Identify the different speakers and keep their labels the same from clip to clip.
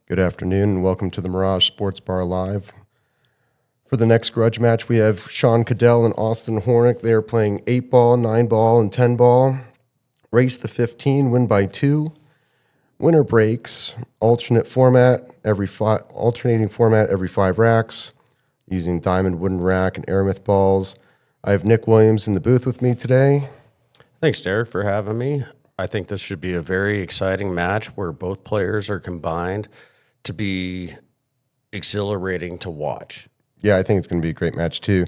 Speaker 1: Good afternoon and welcome to the Mirage Sports Bar Live. For the next Grudge match, we have Sean Kadel and Austin Hornick. They are playing 8-ball, 9-ball, and 10-ball. Race the 15, win by 2. Winner breaks, alternating format every 5 racks, using Diamond wooden rack and Aramith balls. I have Nick Williams in the booth with me today.
Speaker 2: Thanks, Derek, for having me. I think this should be a very exciting match where both players are combined to be exhilarating to watch.
Speaker 1: Yeah, I think it's going to be a great match too.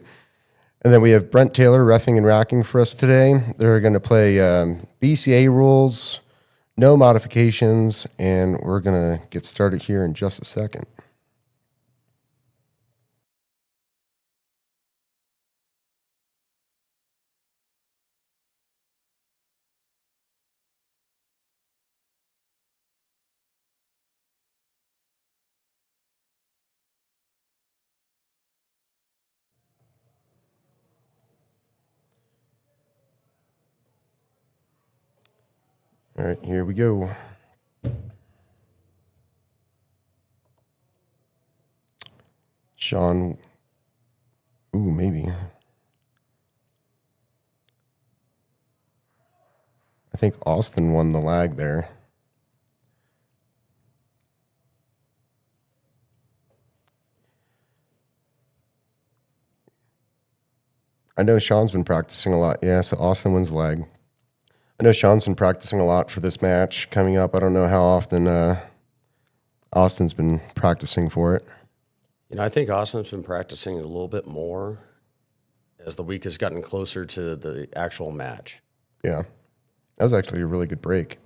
Speaker 1: And then we have Brent Taylor reffing and racking for us today. They're going to play BCA rules, no modifications, and we're going to get started here in just a second. All right, here we go. Sean, maybe. I think Austin won the lag there. I know Sean's been practicing a lot. Yeah, so Austin wins the lag. I know Sean's been practicing a lot for this match coming up. I don't know how often Austin's been practicing for it.
Speaker 2: I think Austin's been practicing a little bit more as the week has gotten closer to the actual match.
Speaker 1: Yeah, that was actually a really good break.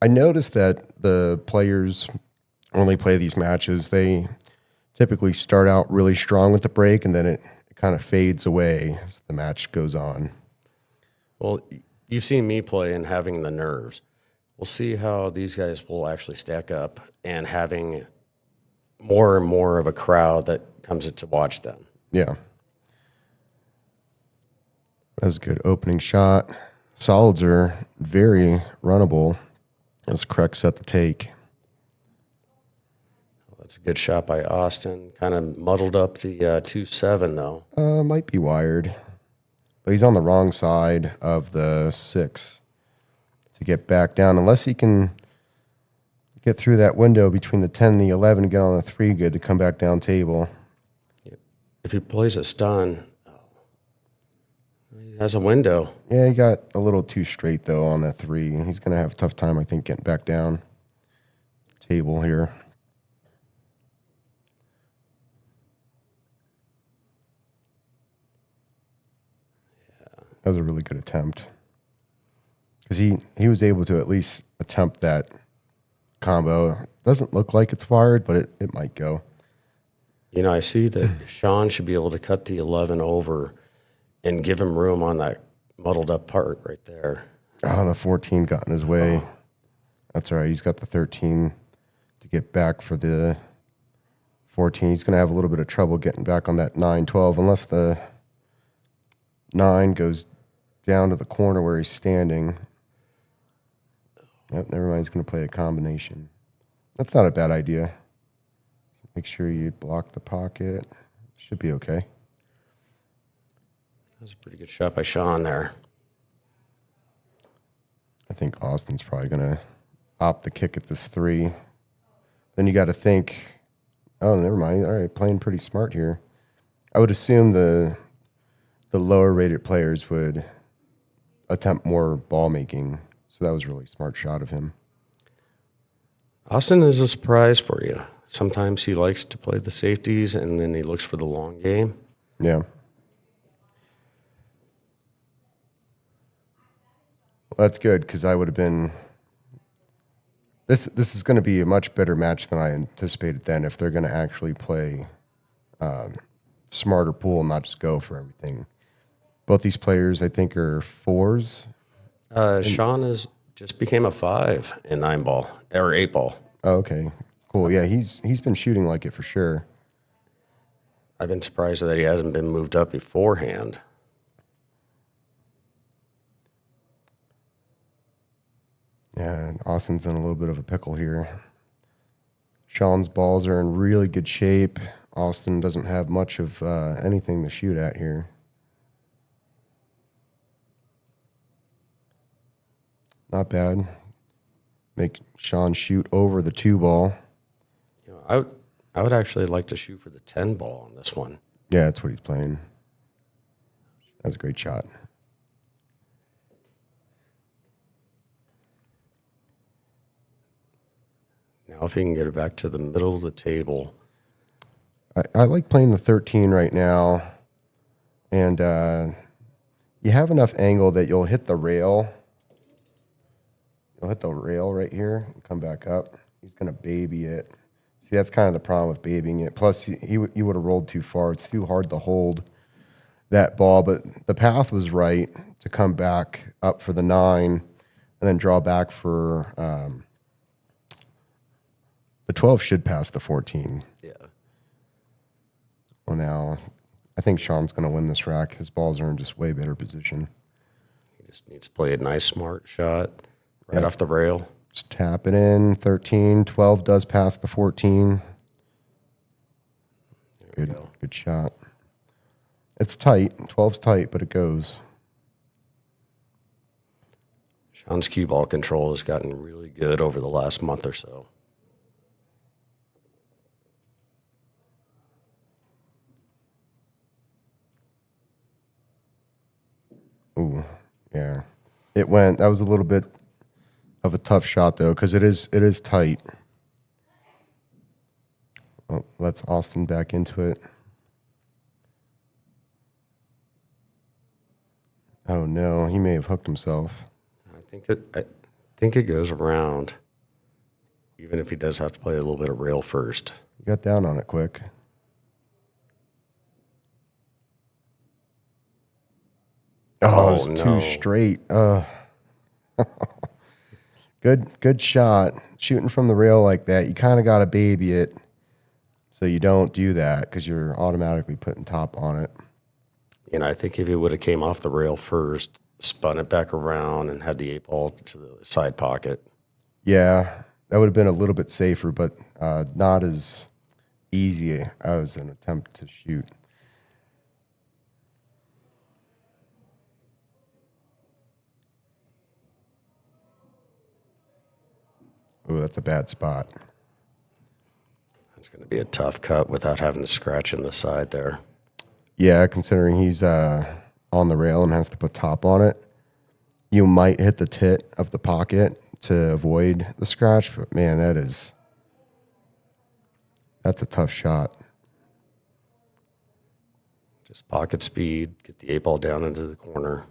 Speaker 1: I noticed that the players only play these matches. They typically start out really strong with the break, and then it kind of fades away as the match goes on.
Speaker 2: Well, you've seen me play and having the nerves. We'll see how these guys will actually stack up and having more and more of a crowd that comes in to watch them.
Speaker 1: Yeah. That was a good opening shot. Solids are very runnable. That was a correct set to take.
Speaker 2: That's a good shot by Austin. Kind of muddled up the 2-7, though.
Speaker 1: Might be wired. But he's on the wrong side of the 6 to get back down. Unless he can get through that window between the 10 and the 11 and get on the 3 good to come back down table.
Speaker 2: If he plays a stun, he has a window.
Speaker 1: Yeah, he got a little too straight, though, on that 3. He's going to have a tough time, I think, getting back down table here. That was a really good attempt. Because he was able to at least attempt that combo. Doesn't look like it's wired, but it might go.
Speaker 2: I see that Sean should be able to cut the 11 over and give him room on that muddled up part right there.
Speaker 1: Oh, the 14 got in his way. That's all right. He's got the 13 to get back for the 14. He's going to have a little bit of trouble getting back on that 9-12 unless the 9 goes down to the corner where he's standing. Yep, never mind. He's going to play a combination. That's not a bad idea. Make sure you block the pocket. Should be okay.
Speaker 2: That was a pretty good shot by Sean there.
Speaker 1: I think Austin's probably going to opt the kick at this 3. Then you got to think, oh, never mind. All right, playing pretty smart here. I would assume the lower rated players would attempt more ball making. So that was a really smart shot of him.
Speaker 2: Austin is a surprise for you. Sometimes he likes to play the safeties and then he looks for the long game.
Speaker 1: Yeah. Well, that's good because I would have been. This is going to be a much better match than I anticipated then if they're going to actually play smarter pool and not just go for everything. Both these players, I think, are 4s.
Speaker 2: Sean just became a 5 in 9-ball or 8-ball.
Speaker 1: Oh, okay, cool. Yeah, he's been shooting like it for sure.
Speaker 2: I've been surprised that he hasn't been moved up beforehand.
Speaker 1: Yeah, and Austin's in a little bit of a pickle here. Sean's balls are in really good shape. Austin doesn't have much of anything to shoot at here. Not bad. Make Sean shoot over the 2 ball.
Speaker 2: You know, I would actually like to shoot for the 10 ball on this one.
Speaker 1: Yeah, that's what he's playing. That was a great shot.
Speaker 2: Now, if he can get it back to the middle of the table.
Speaker 1: I like playing the 13 right now. And you have enough angle that you'll hit the rail. You'll hit the rail right here and come back up. He's going to baby it. See, that's kind of the problem with babying it. Plus, you would have rolled too far. It's too hard to hold that ball. But the path was right to come back up for the 9 and then draw back for the 12 should pass the 14.
Speaker 2: Yeah.
Speaker 1: Well, now, I think Sean's going to win this rack. His balls are in just way better position.
Speaker 2: He just needs to play a nice, smart shot right off the rail.
Speaker 1: Just tap it in, 13. 12 does pass the 14. Good shot. It's tight. 12's tight, but it goes.
Speaker 2: Sean's cue ball control has gotten really good over the last month or so.
Speaker 1: Ooh, yeah. It went. That was a little bit of a tough shot, though, because it is tight. Oh, let's Austin back into it. Oh, no. He may have hooked himself.
Speaker 2: I think it goes around, even if he does have to play a little bit of rail first.
Speaker 1: He got down on it quick. Oh, it's too straight. Good shot. Shooting from the rail like that, you kind of got to baby it so you don't do that because you're automatically putting top on it.
Speaker 2: You know, I think if he would have came off the rail first, spun it back around, and had the 8 ball to the side pocket.
Speaker 1: Yeah, that would have been a little bit safer, but not as easy as an attempt to shoot. Oh, that's a bad spot.
Speaker 2: That's going to be a tough cut without having to scratch in the side there.
Speaker 1: Yeah, considering he's on the rail and has to put top on it, you might hit the tit of the pocket to avoid the scratch. But, man, that's a tough shot.
Speaker 2: Just pocket speed, get the 8 ball down into the corner.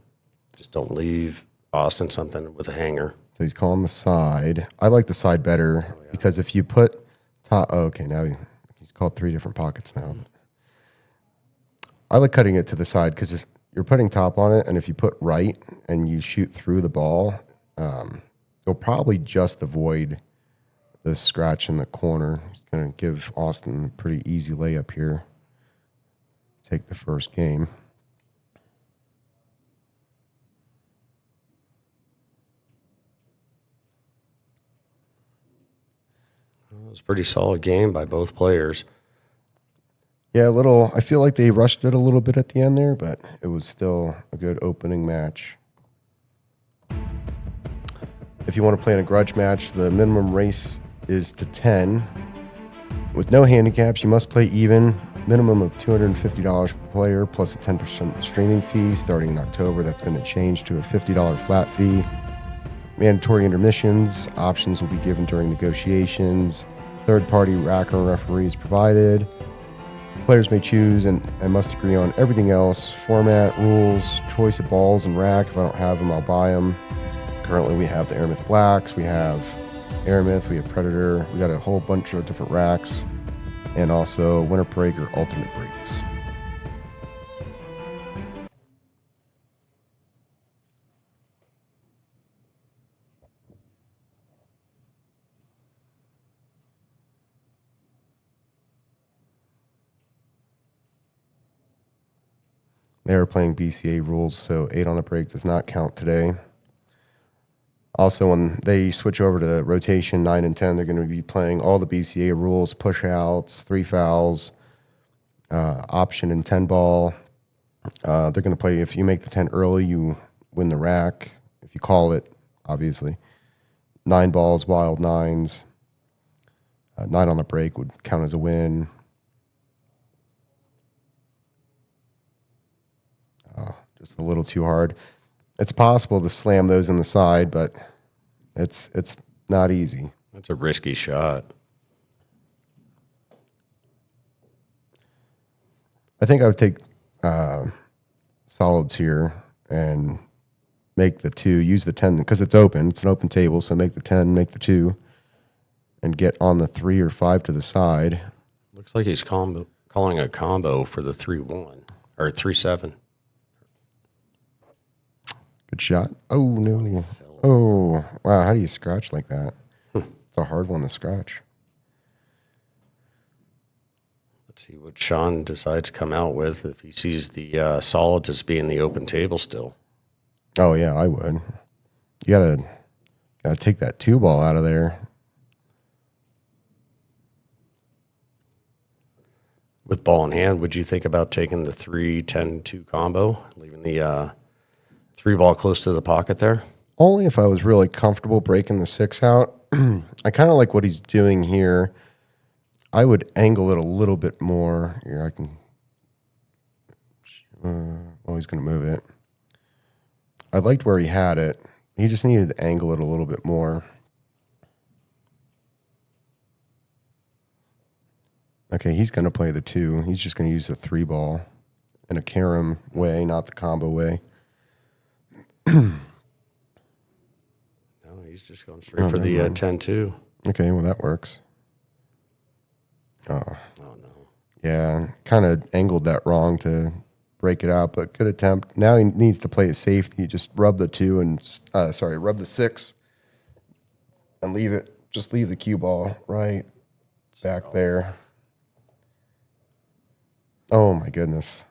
Speaker 2: Just don't leave Austin something with a hanger.
Speaker 1: So he's calling the side. I like the side better because if you put top... Oh, okay, now he's called 3 different pockets now. I like cutting it to the side because you're putting top on it, and if you put right and you shoot through the ball, you'll probably just avoid the scratch in the corner. It's going to give Austin a pretty easy layup here. Take the first game.
Speaker 2: It was a pretty solid game by both players.
Speaker 1: Yeah, I feel like they rushed it a little bit at the end there, but it was still a good opening match. If you want to play in a grudge match, the minimum race is to 10. With no handicaps, you must play even. Minimum of $250 per player, plus a 10% streaming fee starting in October. That's going to change to a $50 flat fee. Mandatory intermissions. Options will be given during negotiations. Third-party rack or referees provided. Players may choose and must agree on everything else. Format, rules, choice of balls and rack. If I don't have them, I'll buy them. Currently, we have the Aramith Blacks. We have Aramith. We have Predator. We got a whole bunch of different racks. And also winter break or alternate breaks. They are playing BCA rules, so 8 on the break does not count today. Also, when they switch over to rotation 9 and 10, they're going to be playing all the BCA rules, push outs, 3 fouls, option and 10 ball. They're going to play, if you make the 10 early, you win the rack. If you call it, obviously. 9 balls, wild nines. 9 on the break would count as a win. Just a little too hard. It's possible to slam those in the side, but it's not easy.
Speaker 2: That's a risky shot.
Speaker 1: I think I would take solids here and make the 2, use the 10 because it's open. It's an open table, so make the 10, make the 2, and get on the 3 or 5 to the side.
Speaker 2: Looks like he's calling a combo for the 3-1 or 3-7.
Speaker 1: Good shot. Oh, no. Oh, wow. How do you scratch like that? It's a hard one to scratch.
Speaker 2: Let's see what Sean decides to come out with if he sees the solids as being the open table still.
Speaker 1: Oh, yeah, I would. You gotta take that 2 ball out of there.
Speaker 2: With ball in hand, would you think about taking the 3-10-2 combo, leaving the 3 ball close to the pocket there?
Speaker 1: Only if I was really comfortable breaking the 6 out. I kind of like what he's doing here. I would angle it a little bit more. Here, I can. He's going to move it. I liked where he had it. He just needed to angle it a little bit more. Okay, he's going to play the 2. He's just going to use the 3 ball in a carom way, not the combo way.
Speaker 2: No, he's just going straight for the 10-2.
Speaker 1: Okay, well, that works. Oh
Speaker 2: no.
Speaker 1: Yeah, kind of angled that wrong to break it out, but good attempt. Now he needs to play a safety. Just rub the 2 and, rub the 6 and leave it. Just leave the cue ball right back there. Oh, my goodness.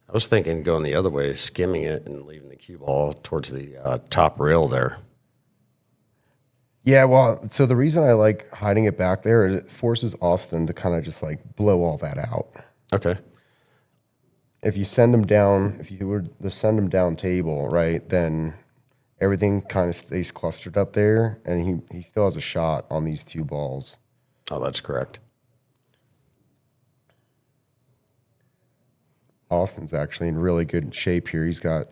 Speaker 2: I was thinking going the other way, skimming it and leaving the cue ball towards the top rail there.
Speaker 1: Yeah, well, so the reason I like hiding it back there is it forces Austin to kind of just like blow all that out.
Speaker 2: Okay.
Speaker 1: If you send him down, if you were to send him down table, right, then everything kind of stays clustered up there, and he still has a shot on these 2 balls.
Speaker 2: Oh, that's correct.
Speaker 1: Austin's actually in really good shape here. He's got,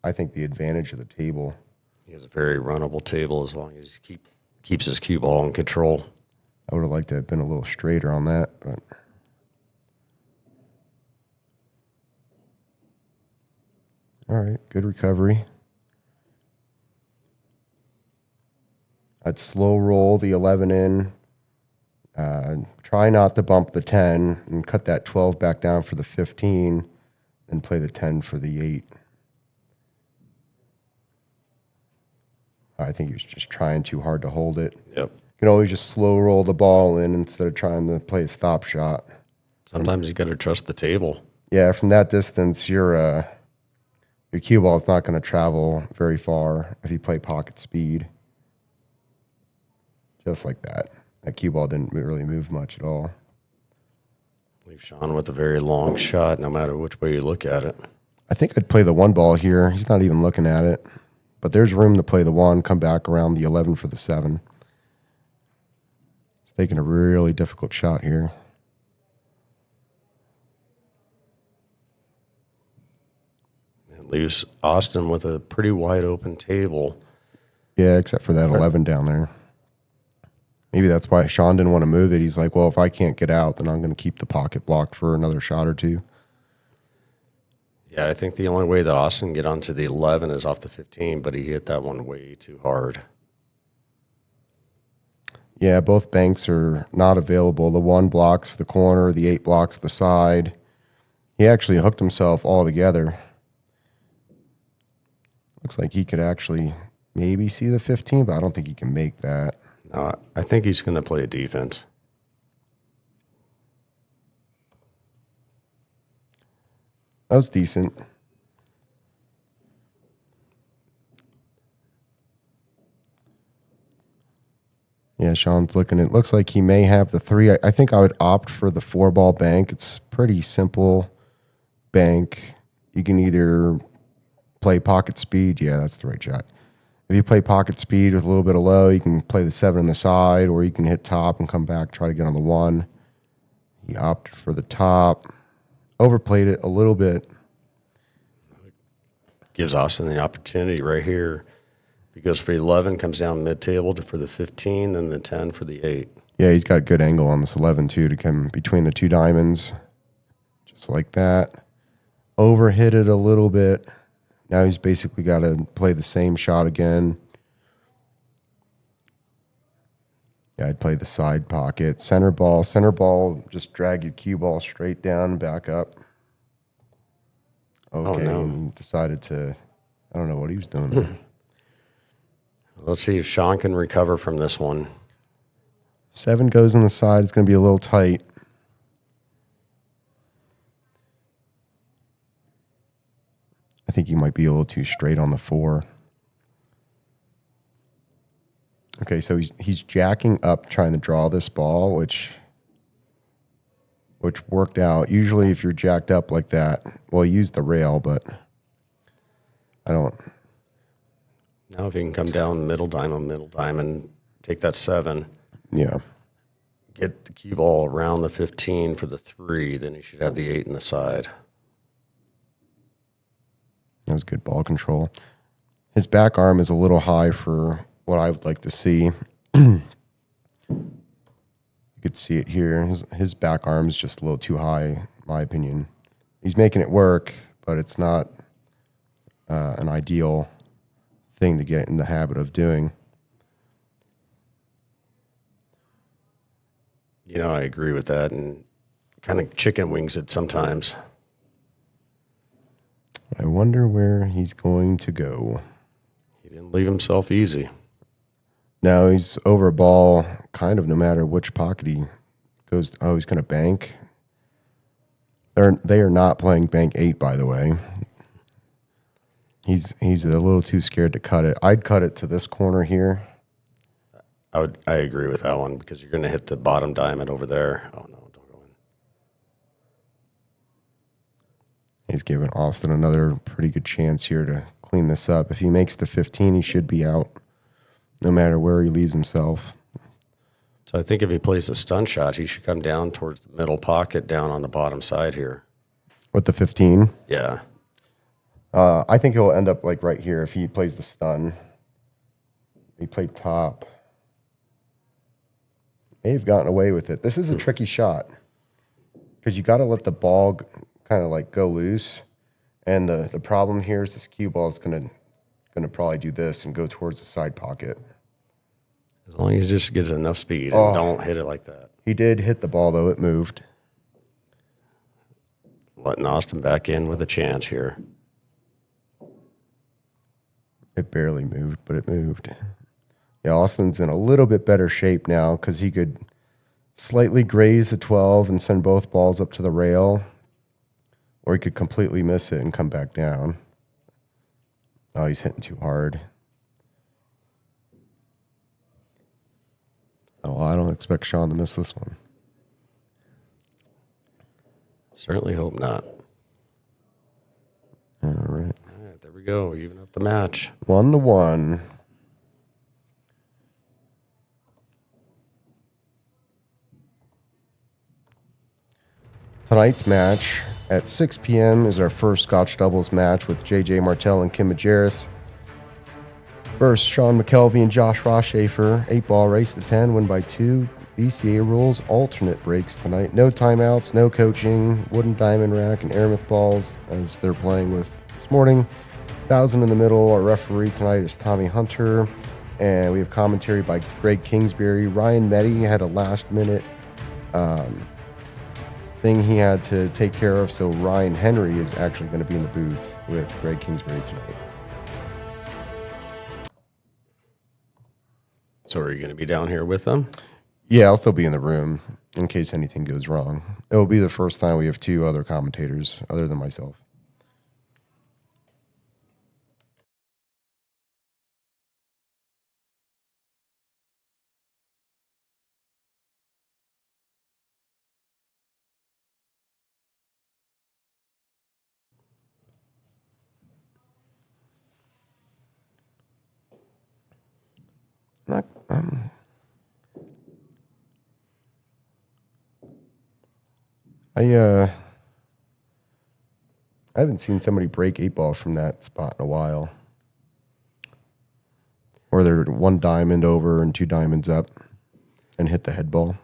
Speaker 1: I think, the advantage of the table.
Speaker 2: He has a very runnable table as long as he keeps his cue ball in control.
Speaker 1: I would have liked to have been a little straighter on that, but all right, good recovery. I'd slow roll the 11 in. Try not to bump the 10 and cut that 12 back down for the 15 and play the 10 for the 8. I think he was just trying too hard to hold it.
Speaker 2: Yep.
Speaker 1: You can always just slow roll the ball in instead of trying to play a stop shot.
Speaker 2: Sometimes you got to trust the table.
Speaker 1: Yeah, from that distance, your cue ball is not going to travel very far if you play pocket speed. Just like that. That cue ball didn't really move much at all.
Speaker 2: Leave Sean with a very long shot, no matter which way you look at it.
Speaker 1: I think I'd play the 1 ball here. He's not even looking at it. But there's room to play the 1, come back around the 11 for the 7. He's taking a really difficult shot here.
Speaker 2: It leaves Austin with a pretty wide open table.
Speaker 1: Yeah, except for that 11 down there. Maybe that's why Sean didn't want to move it. He's like, well, if I can't get out, then I'm going to keep the pocket blocked for another shot or 2.
Speaker 2: Yeah, I think the only way that Austin can get onto the 11 is off the 15, but he hit that one way too hard.
Speaker 1: Yeah, both banks are not available. The 1 blocks the corner, the 8 blocks the side. He actually hooked himself all together. Looks like he could actually maybe see the 15, but I don't think he can make that.
Speaker 2: No, I think he's going to play a defense.
Speaker 1: That was decent. Yeah, Sean's looking. It looks like he may have the 3. I think I would opt for the 4-ball bank. It's pretty simple bank. You can either play pocket speed. Yeah, that's the right shot. If you play pocket speed with a little bit of low, you can play the 7 on the side, or you can hit top and come back, try to get on the 1. He opted for the top. Overplayed it a little bit.
Speaker 2: Gives Austin the opportunity right here. If he goes for 11, comes down mid-table for the 15, then the 10 for the 8.
Speaker 1: Yeah, he's got a good angle on this 11, too, to come between the 2 diamonds. Just like that. Overhit it a little bit. Now he's basically got to play the same shot again. Yeah, I'd play the side pocket. Center ball, just drag your cue ball straight down and back up. Okay,
Speaker 2: no.
Speaker 1: and decided to, I don't know what he was doing there.
Speaker 2: Let's see if Sean can recover from this one.
Speaker 1: 7 goes on the side. It's going to be a little tight. I think you might be a little too straight on the 4. Okay, so he's jacking up trying to draw this ball, which worked out. Usually if you're jacked up like that, well, use the rail, but I don't.
Speaker 2: Now if you can come down middle diamond, take that 7.
Speaker 1: Yeah.
Speaker 2: Get the cue ball around the 15 for the 3, then you should have the 8 in the side.
Speaker 1: That was good ball control. His back arm is a little high for what I would like to see. You could see it here. His back arm is just a little too high, in my opinion. He's making it work, but it's not an ideal thing to get in the habit of doing.
Speaker 2: You know, I agree with that, and kind of chicken wings it sometimes.
Speaker 1: I wonder where he's going to go.
Speaker 2: He didn't leave himself easy.
Speaker 1: Now he's over a ball, kind of no matter which pocket he goes. Oh, he's going to bank. They are not playing bank 8, by the way. He's a little too scared to cut it. I'd cut it to this corner here.
Speaker 2: I agree with that one because you're going to hit the bottom diamond over there. Oh, no, don't go in.
Speaker 1: He's giving Austin another pretty good chance here to clean this up. If he makes the 15, he should be out no matter where he leaves himself.
Speaker 2: So I think if he plays a stun shot, he should come down towards the middle pocket down on the bottom side here.
Speaker 1: With the 15?
Speaker 2: Yeah.
Speaker 1: I think he'll end up like right here if he plays the stun. He played top. May have gotten away with it. This is a tricky shot because you got to let the ball kind of like go loose. And the problem here is this cue ball is going to probably do this and go towards the side pocket.
Speaker 2: As long as he just gets enough speed and don't hit it like that.
Speaker 1: He did hit the ball, though. It moved.
Speaker 2: Letting Austin back in with a chance here.
Speaker 1: It barely moved, but it moved. Yeah, Austin's in a little bit better shape now because he could slightly graze the 12 and send both balls up to the rail, or he could completely miss it and come back down. Oh, he's hitting too hard. Oh, I don't expect Sean to miss this one.
Speaker 2: Certainly hope not.
Speaker 1: All right.
Speaker 2: All right, there we go. Even up the match.
Speaker 1: 1-1. Tonight's match at 6 p.m. is our first Scotch doubles match with J.J. Martell and Kim Majerus. First, Sean McKelvey and Josh Rosshafer. 8-ball race to 10, win by 2. BCA rules, alternate breaks tonight. No timeouts, no coaching. Wooden diamond rack and Aramith balls as they're playing with this morning. 1,000 in the middle. Our referee tonight is Tommy Hunter. And we have commentary by Greg Kingsbury. Ryan Meddy had a last-minute thing he had to take care of, so Ryan Henry is actually going to be in the booth with Greg Kingsbury tonight.
Speaker 2: So are you going to be down here with them?
Speaker 1: Yeah, I'll still be in the room in case anything goes wrong. It will be the first time we have 2 other commentators other than myself. Not, I haven't seen somebody break 8-ball from that spot in a while. Or they're 1 diamond over and 2 diamonds up and hit the head ball.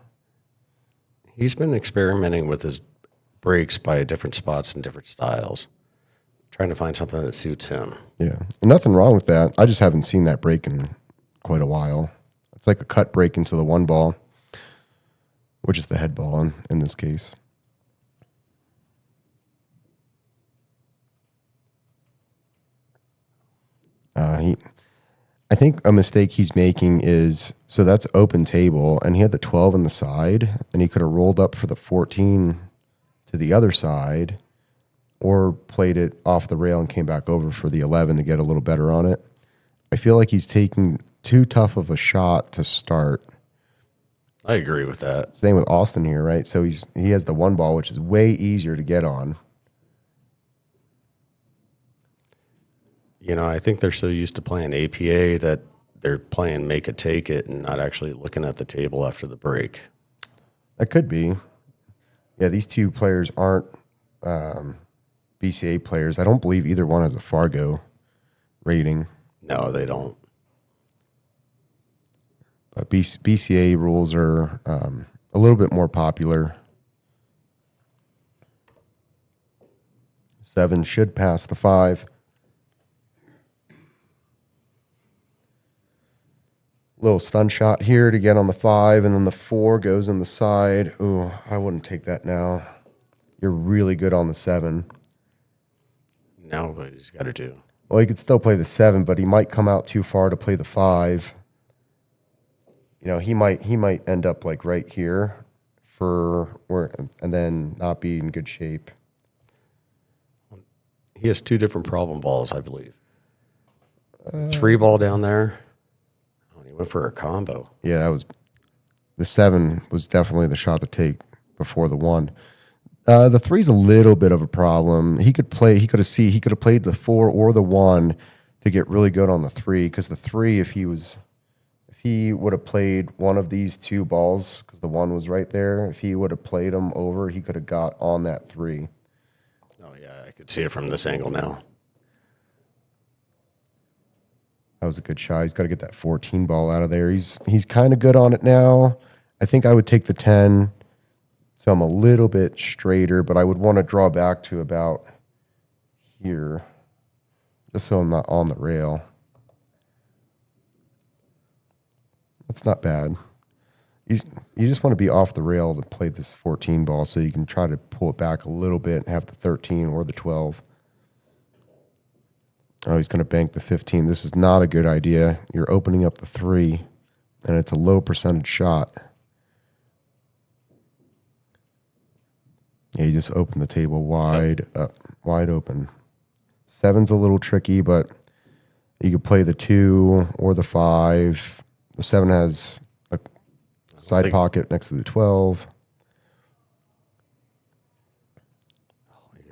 Speaker 2: He's been experimenting with his breaks by different spots and different styles, trying to find something that suits him.
Speaker 1: Yeah. And nothing wrong with that. I just haven't seen that break in quite a while. It's like a cut break into the 1 ball, which is the head ball in this case. I think a mistake he's making is, so that's open table, and he had the 12 on the side, and he could have rolled up for the 14 to the other side, or played it off the rail and came back over for the 11 to get a little better on it. I feel like he's taking too tough of a shot to start.
Speaker 2: I agree with that.
Speaker 1: Same with Austin here, right? So he has the 1 ball, which is way easier to get on.
Speaker 2: You know, I think they're so used to playing APA that they're playing make it, take it, and not actually looking at the table after the break.
Speaker 1: That could be. Yeah, these 2 players aren't BCA players. I don't believe either one has a Fargo rating.
Speaker 2: No, they don't.
Speaker 1: But BCA rules are a little bit more popular. 7 should pass the 5. Little stun shot here to get on the 5, and then the 4 goes in the side. Ooh, I wouldn't take that now. You're really good on the 7.
Speaker 2: Now what he's got to do.
Speaker 1: Well, he could still play the 7, but he might come out too far to play the 5. You know, he might end up like right here and then not be in good shape.
Speaker 2: He has 2 different problem balls, I believe. 3 ball down there. Oh, he went for a combo.
Speaker 1: Yeah, the 7 was definitely the shot to take before the 1. The 3's a little bit of a problem. He could have played the 4 or the 1 to get really good on the 3, because the 3, if he would have played one of these 2 balls, because the 1 was right there, if he would have played them over, he could have got on that 3.
Speaker 2: Oh, yeah, I could see it from this angle now.
Speaker 1: That was a good shot. He's got to get that 14 ball out of there. He's kind of good on it now. I think I would take the 10, so I'm a little bit straighter, but I would want to draw back to about here, just so I'm not on the rail. That's not bad. You just want to be off the rail to play this 14 ball, so you can try to pull it back a little bit and have the 13 or the 12. Oh, he's going to bank the 15. This is not a good idea. You're opening up the 3, and it's a low percentage shot. Yeah, you just open the table wide open. 7's a little tricky, but you could play the 2 or the 5. The 7 has a side pocket next to the 12.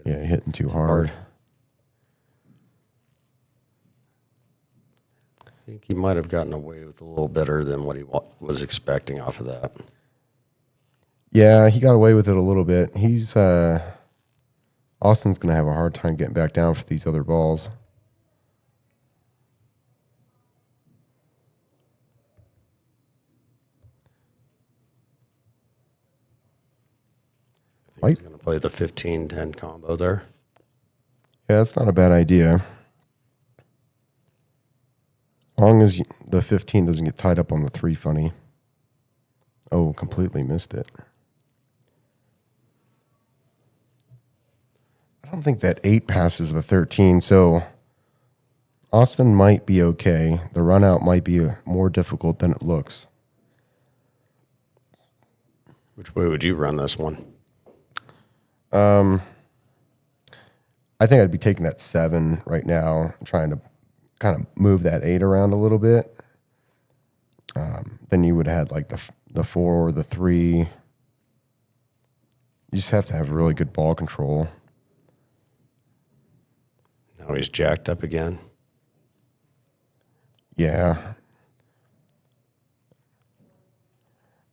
Speaker 1: Yeah, hitting too hard.
Speaker 2: I think he might have gotten away with a little better than what he was expecting off of that.
Speaker 1: Yeah, he got away with it a little bit. Austin's going to have a hard time getting back down for these other balls.
Speaker 2: I think he's going to play the 15-10 combo there.
Speaker 1: Yeah, that's not a bad idea. As long as the 15 doesn't get tied up on the 3 funny. Oh, completely missed it. I don't think that 8 passes the 13, so Austin might be okay. The run out might be more difficult than it looks.
Speaker 2: Which way would you run this one?
Speaker 1: I think I'd be taking that 7 right now, trying to kind of move that 8 around a little bit. Then you would have like the 4 or the 3. You just have to have really good ball control.
Speaker 2: Now he's jacked up again.
Speaker 1: Yeah.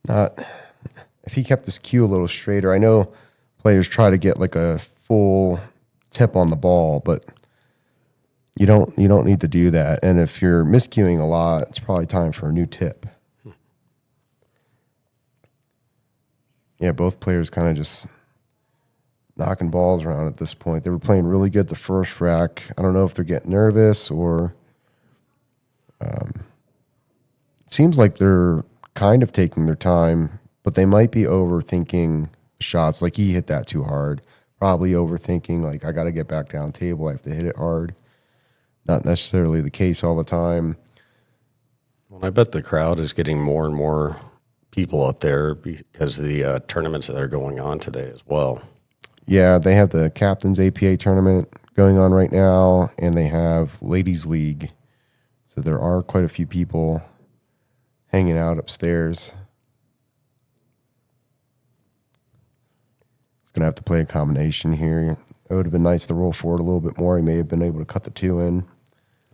Speaker 1: Not if he kept his cue a little straighter. I know players try to get like a full tip on the ball, but you don't need to do that. And if you're miscuing a lot, it's probably time for a new tip. Yeah, both players kind of just knocking balls around at this point. They were playing really good the first rack. I don't know if they're getting nervous or it seems like they're kind of taking their time, but they might be overthinking shots. Like he hit that too hard. Probably overthinking, like I got to get back down table. I have to hit it hard. Not necessarily the case all the time.
Speaker 2: Well, I bet the crowd is getting more and more people up there because of the tournaments that are going on today as well.
Speaker 1: Yeah, they have the Captain's APA tournament going on right now, and they have Ladies League. So there are quite a few people hanging out upstairs. It's going to have to play a combination here. It would have been nice to roll forward a little bit more. He may have been able to cut the 2 in.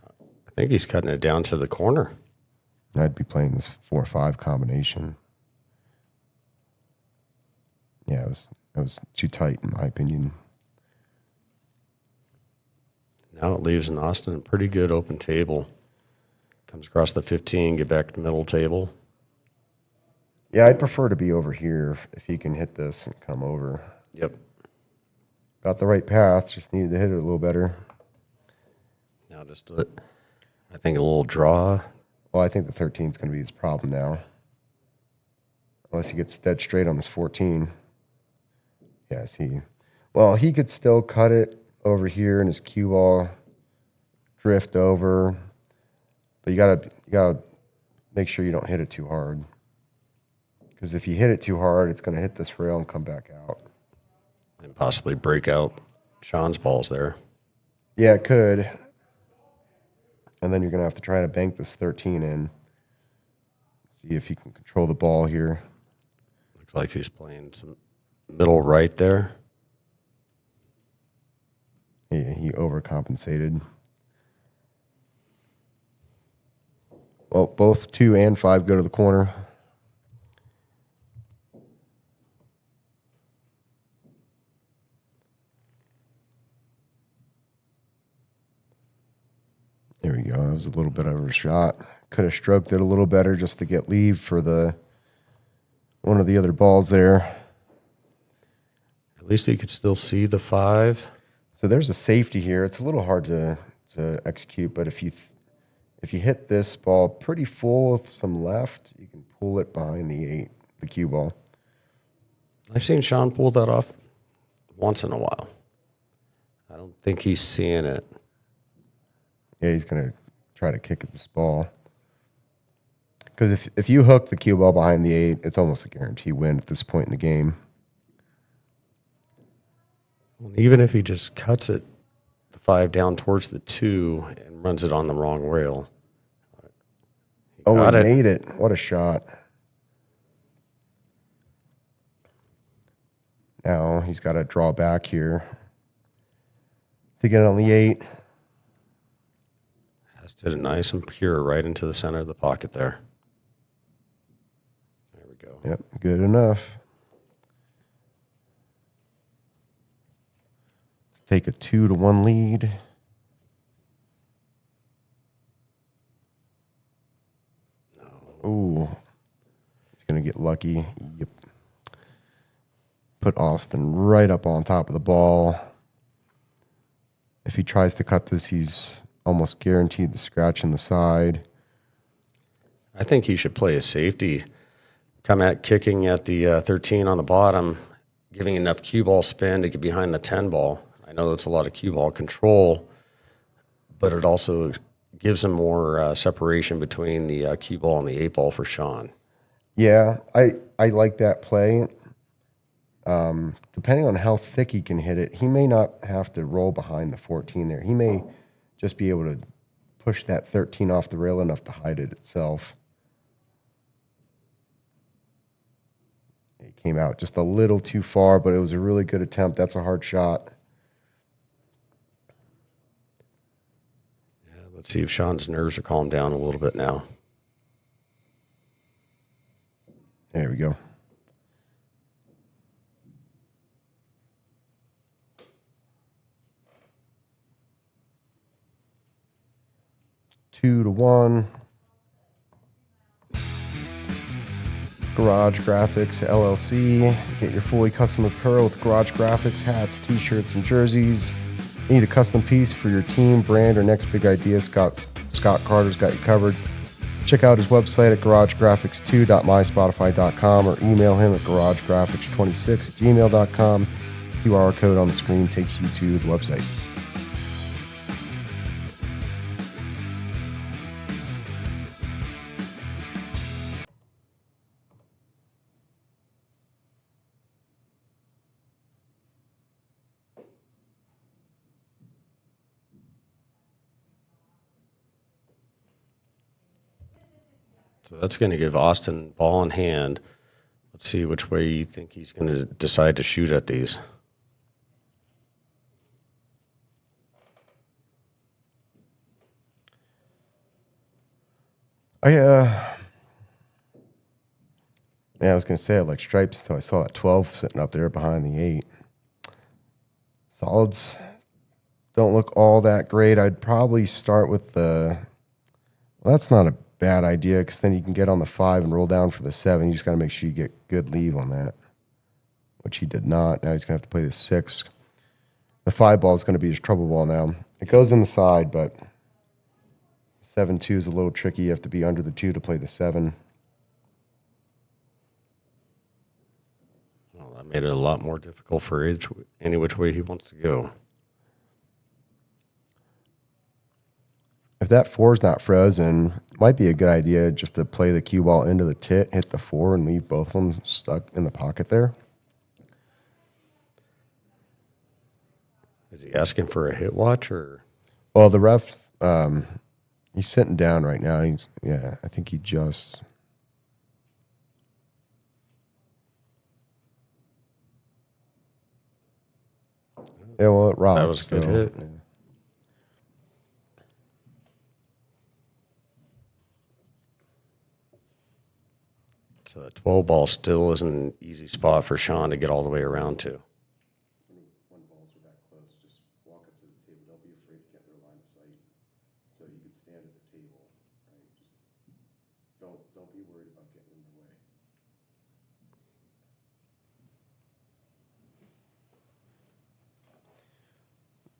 Speaker 2: I think he's cutting it down to the corner.
Speaker 1: I'd be playing this 4-5 combination. Yeah, it was too tight in my opinion.
Speaker 2: Now it leaves an Austin a pretty good open table. Comes across the 15, get back to middle table.
Speaker 1: Yeah, I'd prefer to be over here if he can hit this and come over.
Speaker 2: Yep.
Speaker 1: Got the right path, just needed to hit it a little better.
Speaker 2: Now just I think a little draw.
Speaker 1: Well, I think the 13 is going to be his problem now. Unless he gets dead straight on this 14. Yes, he could still cut it over here and his cue ball drift over. But you gotta make sure you don't hit it too hard. Because if you hit it too hard, it's going to hit this rail and come back out.
Speaker 2: And possibly break out Sean's balls there.
Speaker 1: Yeah, it could. And then you're going to have to try to bank this 13 in. See if you can control the ball here.
Speaker 2: Looks like he's playing some middle right there.
Speaker 1: Yeah, he overcompensated. Well, both 2 and 5 go to the corner. There we go. That was a little bit of a shot. Could have stroked it a little better just to get lead for one of the other balls there.
Speaker 2: At least he could still see the 5.
Speaker 1: So there's a safety here. It's a little hard to execute, but if you hit this ball pretty full with some left, you can pull it behind the 8, the cue ball.
Speaker 2: I've seen Sean pull that off once in a while. I don't think he's seeing it.
Speaker 1: Yeah, he's going to try to kick at this ball. Because if you hook the cue ball behind the 8, it's almost a guarantee win at this point in the game.
Speaker 2: Even if he just cuts it, the 5 down towards the 2 and runs it on the wrong rail.
Speaker 1: He made it. What a shot. Now he's got to draw back here to get it on the 8.
Speaker 2: Did it nice and pure right into the center of the pocket there. There we go.
Speaker 1: Yep, good enough. Let's take a 2-1 lead. No. Ooh, he's going to get lucky. Yep. Put Austin right up on top of the ball. If he tries to cut this, he's almost guaranteed the scratch in the side.
Speaker 2: I think he should play a safety. Come at kicking at the 13 on the bottom, giving enough cue ball spin to get behind the 10 ball. I know that's a lot of cue ball control, but it also gives him more separation between the cue ball and the 8 ball for Sean.
Speaker 1: Yeah, I like that play. Depending on how thick he can hit it, he may not have to roll behind the 14 there. He may just be able to push that 13 off the rail enough to hide it itself. It came out just a little too far, but it was a really good attempt. That's a hard shot.
Speaker 2: Yeah, let's see if Sean's nerves are calmed down a little bit now.
Speaker 1: There we go. Two to one. Garage Graphics LLC. Get your fully custom apparel with Garage Graphics, hats, t-shirts, and jerseys. Need a custom piece for your team, brand, or next big idea? Scott Carter's got you covered. Check out his website at garagegraphics2.myspotify.com or email him at garagegraphics26@gmail.com. QR code on the screen takes you to the website.
Speaker 2: So that's going to give Austin ball in hand. Let's see which way you think he's going to decide to shoot at these.
Speaker 1: I was going to say I like stripes until I saw that 12 sitting up there behind the 8. Solids don't look all that great. I'd probably start with the... Well, that's not a bad idea because then you can get on the 5 and roll down for the 7. You just got to make sure you get good leave on that, which he did not. Now he's going to have to play the 6. The 5 ball is going to be his trouble ball now. It goes in the side, but 7-2 is a little tricky. You have to be under the 2 to play the 7.
Speaker 2: Well, that made it a lot more difficult for any which way he wants to go.
Speaker 1: If that 4 is not frozen, it might be a good idea just to play the cue ball into the tit, hit the 4, and leave both of them stuck in the pocket there.
Speaker 2: Is he asking for a hit watch or?
Speaker 1: Well, the ref, he's sitting down right now. I think he just... Yeah, well, it rocked.
Speaker 2: That was a good hit.
Speaker 1: Yeah.
Speaker 2: So the 12 ball still isn't an easy spot for Sean to get all the way around to.
Speaker 1: When balls are that close, just walk up to the table. Don't be afraid to get their line of sight. So you can stand at the table, right? Just don't be worried about getting in the way.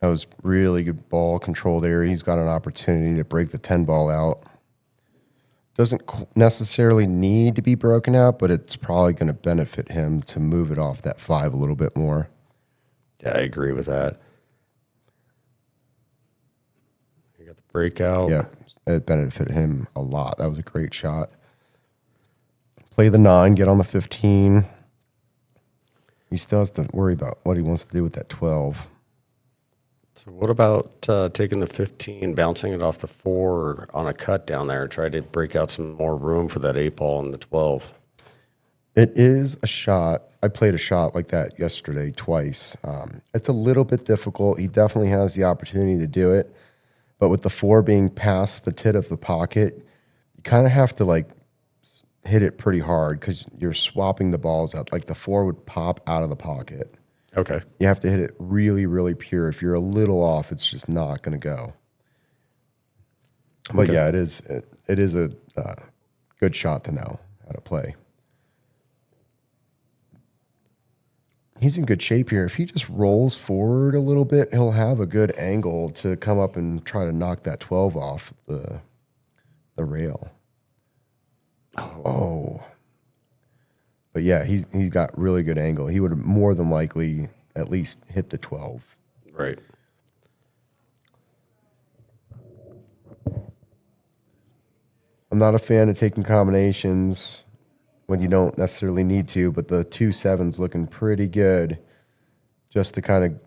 Speaker 1: That was really good ball control there. He's got an opportunity to break the 10 ball out. Doesn't necessarily need to be broken out, but it's probably going to benefit him to move it off that 5 a little bit more.
Speaker 2: Yeah, I agree with that. You got the breakout.
Speaker 1: Yeah, it benefited him a lot. That was a great shot. Play the 9, get on the 15. He still has to worry about what he wants to do with that 12.
Speaker 2: So what about taking the 15, bouncing it off the 4 on a cut down there, and try to break out some more room for that 8 ball and the 12?
Speaker 1: It is a shot. I played a shot like that yesterday twice. It's a little bit difficult. He definitely has the opportunity to do it. But with the 4 being past the tit of the pocket, you kind of have to like hit it pretty hard because you're swapping the balls out. Like the 4 would pop out of the pocket.
Speaker 2: Okay.
Speaker 1: You have to hit it really, really pure. If you're a little off, it's just not going to go. But yeah, it is a good shot to know how to play. He's in good shape here. If he just rolls forward a little bit, he'll have a good angle to come up and try to knock that 12 off the rail. Oh. But yeah, he's got really good angle. He would have more than likely at least hit the 12.
Speaker 2: Right.
Speaker 1: I'm not a fan of taking combinations when you don't necessarily need to, but the 2-7's looking pretty good just to kind of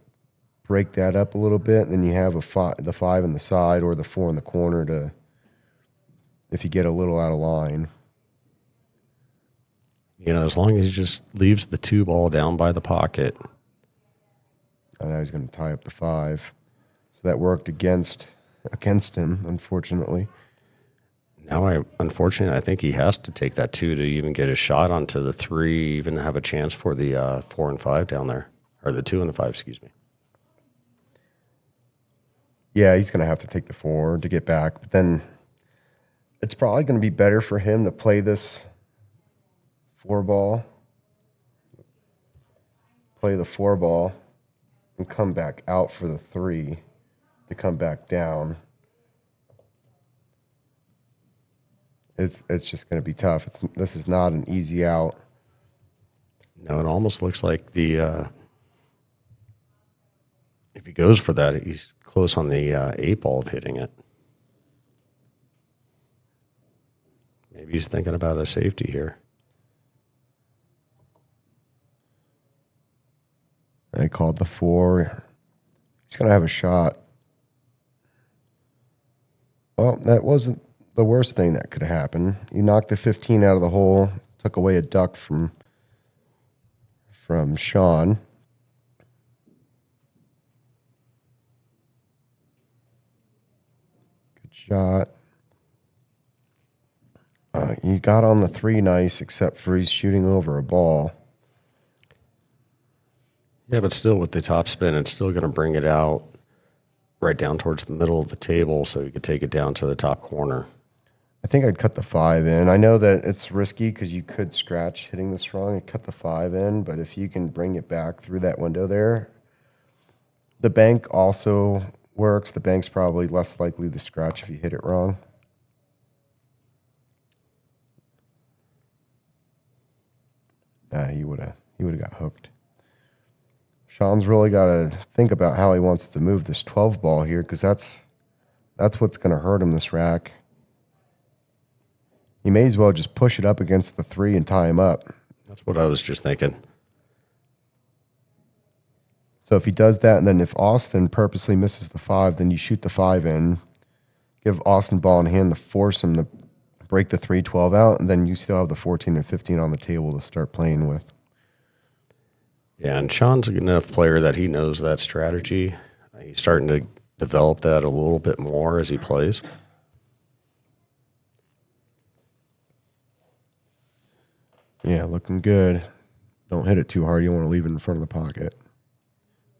Speaker 1: break that up a little bit. And then you have the 5 in the side or the 4 in the corner to, if you get a little out of line.
Speaker 2: You know, as long as he just leaves the 2 ball down by the pocket.
Speaker 1: And now he's going to tie up the 5. So that worked against him, unfortunately.
Speaker 2: Now, unfortunately, I think he has to take that 2 to even get a shot onto the 3, even have a chance for the 4 and 5 down there. Or the 2 and the 5, excuse me.
Speaker 1: Yeah, he's going to have to take the 4 to get back. But then it's probably going to be better for him to play this 4 ball, play the 4 ball, and come back out for the 3 to come back down. It's just going to be tough. This is not an easy out.
Speaker 2: No, it almost looks like the if he goes for that, he's close on the 8 ball of hitting it. Maybe he's thinking about a safety here.
Speaker 1: They called the 4. He's going to have a shot. Well, that wasn't the worst thing that could happen. He knocked the 15 out of the hole, took away a duck from Sean. Good shot. He got on the 3 nice, except for he's shooting over a ball.
Speaker 2: Yeah, but still with the top spin, it's still going to bring it out right down towards the middle of the table so you could take it down to the top corner.
Speaker 1: I think I'd cut the 5 in. I know that it's risky because you could scratch hitting this wrong and cut the 5 in, but if you can bring it back through that window there, the bank also works. The bank's probably less likely to scratch if you hit it wrong. He would have got hooked. Sean's really got to think about how he wants to move this 12 ball here because that's what's going to hurt him this rack. He may as well just push it up against the 3 and tie him up.
Speaker 2: That's what I was just thinking.
Speaker 1: So if he does that, and then if Austin purposely misses the 5, then you shoot the 5 in, give Austin ball in hand to force him to break the 3-12 out, and then you still have the 14 and 15 on the table to start playing with.
Speaker 2: Yeah, and Sean's a good enough player that he knows that strategy. He's starting to develop that a little bit more as he plays.
Speaker 1: Yeah, looking good. Don't hit it too hard. You don't want to leave it in front of the pocket.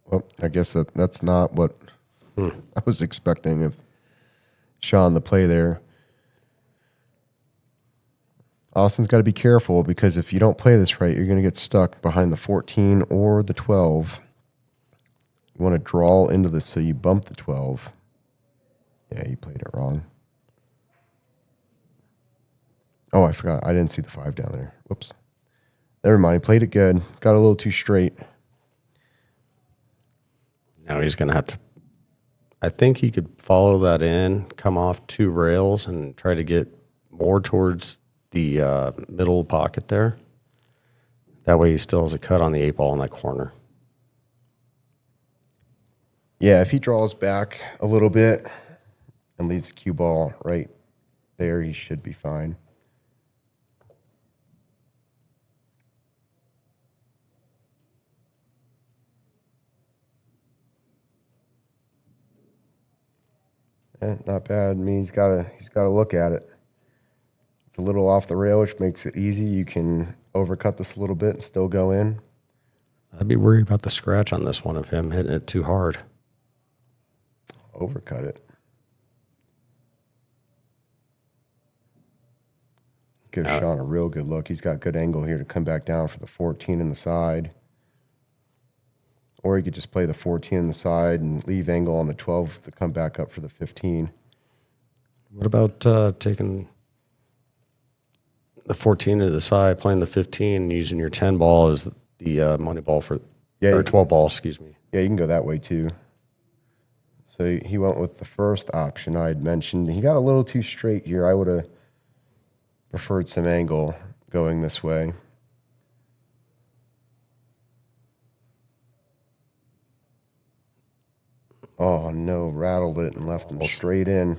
Speaker 1: Well, I guess that's not what I was expecting of Sean to play there. Austin's got to be careful because if you don't play this right, you're going to get stuck behind the 14 or the 12. You want to draw into this so you bump the 12. Yeah, you played it wrong. Oh, I forgot. I didn't see the 5 down there. Whoops. Never mind. Played it good. Got a little too straight.
Speaker 2: Now he's going to have to... I think he could follow that in, come off 2 rails, and try to get more towards the middle pocket there. That way he still has a cut on the 8 ball in that corner.
Speaker 1: Yeah, if he draws back a little bit and leaves the cue ball right there, he should be fine. Not bad. I mean, he's got to look at it. It's a little off the rail, which makes it easy. You can overcut this a little bit and still go in.
Speaker 2: I'd be worried about the scratch on this one of him hitting it too hard.
Speaker 1: Overcut it. Give Sean a real good look. He's got good angle here to come back down for the 14 in the side. Or he could just play the 14 in the side and leave angle on the 12 to come back up for the 15.
Speaker 2: What about taking the 14 to the side, playing the 15, and using your 10 ball as the money ball for, or 12 ball, excuse me.
Speaker 1: Yeah, you can go that way too. So he went with the first option I had mentioned. He got a little too straight here. I would have preferred some angle going this way. Oh, no, rattled it and left him straight in.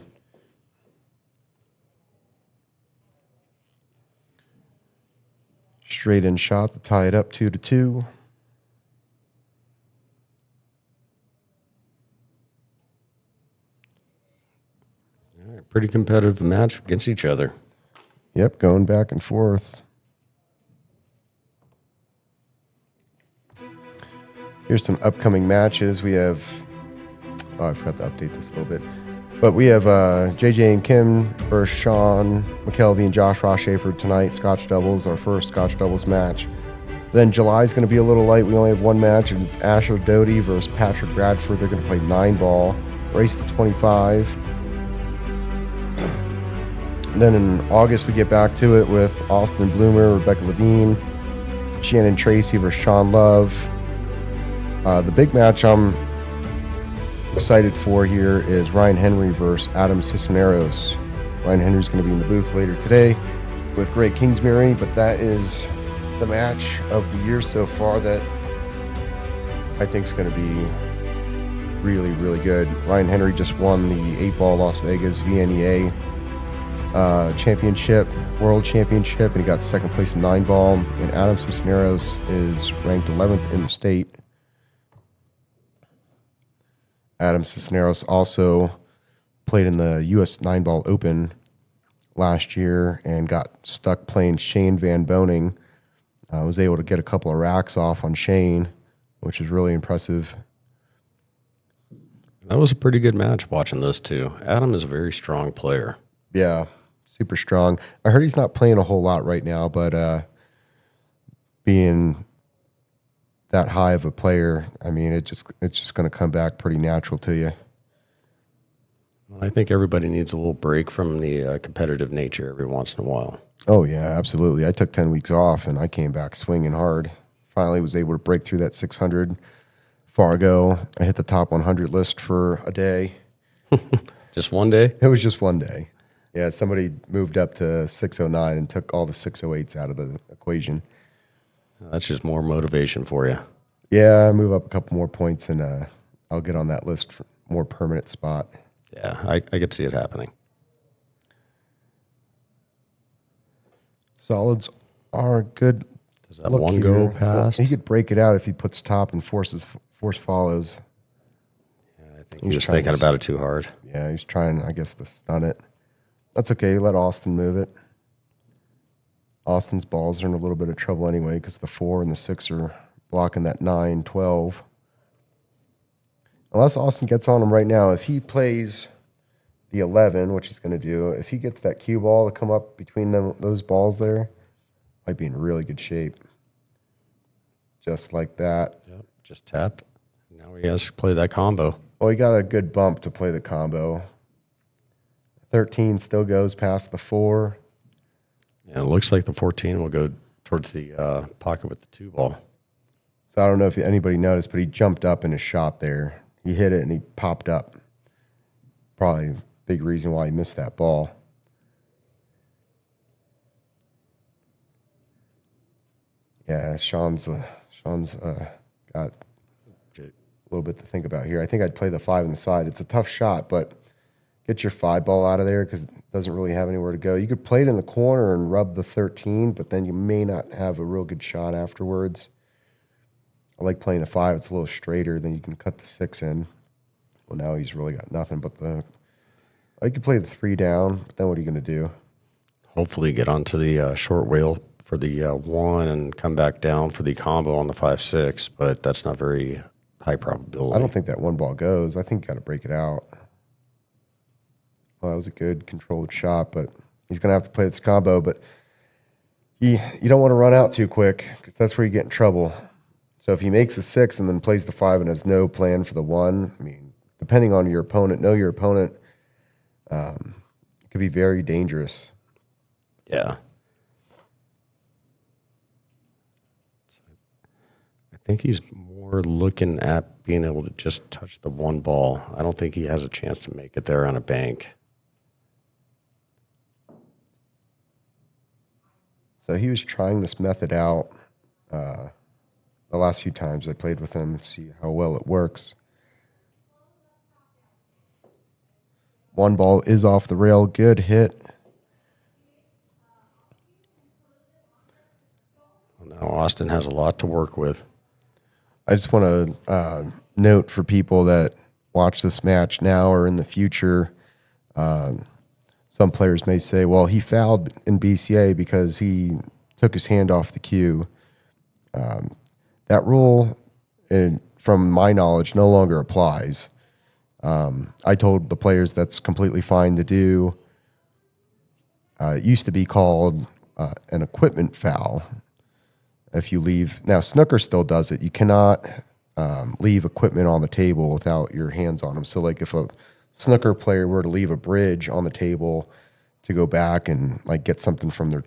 Speaker 1: Straight in shot to tie it up 2-2.
Speaker 2: All right, pretty competitive match against each other.
Speaker 1: Yep, going back and forth. Here's some upcoming matches. We have... Oh, I forgot to update this a little bit. But we have JJ and Kim versus Sean McKelvey and Josh Rosshafer tonight. Scotch doubles, our first Scotch doubles match. Then July's going to be a little light. We only have one match, and it's Asher Doty versus Patrick Bradford. They're going to play 9-ball, race to 25. And then in August, we get back to it with Austin Bloomer, Rebecca Levine, Shannon Tracy versus Sean Love. The big match I'm excited for here is Ryan Henry versus Adam Cisneros. Ryan Henry's going to be in the booth later today with Greg Kingsbury, but that is the match of the year so far that I think is going to be really, really good. Ryan Henry just won the 8-ball Las Vegas VNEA championship, world championship, and he got second place in 9-ball. And Adam Cisneros is ranked 11th in the state. Adam Cisneros also played in the U.S. 9-ball Open last year and got stuck playing Shane Van Boning. Was able to get a couple of racks off on Shane, which is really impressive.
Speaker 2: That was a pretty good match watching those two. Adam is a very strong player.
Speaker 1: Yeah, super strong. I heard he's not playing a whole lot right now, but being that high of a player, I mean, it's just going to come back pretty natural to you.
Speaker 2: I think everybody needs a little break from the competitive nature every once in a while.
Speaker 1: Oh, yeah, absolutely. I took 10 weeks off, and I came back swinging hard. Finally was able to break through that 600 Fargo. I hit the top 100 list for a day.
Speaker 2: Just one day?
Speaker 1: It was just one day. Yeah, somebody moved up to 609 and took all the 608s out of the equation.
Speaker 2: That's just more motivation for you.
Speaker 1: Yeah, I move up a couple more points, and I'll get on that list for a more permanent spot.
Speaker 2: Yeah, I could see it happening.
Speaker 1: Solids are good.
Speaker 2: Does that one go past?
Speaker 1: He could break it out if he puts top and force follows.
Speaker 2: Yeah, I think he was thinking about it too hard.
Speaker 1: Yeah, he's trying, I guess, to stun it. That's okay. Let Austin move it. Austin's balls are in a little bit of trouble anyway because the 4 and the 6 are blocking that 9, 12. Unless Austin gets on him right now, if he plays the 11, which he's going to do, if he gets that cue ball to come up between those balls there, might be in really good shape. Just like that.
Speaker 2: Yep, just tapped. Now he has to play that combo.
Speaker 1: Well, he got a good bump to play the combo. 13 still goes past the 4.
Speaker 2: Yeah, it looks like the 14 will go towards the pocket with the 2 ball.
Speaker 1: So I don't know if anybody noticed, but he jumped up in his shot there. He hit it and he popped up. Probably a big reason why he missed that ball. Yeah, Sean's got a little bit to think about here. I think I'd play the 5 on the side. It's a tough shot, but get your 5 ball out of there because it doesn't really have anywhere to go. You could play it in the corner and rub the 13, but then you may not have a real good shot afterwards. I like playing the 5. It's a little straighter. Then you can cut the 6 in. Well, now he's really got nothing but I could play the 3 down, but then what are you going to do?
Speaker 2: Hopefully get onto the short wheel for the 1 and come back down for the combo on the 5-6, but that's not very high probability.
Speaker 1: I don't think that 1 ball goes. I think you got to break it out. Well, that was a good controlled shot, but he's going to have to play this combo. But you don't want to run out too quick because that's where you get in trouble. So if he makes a 6 and then plays the 5 and has no plan for the 1, I mean, depending on your opponent, know your opponent, it could be very dangerous.
Speaker 2: Yeah. I think he's more looking at being able to just touch the 1 ball. I don't think he has a chance to make it there on a bank.
Speaker 1: So he was trying this method out the last few times I played with him, see how well it works. 1 ball is off the rail. Good hit.
Speaker 2: Well, now Austin has a lot to work with.
Speaker 1: I just want to note for people that watch this match now or in the future, some players may say, well, he fouled in BCA because he took his hand off the cue. That rule, from my knowledge, no longer applies. I told the players that's completely fine to do. It used to be called an equipment foul. If you leave, now snooker still does it. You cannot leave equipment on the table without your hands on them. So like if a snooker player were to leave a bridge on the table to go back and like get something from their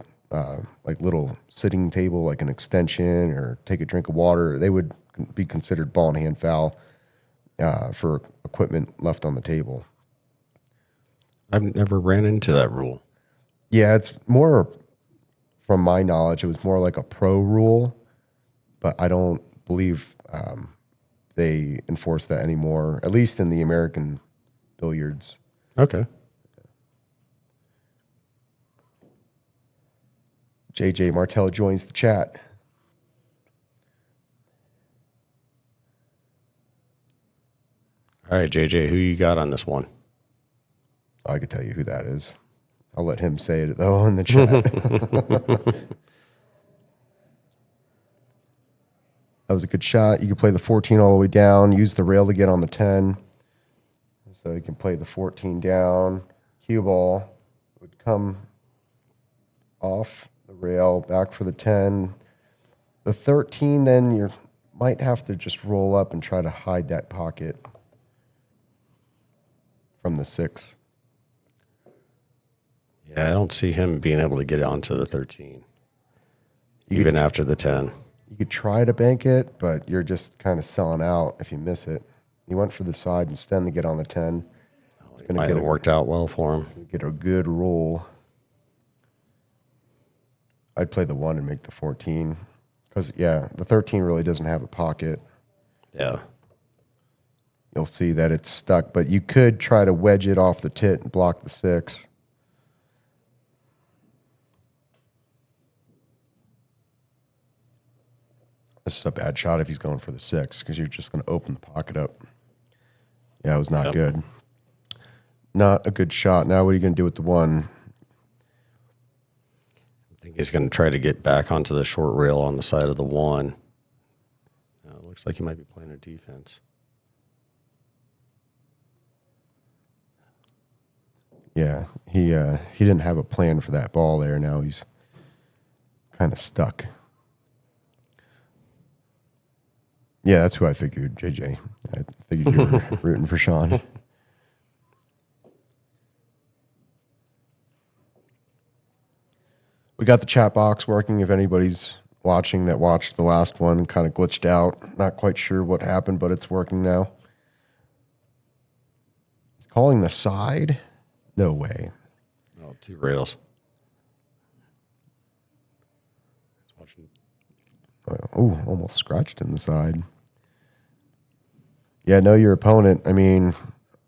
Speaker 1: like little sitting table, like an extension, or take a drink of water, they would be considered ball and hand foul for equipment left on the table.
Speaker 2: I've never ran into that rule.
Speaker 1: Yeah, it's more, from my knowledge, it was more like a pro rule, but I don't believe they enforce that anymore, at least in the American billiards.
Speaker 2: Okay.
Speaker 1: JJ Martell joins the chat.
Speaker 2: All right, JJ, who you got on this one?
Speaker 1: I could tell you who that is. I'll let him say it, though, in the chat. That was a good shot. You can play the 14 all the way down, use the rail to get on the 10. So you can play the 14 down. Cue ball would come off the rail, back for the 10. The 13, then you might have to just roll up and try to hide that pocket from the 6.
Speaker 2: Yeah, I don't see him being able to get onto the 13, even after the 10.
Speaker 1: You could try to bank it, but you're just kind of selling out if you miss it. You went for the side instead to get on the 10.
Speaker 2: It might have worked out well for him.
Speaker 1: Get a good roll. I'd play the 1 and make the 14. Because, yeah, the 13 really doesn't have a pocket.
Speaker 2: Yeah.
Speaker 1: You'll see that it's stuck, but you could try to wedge it off the tit and block the 6. This is a bad shot if he's going for the 6 because you're just going to open the pocket up. Yeah, it was not good. Not a good shot. Now what are you going to do with the 1?
Speaker 2: I think he's going to try to get back onto the short rail on the side of the 1. It looks like he might be playing a defense.
Speaker 1: Yeah, he didn't have a plan for that ball there. Now he's kind of stuck. Yeah, that's who I figured, JJ. I figured you were rooting for Sean. We got the chat box working. If anybody's watching that watched the last one, kind of glitched out. Not quite sure what happened, but it's working now. He's calling the side? No way.
Speaker 2: Oh, 2 rails.
Speaker 1: Oh, almost scratched in the side. Yeah, know your opponent. I mean,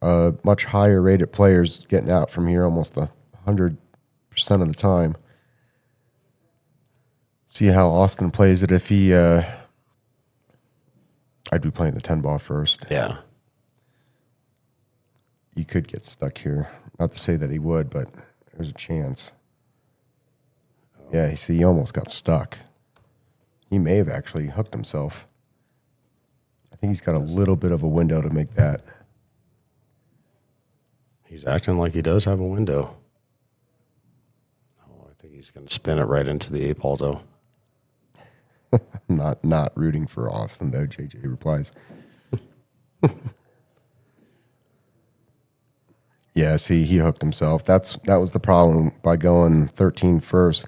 Speaker 1: much higher rated players getting out from here almost 100% of the time. See how Austin plays it. If he, I'd be playing the 10 ball first.
Speaker 2: Yeah.
Speaker 1: You could get stuck here. Not to say that he would, but there's a chance. Yeah, you see, he almost got stuck. He may have actually hooked himself. I think he's got a little bit of a window to make that.
Speaker 2: He's acting like he does have a window. Oh, I think he's going to spin it right into the 8 ball, though.
Speaker 1: Not rooting for Austin, though, JJ replies. Yeah, see, he hooked himself. That was the problem by going 13 first.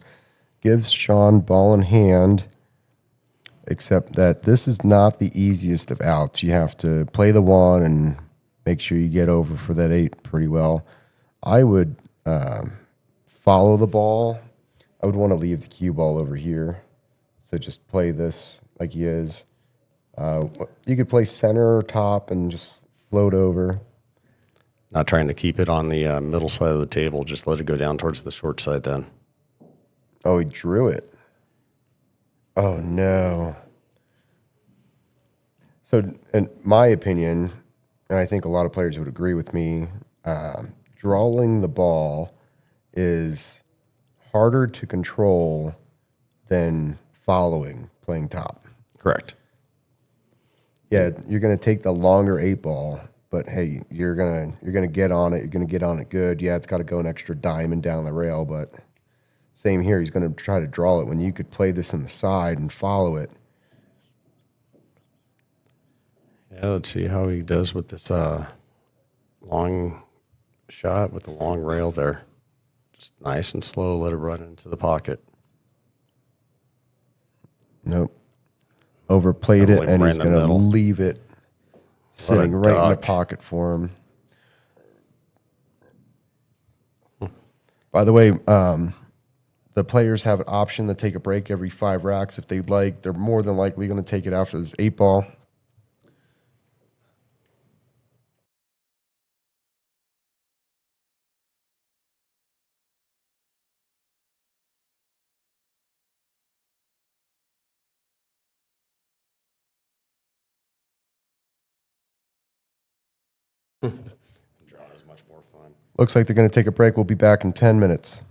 Speaker 1: Gives Sean ball in hand, except that this is not the easiest of outs. You have to play the 1 and make sure you get over for that 8 pretty well. I would follow the ball. I would want to leave the cue ball over here. So just play this like he is. You could play center or top and just float over.
Speaker 2: Not trying to keep it on the middle side of the table. Just let it go down towards the short side then.
Speaker 1: Oh, he drew it. Oh, no. So, in my opinion, and I think a lot of players would agree with me, drawing the ball is harder to control than playing top.
Speaker 2: Correct.
Speaker 1: Yeah, you're going to take the longer 8-ball, but hey, you're gonna get on it. You're gonna get on it good. Yeah, it's got to go an extra diamond down the rail, but same here. He's going to try to draw it when you could play this on the side and follow it.
Speaker 2: Yeah, let's see how he does with this long shot with the long rail there. Just nice and slow, let it run into the pocket.
Speaker 1: Nope. Overplayed it, and he's going to
Speaker 2: middle.
Speaker 1: leave it sitting right in the
Speaker 2: duck.
Speaker 1: pocket for him. By the way, the players have an option to take a break every 5 racks if they'd like. They're more than likely going to take it after this 8-ball.
Speaker 2: Draw is much more fun.
Speaker 1: Looks like they're going to take a break. We'll be back in 10 minutes.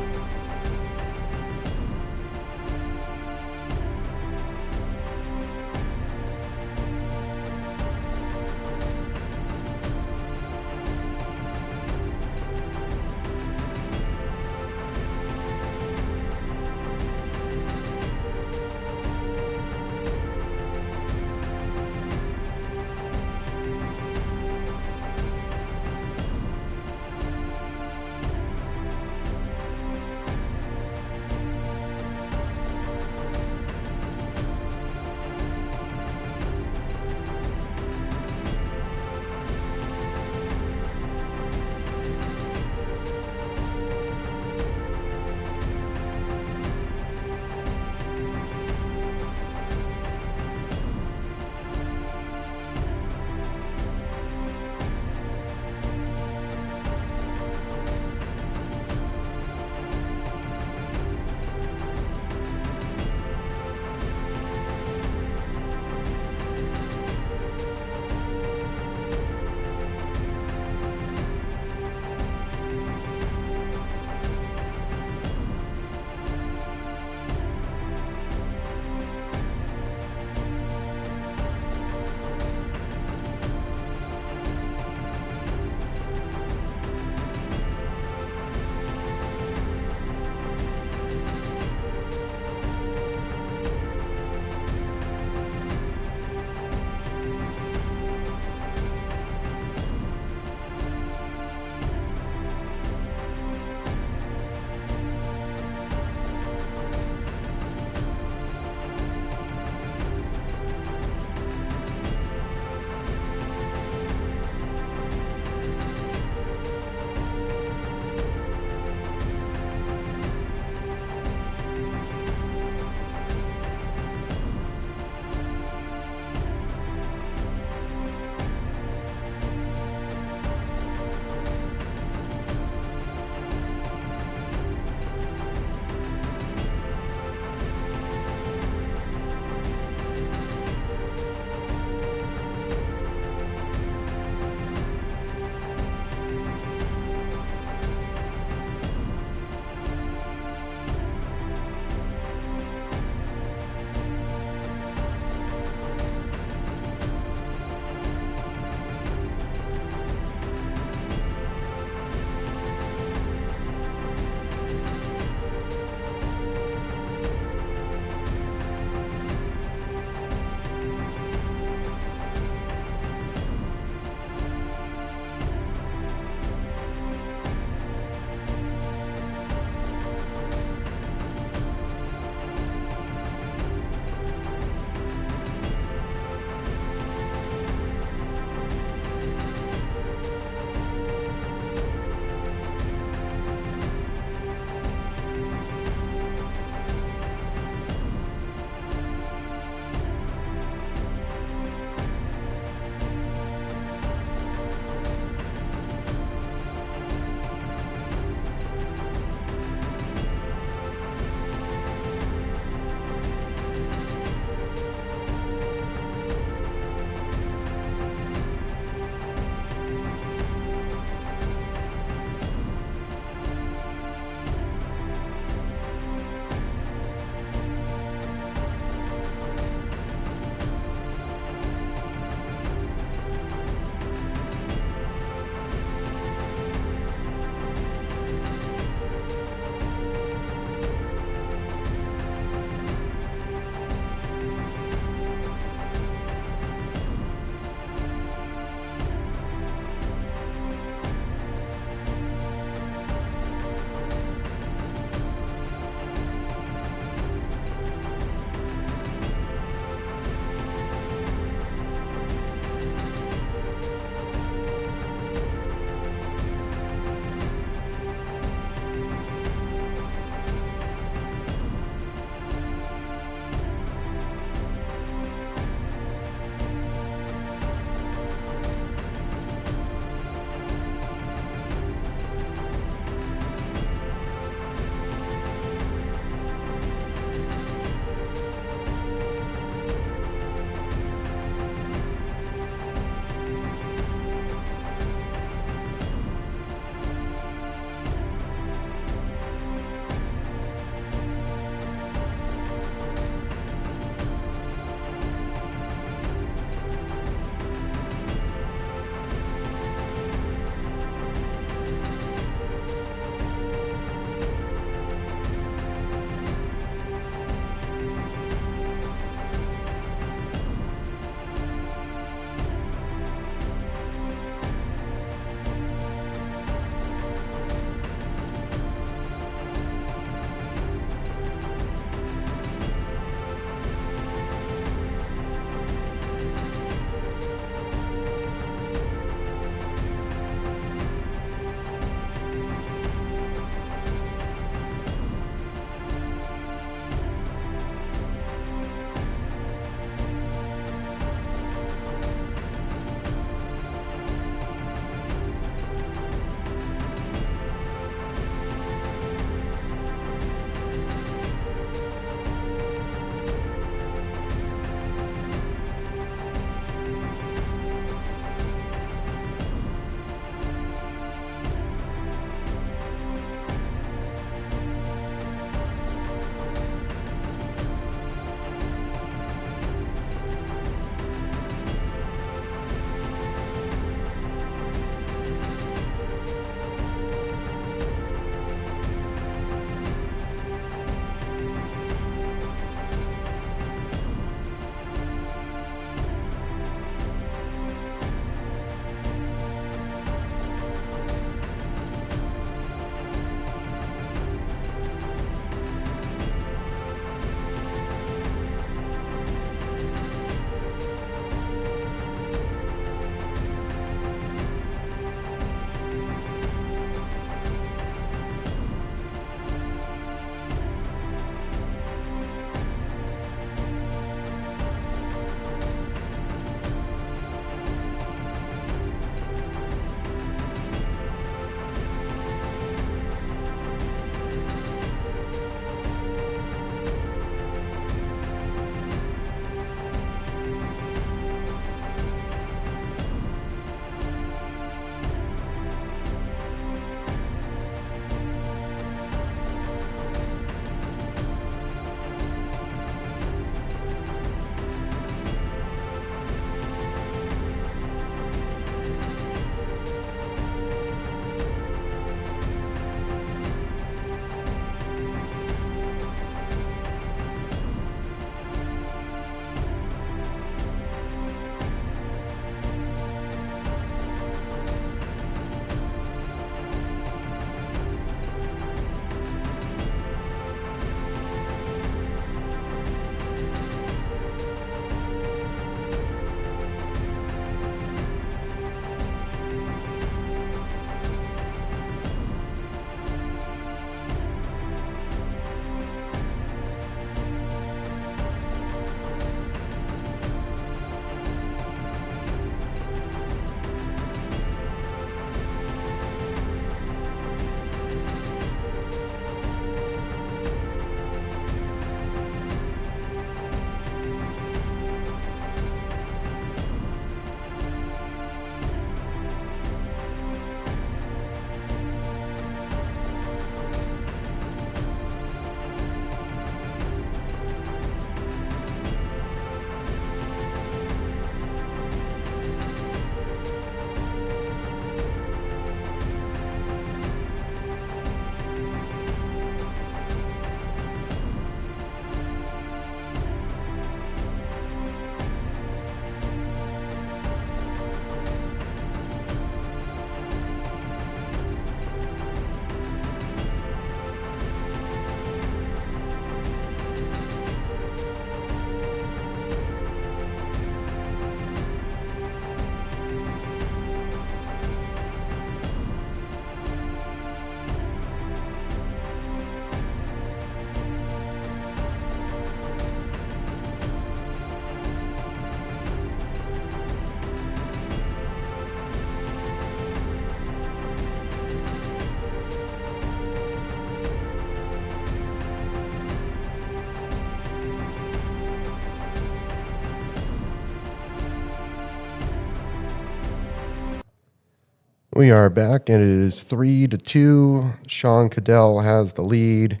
Speaker 1: We are back, and it is 3-2. Sean Kadel has the lead.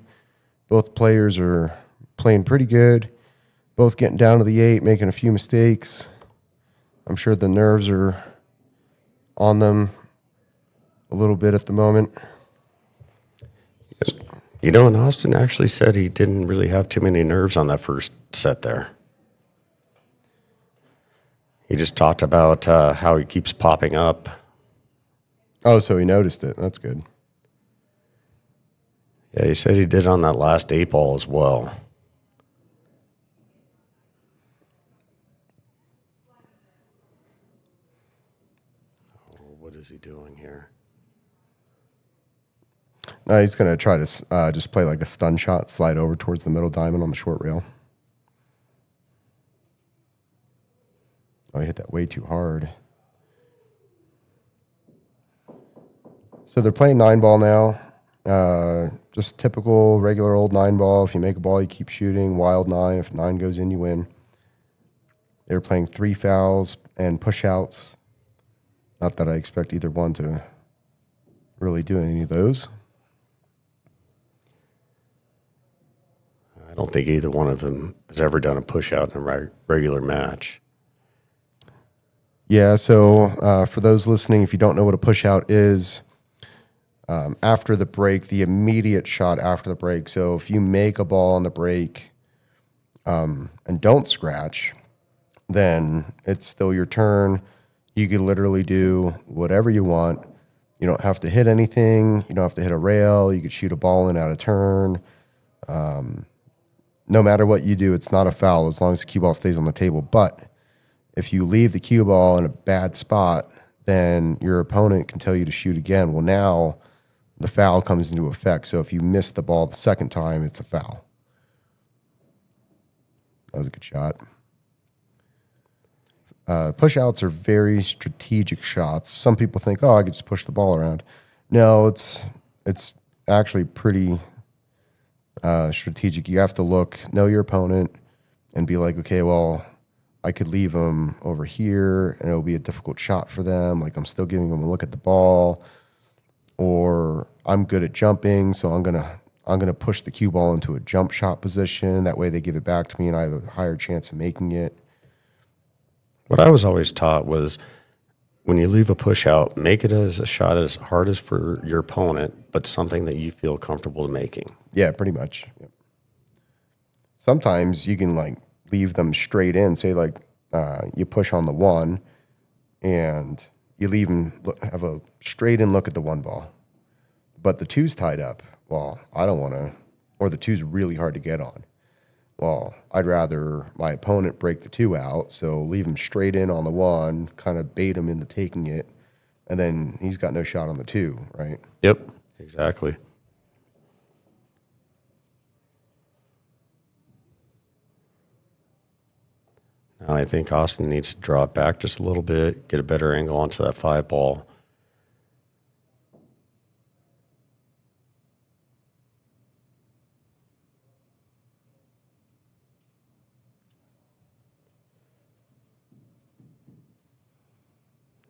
Speaker 1: Both players are playing pretty good. Both getting down to the 8, making a few mistakes. I'm sure the nerves are on them a little bit at the moment.
Speaker 2: You know, and Austin actually said he didn't really have too many nerves on that first set there. He just talked about how he keeps popping up.
Speaker 1: Oh, so he noticed it. That's good.
Speaker 2: Yeah, he said he did on that last 8 ball as well. Oh, what is he doing here?
Speaker 1: He's going to try to just play like a stun shot, slide over towards the middle diamond on the short rail. Oh, he hit that way too hard. So they're playing 9-ball now. Just typical, regular old 9-ball. If you make a ball, you keep shooting. Wild 9. If 9 goes in, you win. They're playing 3 fouls and push-outs. Not that I expect either one to really do any of those.
Speaker 2: I don't think either one of them has ever done a push-out in a regular match.
Speaker 1: Yeah, so for those listening, if you don't know what a push-out is, after the break, the immediate shot after the break. So if you make a ball on the break and don't scratch, then it's still your turn. You can literally do whatever you want. You don't have to hit anything. You don't have to hit a rail. You could shoot a ball in out of turn. No matter what you do, it's not a foul as long as the cue ball stays on the table. But if you leave the cue ball in a bad spot, then your opponent can tell you to shoot again. Well, now the foul comes into effect. So if you miss the ball the second time, it's a foul. That was a good shot. Push-outs are very strategic shots. Some people think, oh, I could just push the ball around. No, it's actually pretty strategic. You have to know your opponent, and be like, okay, well, I could leave them over here, and it'll be a difficult shot for them. Like, I'm still giving them a look at the ball, or I'm good at jumping, so I'm gonna push the cue ball into a jump shot position. That way, they give it back to me, and I have a higher chance of making it.
Speaker 2: What I was always taught was when you leave a push out, make it as a shot as hard as for your opponent, but something that you feel comfortable making.
Speaker 1: Yeah, pretty much. Yep. Sometimes you can like leave them straight in. Say like you push on the 1 and you leave them have a straight in look at the 1 ball, but the 2's tied up. Well, I don't want to, or the 2's really hard to get on. Well, I'd rather my opponent break the 2 out, so leave him straight in on the 1, kind of bait him into taking it, and then he's got no shot on the 2, right?
Speaker 2: Yep, exactly. Now I think Austin needs to draw it back just a little bit, get a better angle onto that 5 ball.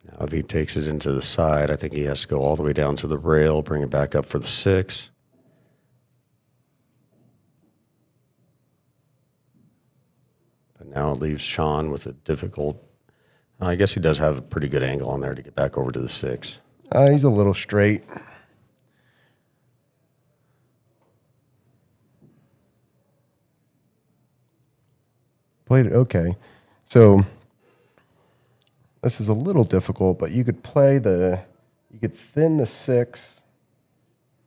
Speaker 2: Now if he takes it into the side, I think he has to go all the way down to the rail, bring it back up for the 6. But now it leaves Sean with a difficult, I guess he does have a pretty good angle on there to get back over to the 6.
Speaker 1: He's a little straight. Played it okay. So this is a little difficult, but you could you could thin the 6,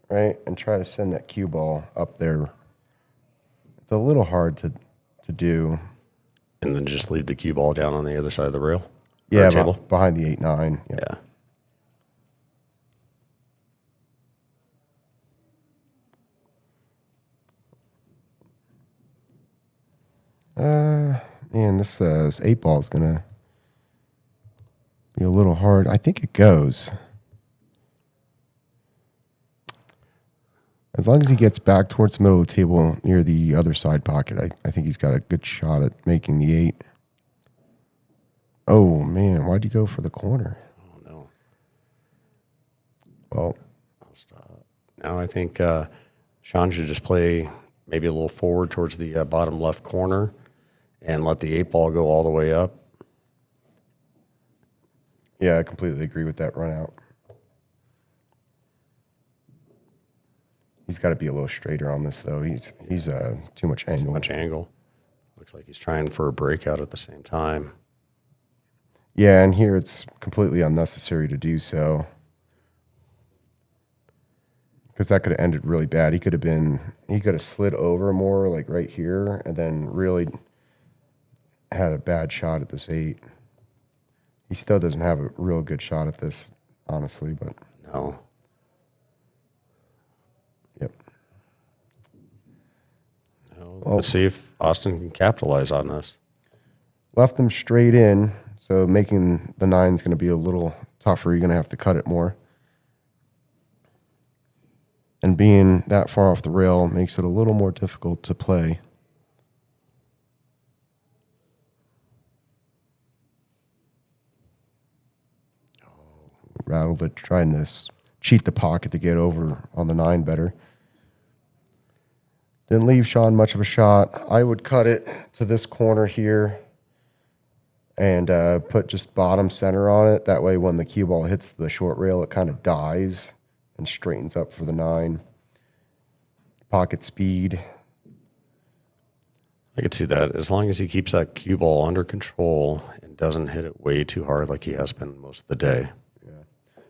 Speaker 1: right, and try to send that cue ball up there. It's a little hard to do.
Speaker 2: And then just leave the cue ball down on the other side of the rail?
Speaker 1: Yeah,
Speaker 2: table?
Speaker 1: Behind the 8-9. Yeah. Man, this 8 ball is going to be a little hard. I think it goes. As long as he gets back towards the middle of the table near the other side pocket, I think he's got a good shot at making the 8. Oh, man, why'd you go for the corner?
Speaker 2: Oh, no.
Speaker 1: Well,
Speaker 2: I'll stop. Now I think Sean should just play maybe a little forward towards the bottom left corner and let the 8-ball go all the way up.
Speaker 1: yeah, I completely agree with that run out. He's got to be a little straighter on this, though. He's too much angle.
Speaker 2: Too much angle. Looks like he's trying for a breakout at the same time.
Speaker 1: Yeah, and here it's completely unnecessary to do so. Because that could have ended really bad. He could have slid over more, like right here, and then really had a bad shot at this 8. He still doesn't have a real good shot at this, honestly, but
Speaker 2: No.
Speaker 1: yep.
Speaker 2: Well, let's see if Austin can capitalize on this.
Speaker 1: Left him straight in, so making the 9's going to be a little tougher. You're going to have to cut it more. And being that far off the rail makes it a little more difficult to play. Rattled it, trying to cheat the pocket to get over on the 9 better. Didn't leave Sean much of a shot. I would cut it to this corner here and put just bottom center on it. That way when the cue ball hits the short rail, it kind of dies and straightens up for the 9. Pocket speed.
Speaker 2: I could see that. As long as he keeps that cue ball under control and doesn't hit it way too hard like he has been most of the day.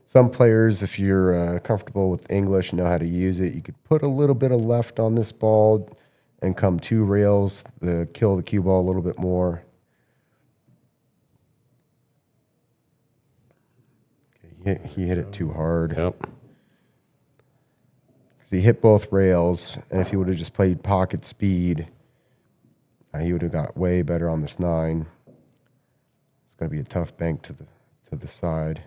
Speaker 1: Some players, if you're comfortable with English and know how to use it, you could put a little bit of left on this ball and come 2 rails to kill the cue ball a little bit more. Okay, he hit it too hard.
Speaker 2: Yep.
Speaker 1: Because he hit both rails, and if he would have just played pocket speed, he would have got way better on this 9. It's going to be a tough bank to the side.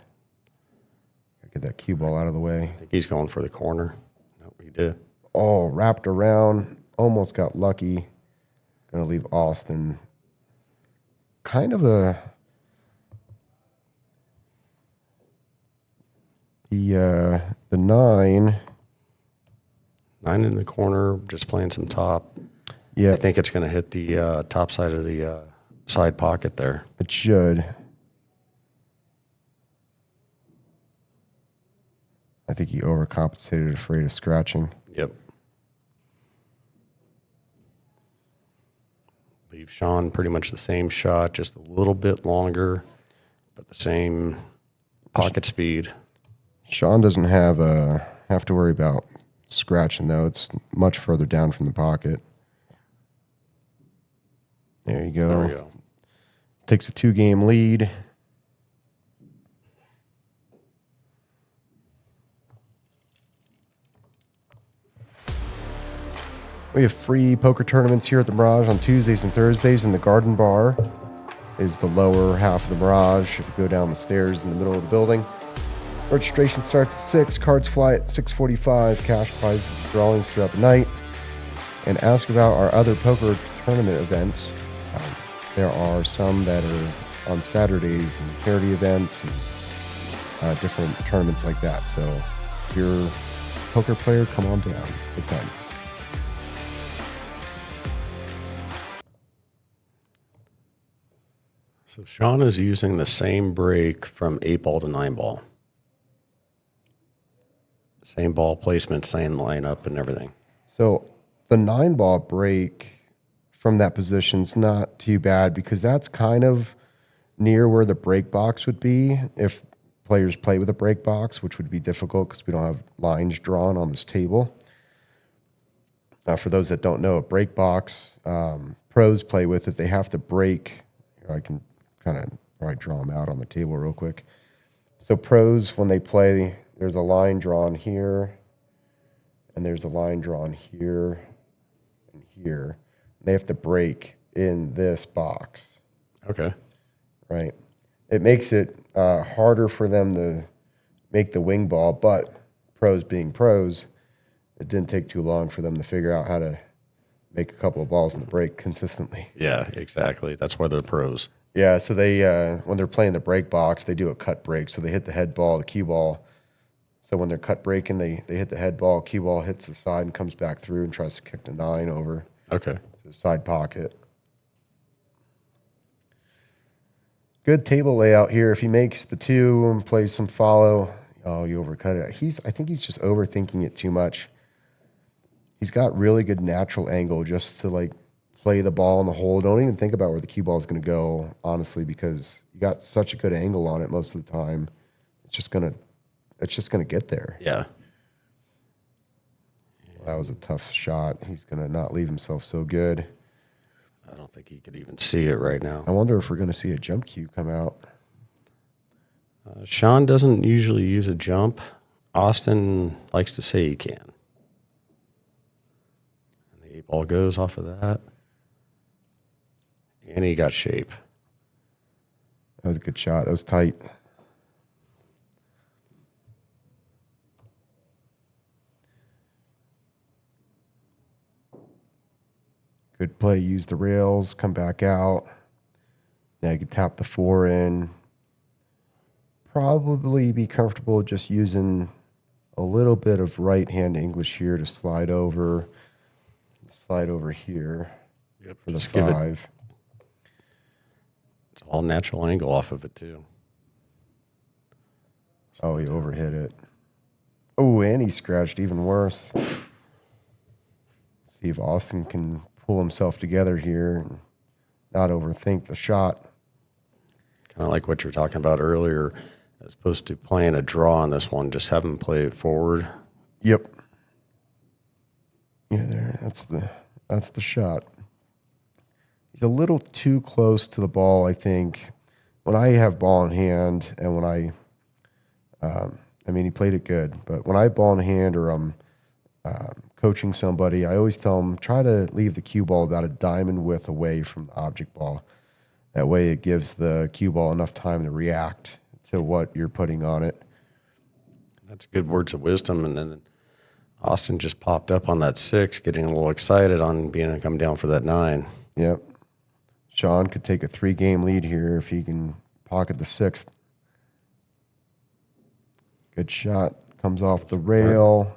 Speaker 1: Get that cue ball out of the way.
Speaker 2: I think he's going for the corner. Nope, he did.
Speaker 1: Oh, wrapped around. Almost got lucky. Going to leave Austin kind of the 9.
Speaker 2: 9 in the corner, just playing some top.
Speaker 1: Yeah,
Speaker 2: I think it's going to hit the top side of the side pocket there.
Speaker 1: it should. I think he overcompensated, afraid of scratching.
Speaker 2: Yep. Leave Sean pretty much the same shot, just a little bit longer, but the same pocket speed.
Speaker 1: Sean doesn't have to worry about scratching, though. It's much further down from the pocket. There you go.
Speaker 2: There we go.
Speaker 1: Takes a 2-game lead. We have free poker tournaments here at the Mirage on Tuesdays and Thursdays in the Garden Bar. Is the lower half of the Mirage. If you go down the stairs in the middle of the building. Registration starts at 6. Cards fly at 6:45. Cash prizes, drawings throughout the night. And ask about our other poker tournament events. There are some that are on Saturdays and charity events and different tournaments like that. So if you're a poker player, come on down. Good time.
Speaker 2: So Sean is using the same break from 8-ball to 9-ball. Same ball placement, same lineup, and everything.
Speaker 1: So the 9-ball break from that position's not too bad because that's kind of near where the break box would be if players play with a break box, which would be difficult because we don't have lines drawn on this table. For those that don't know, a break box, pros play with it. They have to break. I can kind of probably draw them out on the table real quick. So pros, when they play, there's a line drawn here, and there's a line drawn here and here. They have to break in this box,
Speaker 2: Okay.
Speaker 1: right? It makes it harder for them to make the wing ball, but pros being pros, it didn't take too long for them to figure out how to make a couple of balls in the break consistently.
Speaker 2: Yeah, exactly. That's why they're pros.
Speaker 1: Yeah, so they when they're playing the break box, they do a cut break. So they hit the head ball, the cue ball, So when they're cut breaking, they hit the head ball, cue ball hits the side and comes back through and tries to kick the 9 over
Speaker 2: Okay.
Speaker 1: to the side pocket. Good table layout here. If he makes the 2 and plays some follow, oh, you overcut it. I think he's just overthinking it too much. He's got really good natural angle just to like play the ball in the hole. Don't even think about where the cue ball is going to go, honestly, because you got such a good angle on it most of the time. It's just gonna get there.
Speaker 2: Yeah.
Speaker 1: That was a tough shot. He's gonna not leave himself so good.
Speaker 2: I don't think he could even see it right now.
Speaker 1: I wonder if we're gonna see a jump cue come out.
Speaker 2: Sean doesn't usually use a jump. Austin likes to say he can. And the 8 ball goes off of that. And he got shape.
Speaker 1: That was a good shot. That was tight. Good play. Use the rails. Come back out. Now you can tap the 4 in. Probably be comfortable just using a little bit of right-hand English here to slide over. Slide over here for the 5.
Speaker 2: It's all natural angle off of it, too.
Speaker 1: Oh, he overhit it. Oh, and he scratched even worse. See if Austin can pull himself together here and not overthink the shot.
Speaker 2: Kind of like what you were talking about earlier, as opposed to playing a draw on this one, just have him play it forward.
Speaker 1: Yep. Yeah, there. That's the shot. He's a little too close to the ball, I think. When I have ball in hand and when I mean, he played it good, but when I have ball in hand or I'm coaching somebody, I always tell them, try to leave the cue ball about a diamond width away from the object ball. That way it gives the cue ball enough time to react to what you're putting on it.
Speaker 2: That's good words of wisdom. And then Austin just popped up on that 6, getting a little excited on being able to come down for that 9.
Speaker 1: Yep. Sean could take a 3-game lead here if he can pocket the 6th. Good shot. Comes off the rail.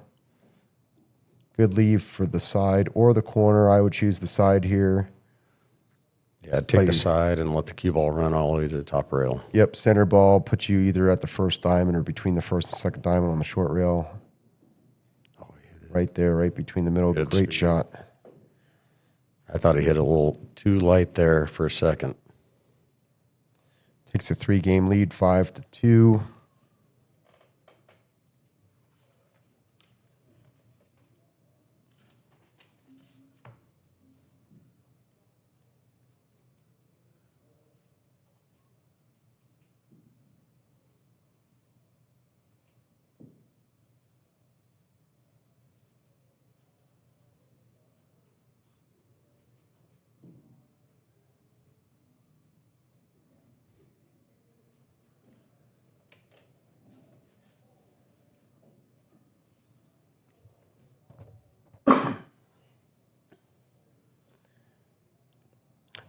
Speaker 1: Good leave for the side or the corner. I would choose the side here.
Speaker 2: Yeah, take the side and let the cue ball run all the way to the top rail.
Speaker 1: Yep, center ball puts you either at the first diamond or between the first and second diamond on the short rail.
Speaker 2: Oh, he hit it.
Speaker 1: Right there, right between the middle.
Speaker 2: Good
Speaker 1: Great
Speaker 2: speed.
Speaker 1: shot.
Speaker 2: I thought he hit a little too light there for a second.
Speaker 1: Takes a 3-game lead, 5-2.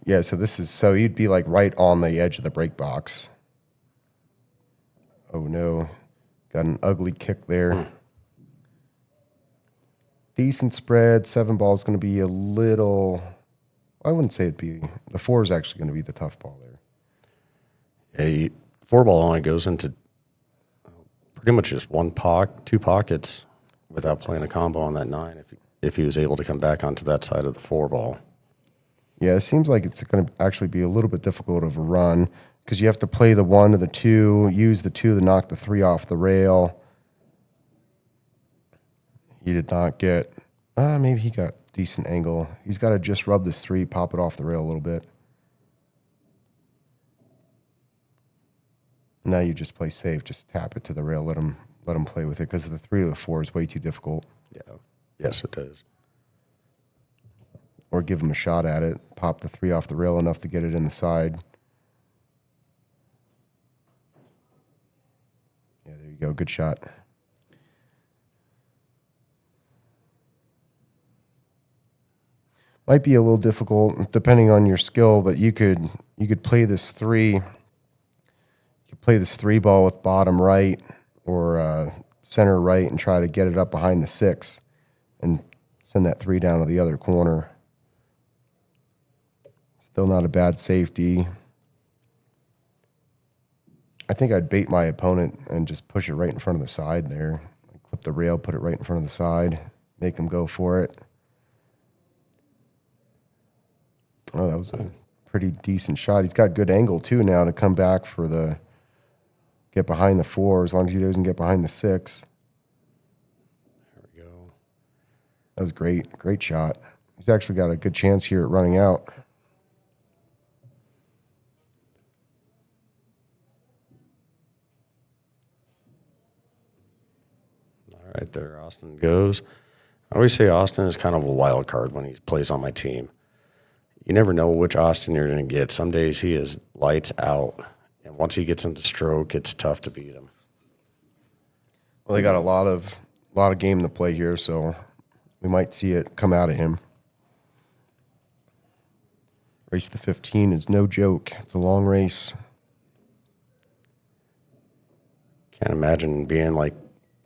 Speaker 1: Yeah, so you'd be like right on the edge of the break box. Oh no, got an ugly kick there. Decent spread. 7 ball is going to be a little. I wouldn't say it'd be. The 4 is actually going to be the tough ball there.
Speaker 2: Yeah, 4 ball only goes into pretty much just 2 pockets without playing a combo on that 9 if he was able to come back onto that side of the 4 ball.
Speaker 1: Yeah, it seems like it's going to actually be a little bit difficult of a run because you have to play the 1 to the 2, use the 2 to knock the 3 off the rail. He did not get. Maybe he got decent angle. He's got to just rub this 3, pop it off the rail a little bit. Now you just play safe. Just tap it to the rail. Let him play with it because the 3 or the 4 is way too difficult.
Speaker 2: Yeah. Yes, it does.
Speaker 1: Or give him a shot at it. Pop the 3 off the rail enough to get it in the side. Yeah, there you go. Good shot. Might be a little difficult depending on your skill, but you could play this 3. You could play this 3 ball with bottom right, or center right and try to get it up behind the 6 and send that 3 down to the other corner. Still not a bad safety. I think I'd bait my opponent and just push it right in front of the side there. Clip the rail, put it right in front of the side, make him go for it. Oh, that was a pretty decent shot. He's got good angle, too, now to come back for the get behind the 4, as long as he doesn't get behind the 6.
Speaker 2: There we go.
Speaker 1: That was great. Great shot. He's actually got a good chance here at running out.
Speaker 2: All right, there Austin goes. I always say Austin is kind of a wild card when he plays on my team. You never know which Austin you're going to get. Some days he is lights out, and once he gets into stroke, it's tough to beat him.
Speaker 1: Well, they got a lot of game to play here, so we might see it come out of him. Race to 15 is no joke. It's a long race.
Speaker 2: Can't imagine being like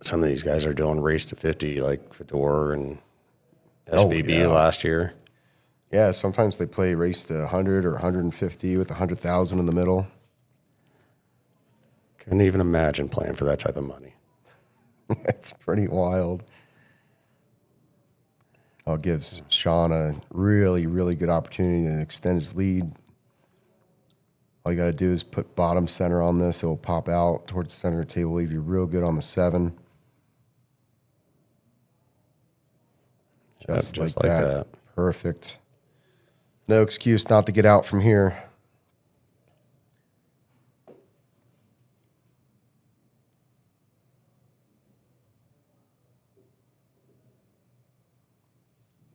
Speaker 2: some of these guys are doing race to 50, like Fedor and SVB last year.
Speaker 1: Yeah, sometimes they play race to 100 or 150 with 100,000 in the middle.
Speaker 2: Couldn't even imagine playing for that type of money.
Speaker 1: It's pretty wild. It gives Sean a really, really good opportunity to extend his lead. All you got to do is put bottom center on this. It will pop out towards the center of the table, leave you real good on the 7. Just like that. Perfect. No excuse not to get out from here.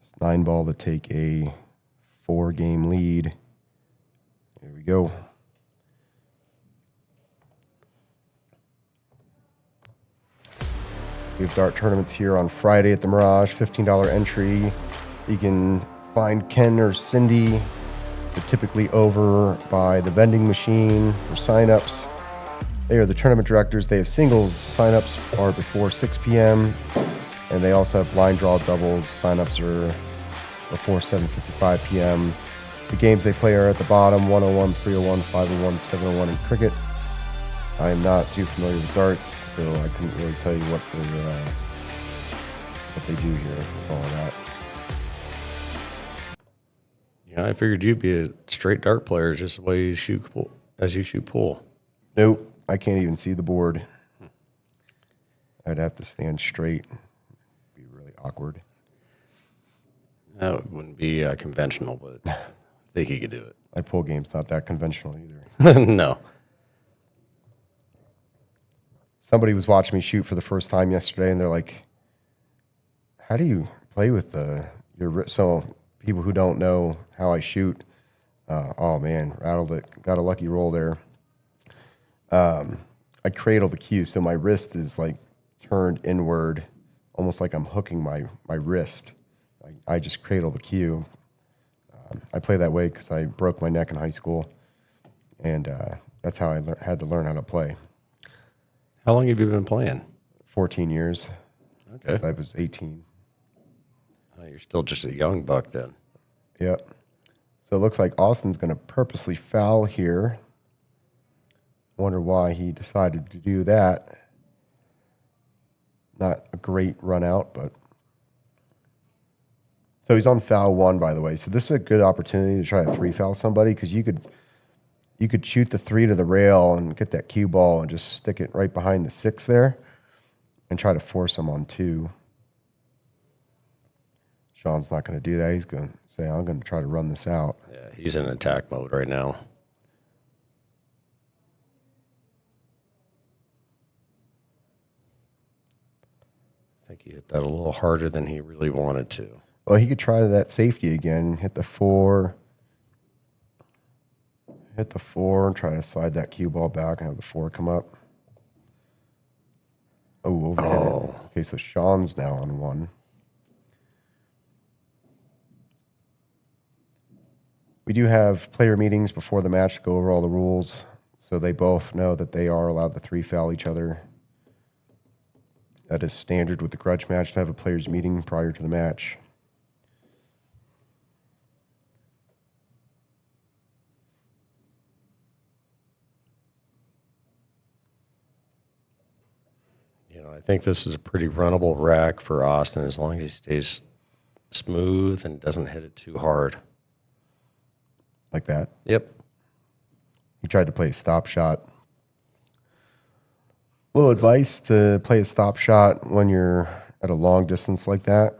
Speaker 1: It's 9 ball to take a 4-game lead. Here we go. We have dart tournaments here on Friday at the Mirage, $15 entry. You can find Ken or Cindy. They're typically over by the vending machine for signups. They are the tournament directors. They have singles. Signups are before 6 p.m. And they also have blind draw doubles. Signups are before 7:55 p.m. The games they play are at the bottom: 101, 301, 501, 701 in cricket. I am not too familiar with darts, so I couldn't really tell you what they do here with all of that.
Speaker 2: Yeah, I figured you'd be a straight dart player just the way you shoot pool, as you shoot pool.
Speaker 1: Nope, I can't even see the board. I'd have to stand straight. It'd be really awkward.
Speaker 2: That wouldn't be conventional, but I think he could do it.
Speaker 1: My pool game's not that conventional either.
Speaker 2: No.
Speaker 1: Somebody was watching me shoot for the first time yesterday, and they're like, how do you play with your wrist? So people who don't know how I shoot, oh man, rattled it. Got a lucky roll there. I cradle the cue, so my wrist is like turned inward, almost like I'm hooking my wrist. I just cradle the cue. I play that way because I broke my neck in high school, and that's how I had to learn how to play.
Speaker 2: How long have you been playing?
Speaker 1: 14 years.
Speaker 2: Okay.
Speaker 1: Since I was 18.
Speaker 2: Oh, you're still just a young buck then.
Speaker 1: Yep. So it looks like Austin's going to purposely foul here. Wonder why he decided to do that. Not a great run out, but... So he's on foul 1, by the way. So this is a good opportunity to try to 3-foul somebody, because you could shoot the 3 to the rail and get that cue ball and just stick it right behind the 6 there and try to force him on 2. Sean's not going to do that. He's going to say, I'm going to try to run this out.
Speaker 2: Yeah, he's in attack mode right now. I think he hit that a little harder than he really wanted to.
Speaker 1: Well, he could try that safety again, hit the 4. Hit the 4 and try to slide that cue ball back and have the 4 come up. Oh, overhit it. Okay, so Sean's now on 1. We do have player meetings before the match to go over all the rules, so they both know that they are allowed to 3-foul each other. That is standard with the grudge match to have a players' meeting prior to the match.
Speaker 2: I think this is a pretty runnable rack for Austin as long as he stays smooth and doesn't hit it too hard.
Speaker 1: Like that?
Speaker 2: Yep.
Speaker 1: He tried to play a stop shot. Little advice to play a stop shot when you're at a long distance like that.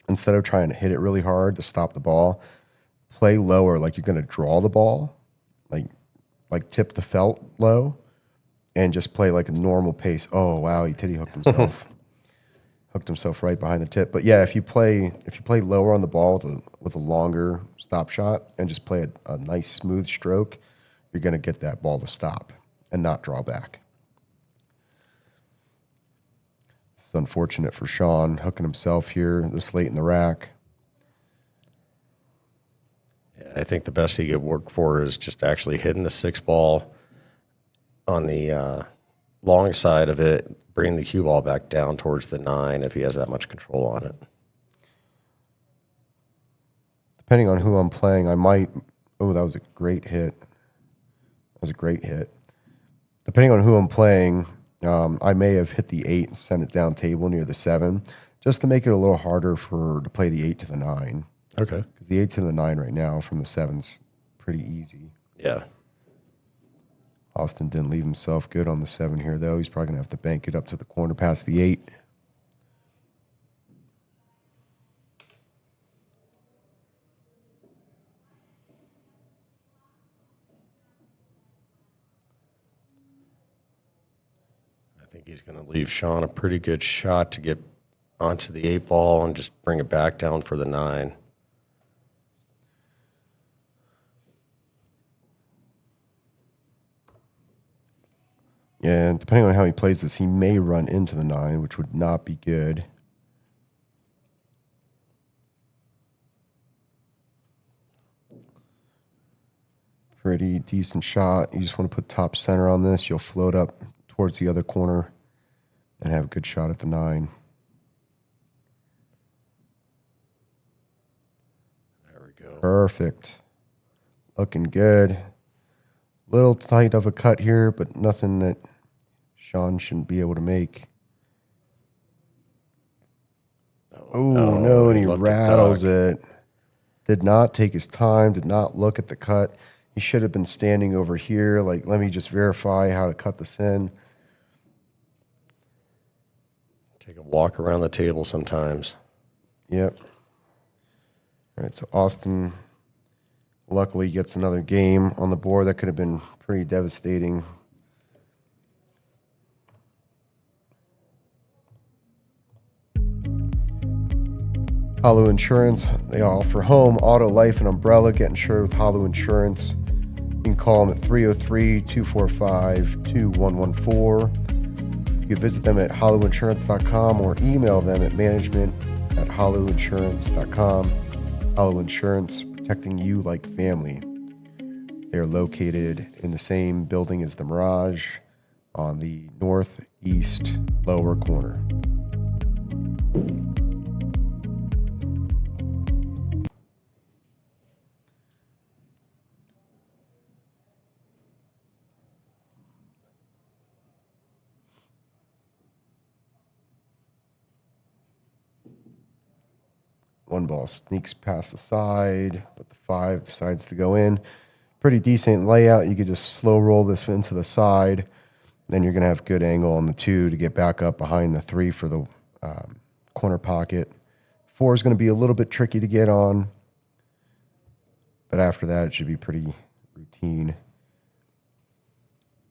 Speaker 1: Instead of trying to hit it really hard to stop the ball, play lower like you're going to draw the ball, like tip the felt low, and just play like a normal pace. Oh wow, he titty hooked himself. Hooked himself right behind the tip. But yeah, if you play lower on the ball with a longer stop shot and just play a nice smooth stroke, you're going to get that ball to stop and not draw back. It's unfortunate for Sean hooking himself here this late in the rack.
Speaker 2: Yeah, I think the best he could work for is just actually hitting the 6 ball on the long side of it, bring the cue ball back down towards the 9 if he has that much control on it.
Speaker 1: Depending on who I'm playing, I might... Oh, that was a great hit. That was a great hit. Depending on who I'm playing, I may have hit the 8 and sent it down table near the 7, just to make it a little harder to play the 8 to the 9.
Speaker 2: Okay.
Speaker 1: Because the 8 to the 9 right now from the 7's pretty easy.
Speaker 2: Yeah.
Speaker 1: Austin didn't leave himself good on the 7 here, though. He's probably going to have to bank it up to the corner past the 8.
Speaker 2: I think he's going to leave Sean a pretty good shot to get onto the 8 ball and just bring it back down for the 9.
Speaker 1: Yeah, and depending on how he plays this, he may run into the 9, which would not be good. Pretty decent shot. You just want to put top center on this. You'll float up towards the other corner and have a good shot at the 9.
Speaker 2: There we go.
Speaker 1: Perfect. Looking good. Little tight of a cut here, but nothing that Sean shouldn't be able to make. Oh, no, and he rattles it. Did not take his time, did not look at the cut. He should have been standing over here, like, let me just verify how to cut this in.
Speaker 2: Take a walk around the table sometimes.
Speaker 1: Yep. All right, so Austin luckily gets another game on the board. That could have been pretty devastating. Hollow Insurance, they offer home, auto, life, and umbrella. Get insured with Hollow Insurance. You can call them at 303-245-2114. You can visit them at hollowinsurance.com or email them at management@hollowinsurance.com. Hollow Insurance, protecting you like family. They are located in the same building as the Mirage on the northeast lower corner. One ball sneaks past the side, but the 5 decides to go in. Pretty decent layout. You could just slow roll this into the side. Then you're going to have good angle on the 2 to get back up behind the 3 for the corner pocket. 4 is going to be a little bit tricky to get on. But after that, it should be pretty routine.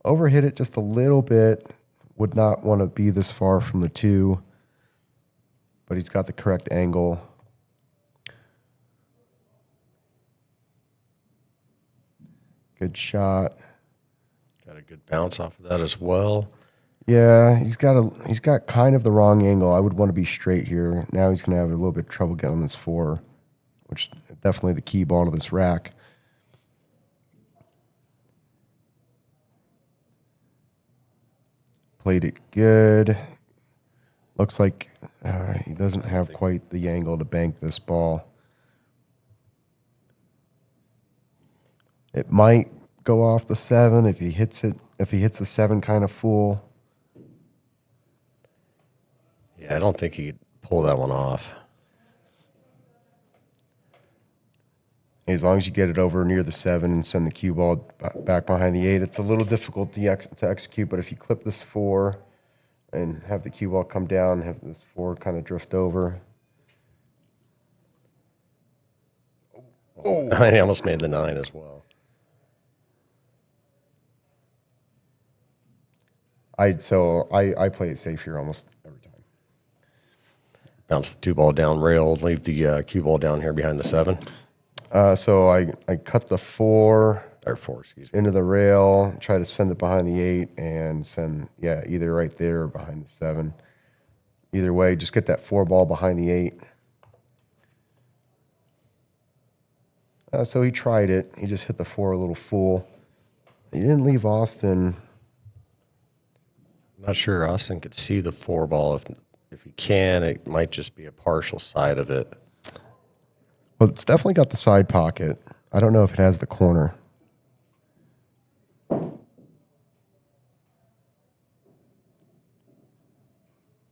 Speaker 1: Overhit it just a little bit. Would not want to be this far from the 2. But he's got the correct angle. Good shot.
Speaker 2: Got a good bounce off of that as well.
Speaker 1: Yeah, he's got kind of the wrong angle. I would want to be straight here. Now he's going to have a little bit of trouble getting on this 4, which is definitely the key ball to this rack. Played it good. Looks like he doesn't have quite the angle to bank this ball. It might go off the 7 if he hits it. If he hits the 7 kind of full.
Speaker 2: Yeah, I don't think he could pull that one off.
Speaker 1: As long as you get it over near the 7 and send the cue ball back behind the 8, it's a little difficult to execute. But if you clip this 4 and have the cue ball come down, have this 4 kind of drift over.
Speaker 2: Oh, I almost made the 9 as well.
Speaker 1: I play it safe here almost every time.
Speaker 2: Bounce the 2 ball down rail, leave the cue ball down here behind the 7.
Speaker 1: So I cut the 4
Speaker 2: Or 4, excuse me.
Speaker 1: into the rail, try to send it behind the 8, and send, either right there or behind the 7. Either way, just get that 4 ball behind the 8. So he tried it. He just hit the 4 a little full. He didn't leave Austin.
Speaker 2: I'm not sure Austin could see the 4 ball. If he can, it might just be a partial side of it.
Speaker 1: Well, it's definitely got the side pocket. I don't know if it has the corner.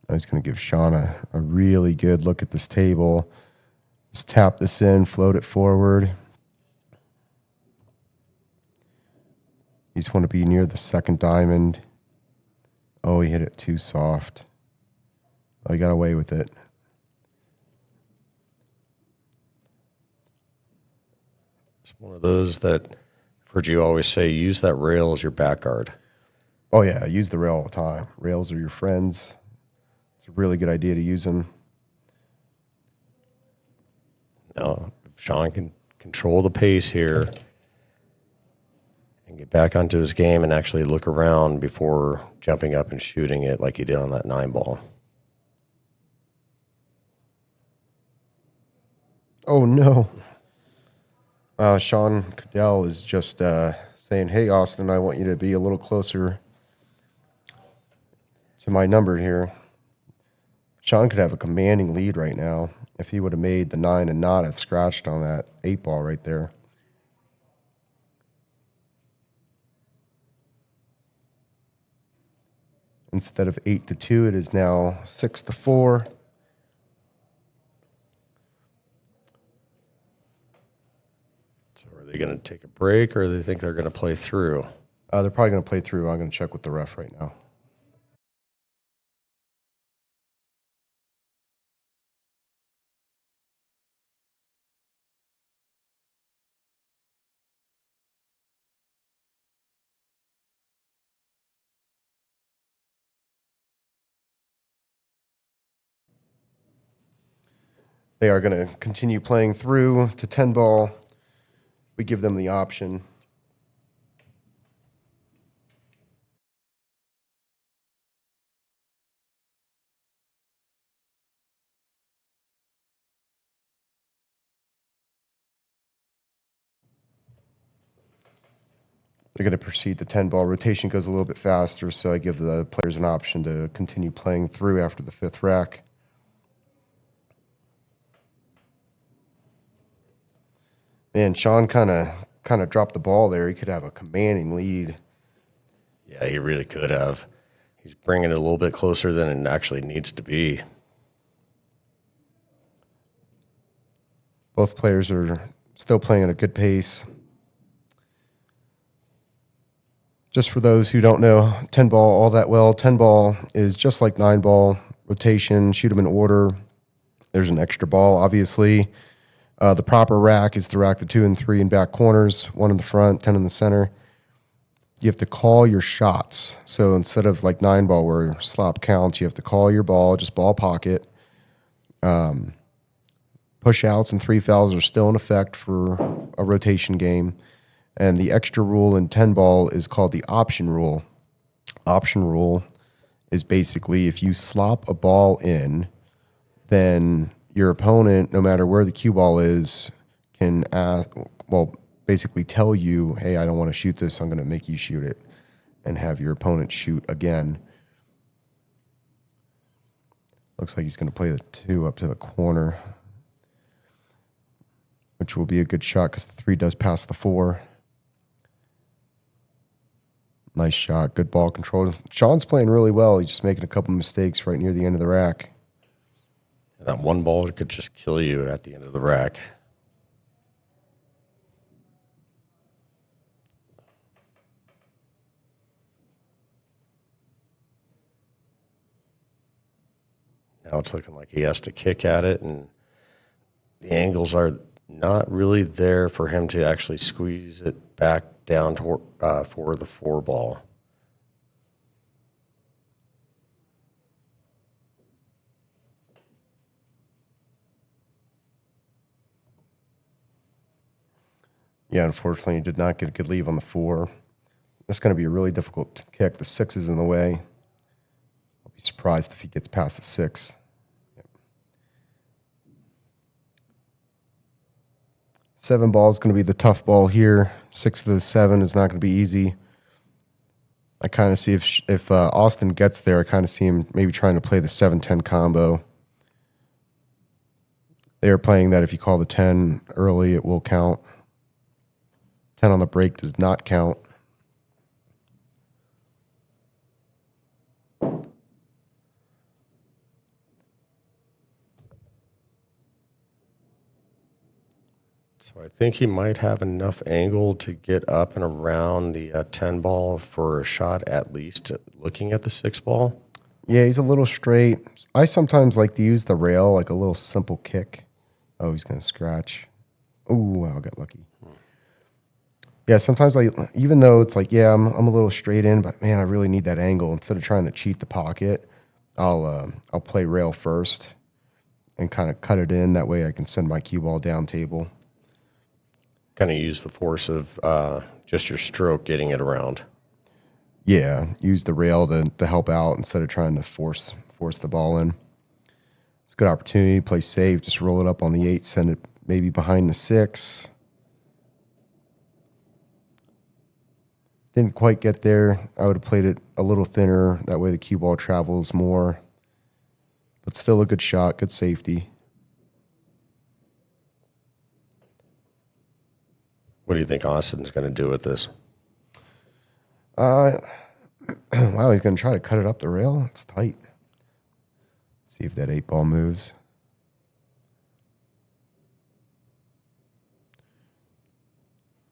Speaker 1: I was going to give Sean a really good look at this table. Just tap this in, float it forward. You just want to be near the second diamond. Oh, he hit it too soft. Oh, he got away with it.
Speaker 2: It's one of those that I've heard you always say, use that rail as your back guard.
Speaker 1: Oh, yeah, I use the rail all the time. Rails are your friends. It's a really good idea to use them.
Speaker 2: Now, if Sean can control the pace here and get back onto his game and actually look around before jumping up and shooting it like he did on that 9 ball.
Speaker 1: Oh, no. Sean Kadel is just saying, hey, Austin, I want you to be a little closer to my number here. Sean could have a commanding lead right now if he would have made the 9 and not have scratched on that 8 ball right there. Instead of 8-2, it is now 6-4.
Speaker 2: So are they going to take a break, or do they think they're going to play through?
Speaker 1: They're probably going to play through. I'm going to check with the ref right now. They are going to continue playing through to 10 ball. We give them the option. They're going to proceed to 10 ball. Rotation goes a little bit faster, so I give the players an option to continue playing through after the 5th rack. Man, Sean kind of dropped the ball there. He could have a commanding lead.
Speaker 2: Yeah, he really could have. He's bringing it a little bit closer than it actually needs to be.
Speaker 1: Both players are still playing at a good pace. Just for those who don't know 10 ball all that well, 10 ball is just like 9 ball. Rotation, shoot them in order. There's an extra ball, obviously. The proper rack is to rack the 2 and 3 in back corners, 1 in the front, 10 in the center. You have to call your shots. So instead of like 9 ball where slop counts, you have to call your ball, just ball pocket. Push outs and 3 fouls are still in effect for a rotation game. And the extra rule in 10 ball is called the option rule. Option rule is basically if you slop a ball in, then your opponent, no matter where the cue ball is, can basically tell you, hey, I don't want to shoot this, I'm going to make you shoot it, and have your opponent shoot again. Looks like he's going to play the 2 up to the corner, which will be a good shot because the 3 does pass the 4. Nice shot. Good ball control. Sean's playing really well. He's just making a couple mistakes right near the end of the rack.
Speaker 2: And that one ball could just kill you at the end of the rack. Now it's looking like he has to kick at it, and the angles are not really there for him to actually squeeze it back down to, for the 4 ball.
Speaker 1: Yeah, unfortunately, he did not get a good leave on the 4. That's going to be a really difficult kick. The 6 is in the way. I'll be surprised if he gets past the 6. Yep. 7 ball is going to be the tough ball here. 6 to the 7 is not going to be easy. I kind of see if Austin gets there, I kind of see him maybe trying to play the 7-10 combo. They are playing that if you call the 10 early, it will count. 10 on the break does not count.
Speaker 2: So I think he might have enough angle to get up and around the 10 ball for a shot, at least looking at the 6 ball.
Speaker 1: Yeah, he's a little straight. I sometimes like to use the rail, like a little simple kick. Oh, he's going to scratch. Ooh, wow, I got lucky. Yeah, sometimes even though it's like, yeah, I'm a little straight in, but man, I really need that angle. Instead of trying to cheat the pocket, I'll play rail first and kind of cut it in. That way I can send my cue ball down table.
Speaker 2: Kind of use the force of just your stroke getting it around.
Speaker 1: Yeah, use the rail to help out instead of trying to force the ball in. It's a good opportunity. Play safe. Just roll it up on the 8, send it maybe behind the 6. Didn't quite get there. I would have played it a little thinner. That way the cue ball travels more. But still a good shot, good safety.
Speaker 2: What do you think Austin's going to do with this?
Speaker 1: Wow, he's going to try to cut it up the rail. It's tight. See if that 8 ball moves.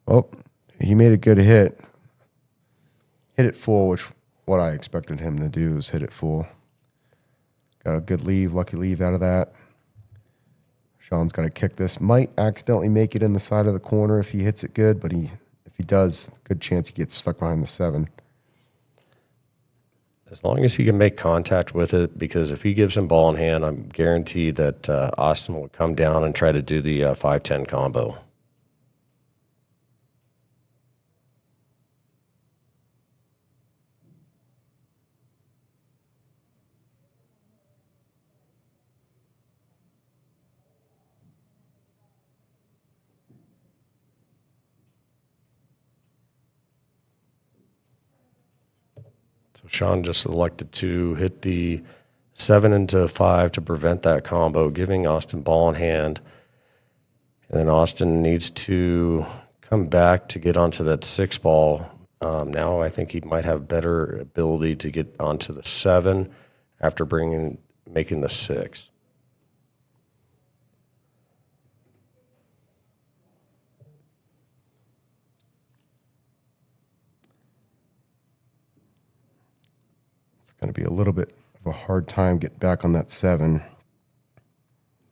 Speaker 1: Oh, he made a good hit. Hit it full, which what I expected him to do is hit it full. Got a good leave, lucky leave out of that. Sean's got to kick this. Might accidentally make it in the side of the corner if he hits it good, but if he does, good chance he gets stuck behind the 7.
Speaker 2: As long as he can make contact with it, because if he gives him ball in hand, I'm guaranteed that Austin will come down and try to do the 5-10 combo. So Sean just elected to hit the 7 into 5 to prevent that combo, giving Austin ball in hand. And then Austin needs to come back to get onto that 6 ball. Now I think he might have better ability to get onto the 7 after making the 6.
Speaker 1: Going to be a little bit of a hard time getting back on that 7.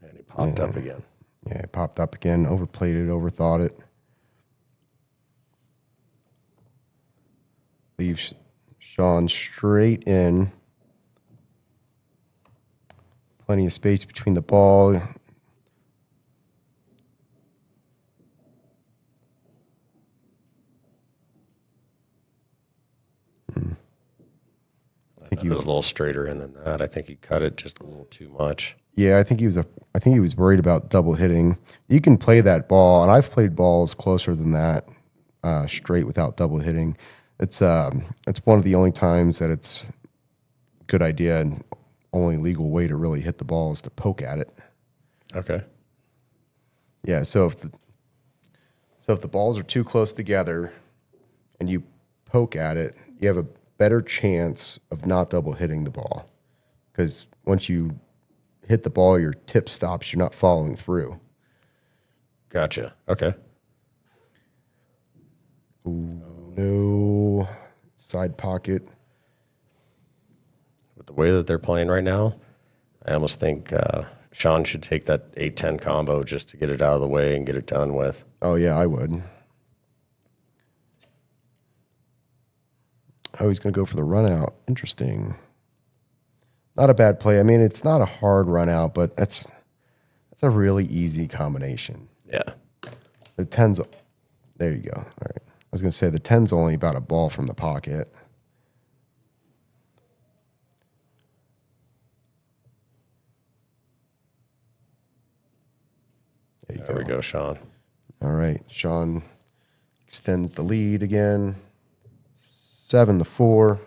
Speaker 2: And he popped up again.
Speaker 1: Yeah, it popped up again. Overplayed it, overthought it. Leaves Sean straight in. Plenty of space between the ball.
Speaker 2: I think he was a little straighter in than that. I think he cut it just a little too much.
Speaker 1: Yeah, I think he was worried about double hitting. You can play that ball, and I've played balls closer than that, straight without double hitting. It's one of the only times that it's a good idea. And only legal way to really hit the ball is to poke at it.
Speaker 2: Okay.
Speaker 1: Yeah, so if the balls are too close together and you poke at it, you have a better chance of not double hitting the ball. Because once you hit the ball, your tip stops, you're not following through.
Speaker 2: Gotcha. Okay.
Speaker 1: Ooh, no. Side pocket.
Speaker 2: With the way that they're playing right now, I almost think Sean should take that 8-10 combo just to get it out of the way and get it done with.
Speaker 1: Oh, yeah, I would. Oh, he's going to go for the run out. Interesting. Not a bad play. I mean, it's not a hard run out, but that's a really easy combination.
Speaker 2: Yeah.
Speaker 1: The 10's, there you go. All right. I was going to say the 10's only about a ball from the pocket.
Speaker 2: There we go, Sean.
Speaker 1: All right. Sean extends the lead again. 7-4.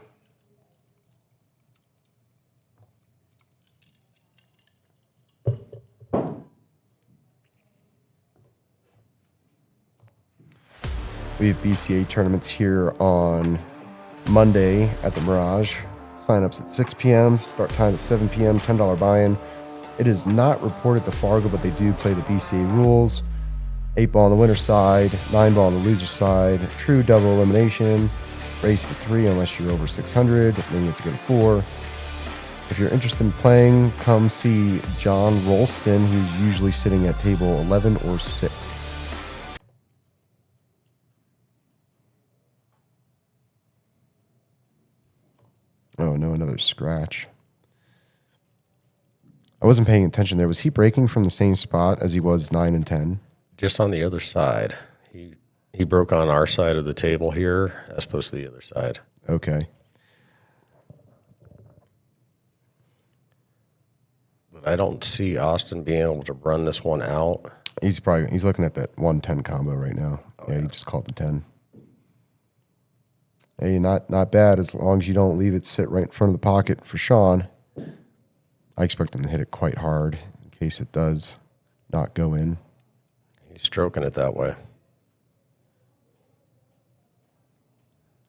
Speaker 1: We have BCA tournaments here on Monday at the Mirage. Sign-ups at 6 p.m., start time at 7 p.m., $10 buy-in. It is not reported to Fargo, but they do play the BCA rules. 8-ball on the winner side, 9-ball on the loser side, true double elimination, race to 3 unless you're over 600, then you have to go to 4. If you're interested in playing, come see John Rolston, who's usually sitting at table 11 or 6. Oh, no, another scratch. I wasn't paying attention there. Was he breaking from the same spot as he was 9 and 10?
Speaker 2: Just on the other side. He broke on our side of the table here as opposed to the other side.
Speaker 1: Okay.
Speaker 2: But I don't see Austin being able to run this one out.
Speaker 1: He's looking at that 110 combo right now.
Speaker 2: Oh,
Speaker 1: yeah, he just called the 10. Hey, not bad as long as you don't leave it sit right in front of the pocket for Sean. I expect him to hit it quite hard in case it does not go in.
Speaker 2: He's stroking it that way.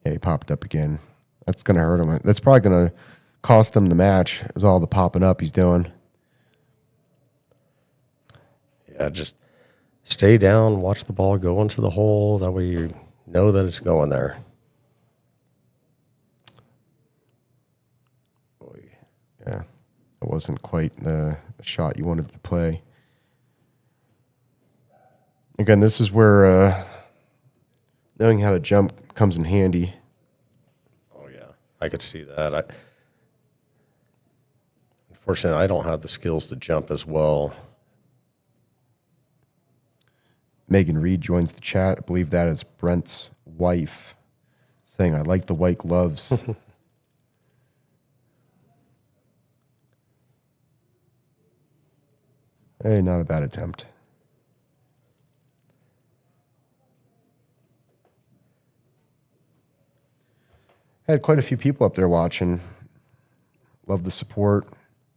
Speaker 1: Yeah, he popped up again. That's going to hurt him. That's probably going to cost him the match, is all the popping up he's doing.
Speaker 2: Yeah, just stay down, watch the ball go into the hole. That way you know that it's going there. Boy.
Speaker 1: Yeah, it wasn't quite the shot you wanted to play. Again, this is where knowing how to jump comes in handy.
Speaker 2: Oh, yeah. I could see that. Unfortunately, I don't have the skills to jump as well.
Speaker 1: Megan Reed joins the chat. I believe that is Brent's wife saying, I like the white gloves. Hey, not a bad attempt. Had quite a few people up there watching. Love the support.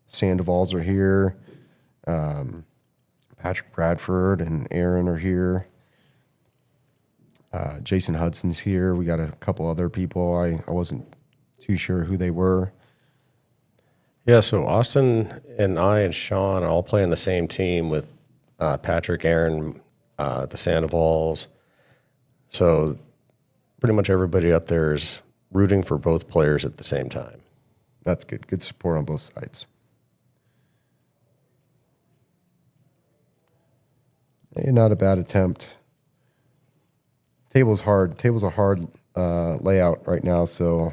Speaker 1: Sandoval's are here. Patrick Bradford and Aaron are here. Jason Hudson's here. We got a couple other people. I wasn't too sure who they were.
Speaker 2: Yeah, so Austin and I and Sean all play on the same team with Patrick, Aaron, the Sandovals. So pretty much everybody up there is rooting for both players at the same time.
Speaker 1: That's good. Good support on both sides. Not a bad attempt. Table's hard. Table's a hard layout right now, so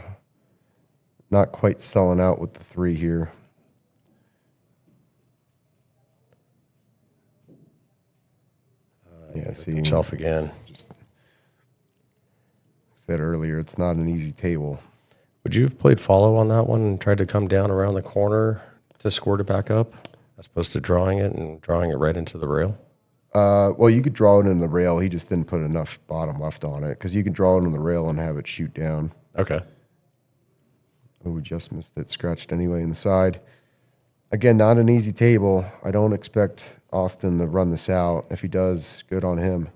Speaker 1: not quite selling out with the 3 here. Yeah, see
Speaker 2: Himself again.
Speaker 1: Just said earlier, it's not an easy table.
Speaker 2: Would you have played follow on that one and tried to come down around the corner to squirt it back up, as opposed to drawing it and drawing it right into the rail?
Speaker 1: Well, you could draw it in the rail. He just didn't put enough bottom left on it because you can draw it on the rail and have it shoot down.
Speaker 2: Okay.
Speaker 1: Oh, we just missed it. Scratched anyway in the side. Again, not an easy table. I don't expect Austin to run this out. If he does, good on him.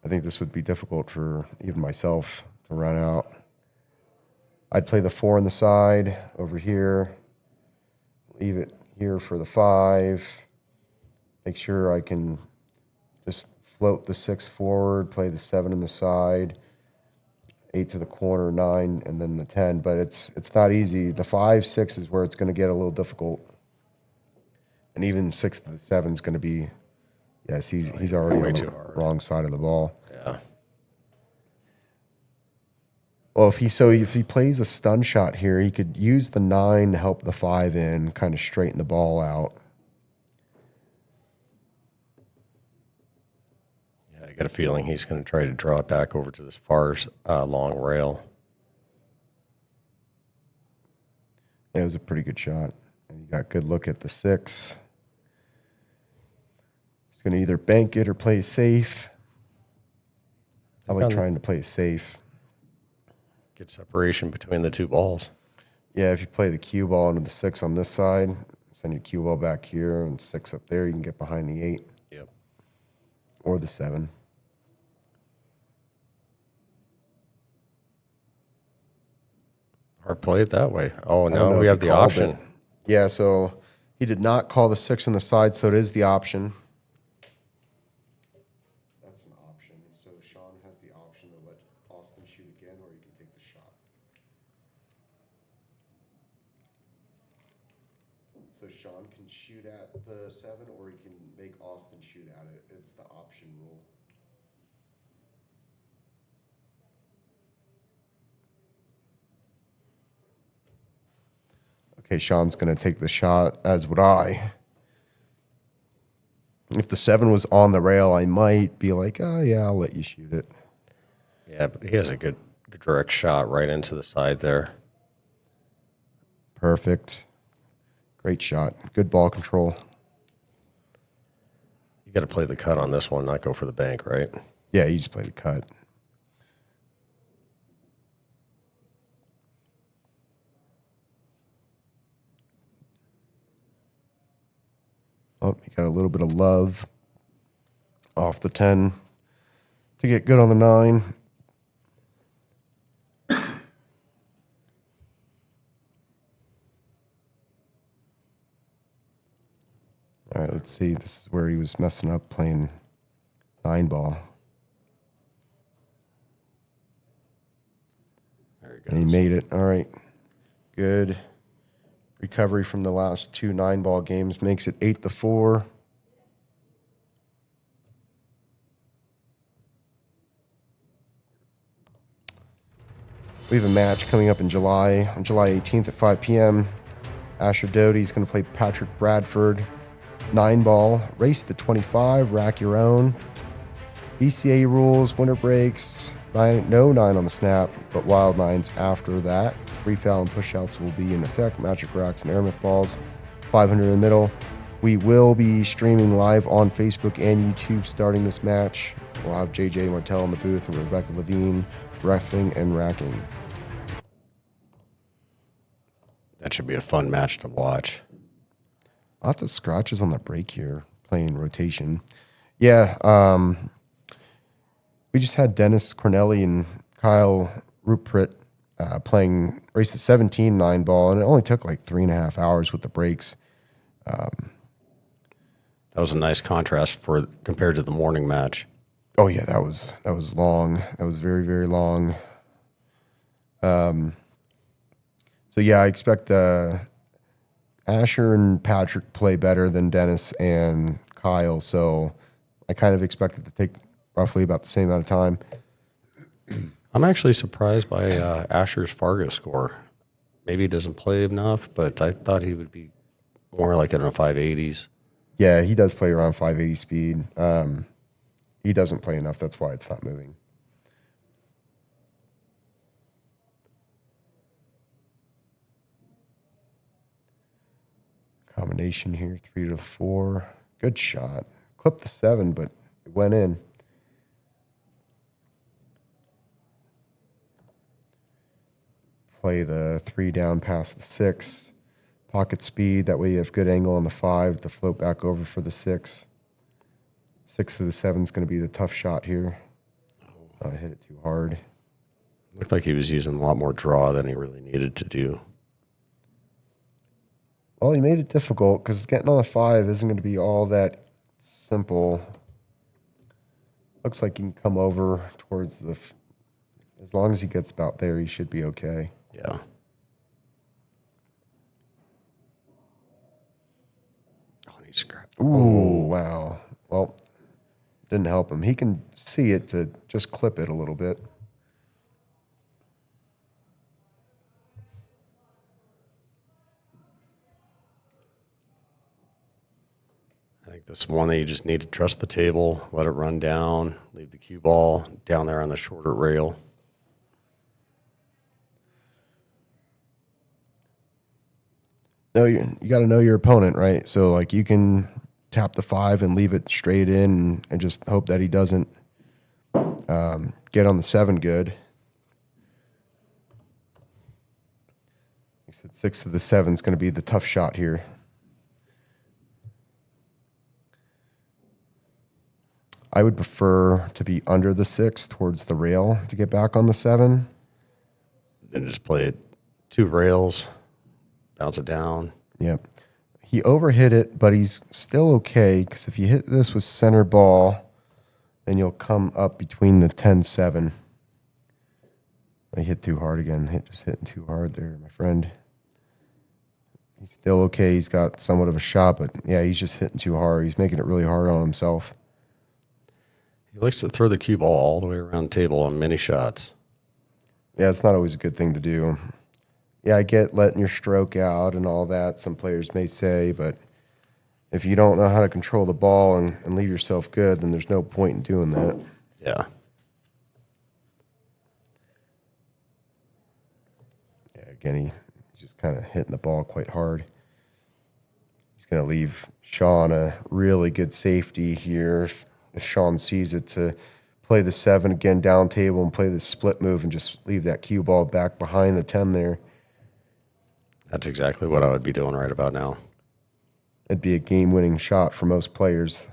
Speaker 1: I think this would be difficult for even myself to run out. I'd play the 4 on the side over here. Leave it here for the 5. Make sure I can just float the 6 forward, play the 7 on the side, 8 to the corner, 9, and then the 10. But it's not easy. The 5, 6 is where it's going to get a little difficult. And even 6 to the 7 is going to be, yes, he's already on the wrong side of the ball.
Speaker 2: Yeah.
Speaker 1: Well, if he plays a stun shot here, he could use the 9 to help the 5 in, kind of straighten the ball out.
Speaker 2: Yeah, I got a feeling he's going to try to draw it back over to this far long rail.
Speaker 1: Yeah, it was a pretty good shot. And you got good look at the 6. He's going to either bank it or play it safe. I like trying to play it safe.
Speaker 2: Get separation between the two balls.
Speaker 1: Yeah, if you play the cue ball into the 6 on this side, send your cue ball back here and 6 up there, you can get behind the 8.
Speaker 2: Yep.
Speaker 1: Or the 7.
Speaker 2: Or play it that way. Oh, no, we have the option.
Speaker 1: Yeah, so he did not call the 6 on the side, so it is the option. That's an option. So Sean has the option to let Austin shoot again, or you can take the shot. So Sean can shoot at the 7, or he can make Austin shoot at it. It's the option rule. Okay, Sean's going to take the shot, as would I. If the 7 was on the rail, I might be like, oh, yeah, I'll let you shoot it.
Speaker 2: Yeah, but he has a good direct shot right into the side there.
Speaker 1: Perfect. Great shot. Good ball control.
Speaker 2: You got to play the cut on this one, not go for the bank, right?
Speaker 1: Yeah, you just play the cut. Oh, you got a little bit of love off the 10 to get good on the 9. All right, let's see. This is where he was messing up playing 9 ball.
Speaker 2: There he goes.
Speaker 1: And he made it. All right. Good recovery from the last 2 9-ball games. Makes it 8-4. We have a match coming up in July, on July 18th at 5 p.m. Asher Doty's going to play Patrick Bradford. 9-ball, race to 25, rack your own. BCA rules, winter breaks, no 9 on the snap, but wild 9s after that. Free foul and push-outs will be in effect. Magic racks and Aramith balls, 500 in the middle. We will be streaming live on Facebook and YouTube starting this match. We'll have JJ Martell in the booth and Rebecca Levine reffing and racking.
Speaker 2: That should be a fun match to watch.
Speaker 1: Lots of scratches on the break here, playing rotation. Yeah, we just had Dennis Cornelli and Kyle Ruppert playing race to 17 9-ball, and it only took like 3.5 hours with the breaks.
Speaker 2: That was a nice contrast compared to the morning match.
Speaker 1: Oh yeah, that was long. That was very, very long. So yeah, I expect Asher and Patrick play better than Dennis and Kyle, so I kind of expect it to take roughly about the same amount of time.
Speaker 2: I'm actually surprised by Asher's Fargo score. Maybe he doesn't play enough, but I thought he would be more like in the 580s.
Speaker 1: Yeah, he does play around 580 speed. He doesn't play enough. That's why it's not moving. Combination here, 3 to the 4. Good shot. Clipped the 7, but it went in. play the 3 down past the 6. Pocket speed. That way you have good angle on the 5 to float back over for the 6. 6 to the 7 is going to be the tough shot here. I hit it too hard.
Speaker 2: Looked like he was using a lot more draw than he really needed to do.
Speaker 1: Well, he made it difficult because getting on the 5 isn't going to be all that simple. Looks like he can come over towards the... As long as he gets about there, he should be okay.
Speaker 2: Yeah. Oh, and he scrapped.
Speaker 1: Ooh, wow. Well, didn't help him. He can see it to just clip it a little bit.
Speaker 2: I think this one that you just need to trust the table, let it run down, leave the cue ball down there on the shorter rail.
Speaker 1: No, you got to know your opponent, right? So, like, you can tap the 5 and leave it straight in and just hope that he doesn't get on the 7 good. He said 6 to the 7 is going to be the tough shot here. I would prefer to be under the 6 towards the rail to get back on the 7.
Speaker 2: Then just play it 2 rails, bounce it down.
Speaker 1: Yep. He overhit it, but he's still okay because if you hit this with center ball, then you'll come up between the 10-7. I hit too hard again. Just hitting too hard there, my friend. He's still okay. He's got somewhat of a shot, but yeah, he's just hitting too hard. He's making it really hard on himself.
Speaker 2: He likes to throw the cue ball all the way around the table on many shots.
Speaker 1: Yeah, it's not always a good thing to do. Yeah, I get letting your stroke out and all that, some players may say, but if you don't know how to control the ball and leave yourself good, then there's no point in doing that.
Speaker 2: Yeah.
Speaker 1: Yeah, again, he's just kind of hitting the ball quite hard. He's going to leave Sean a really good safety here if Sean sees it to play the 7 again down table and play the split move and just leave that cue ball back behind the 10 there.
Speaker 2: That's exactly what I would be doing right about now.
Speaker 1: It'd be a game-winning shot for most players.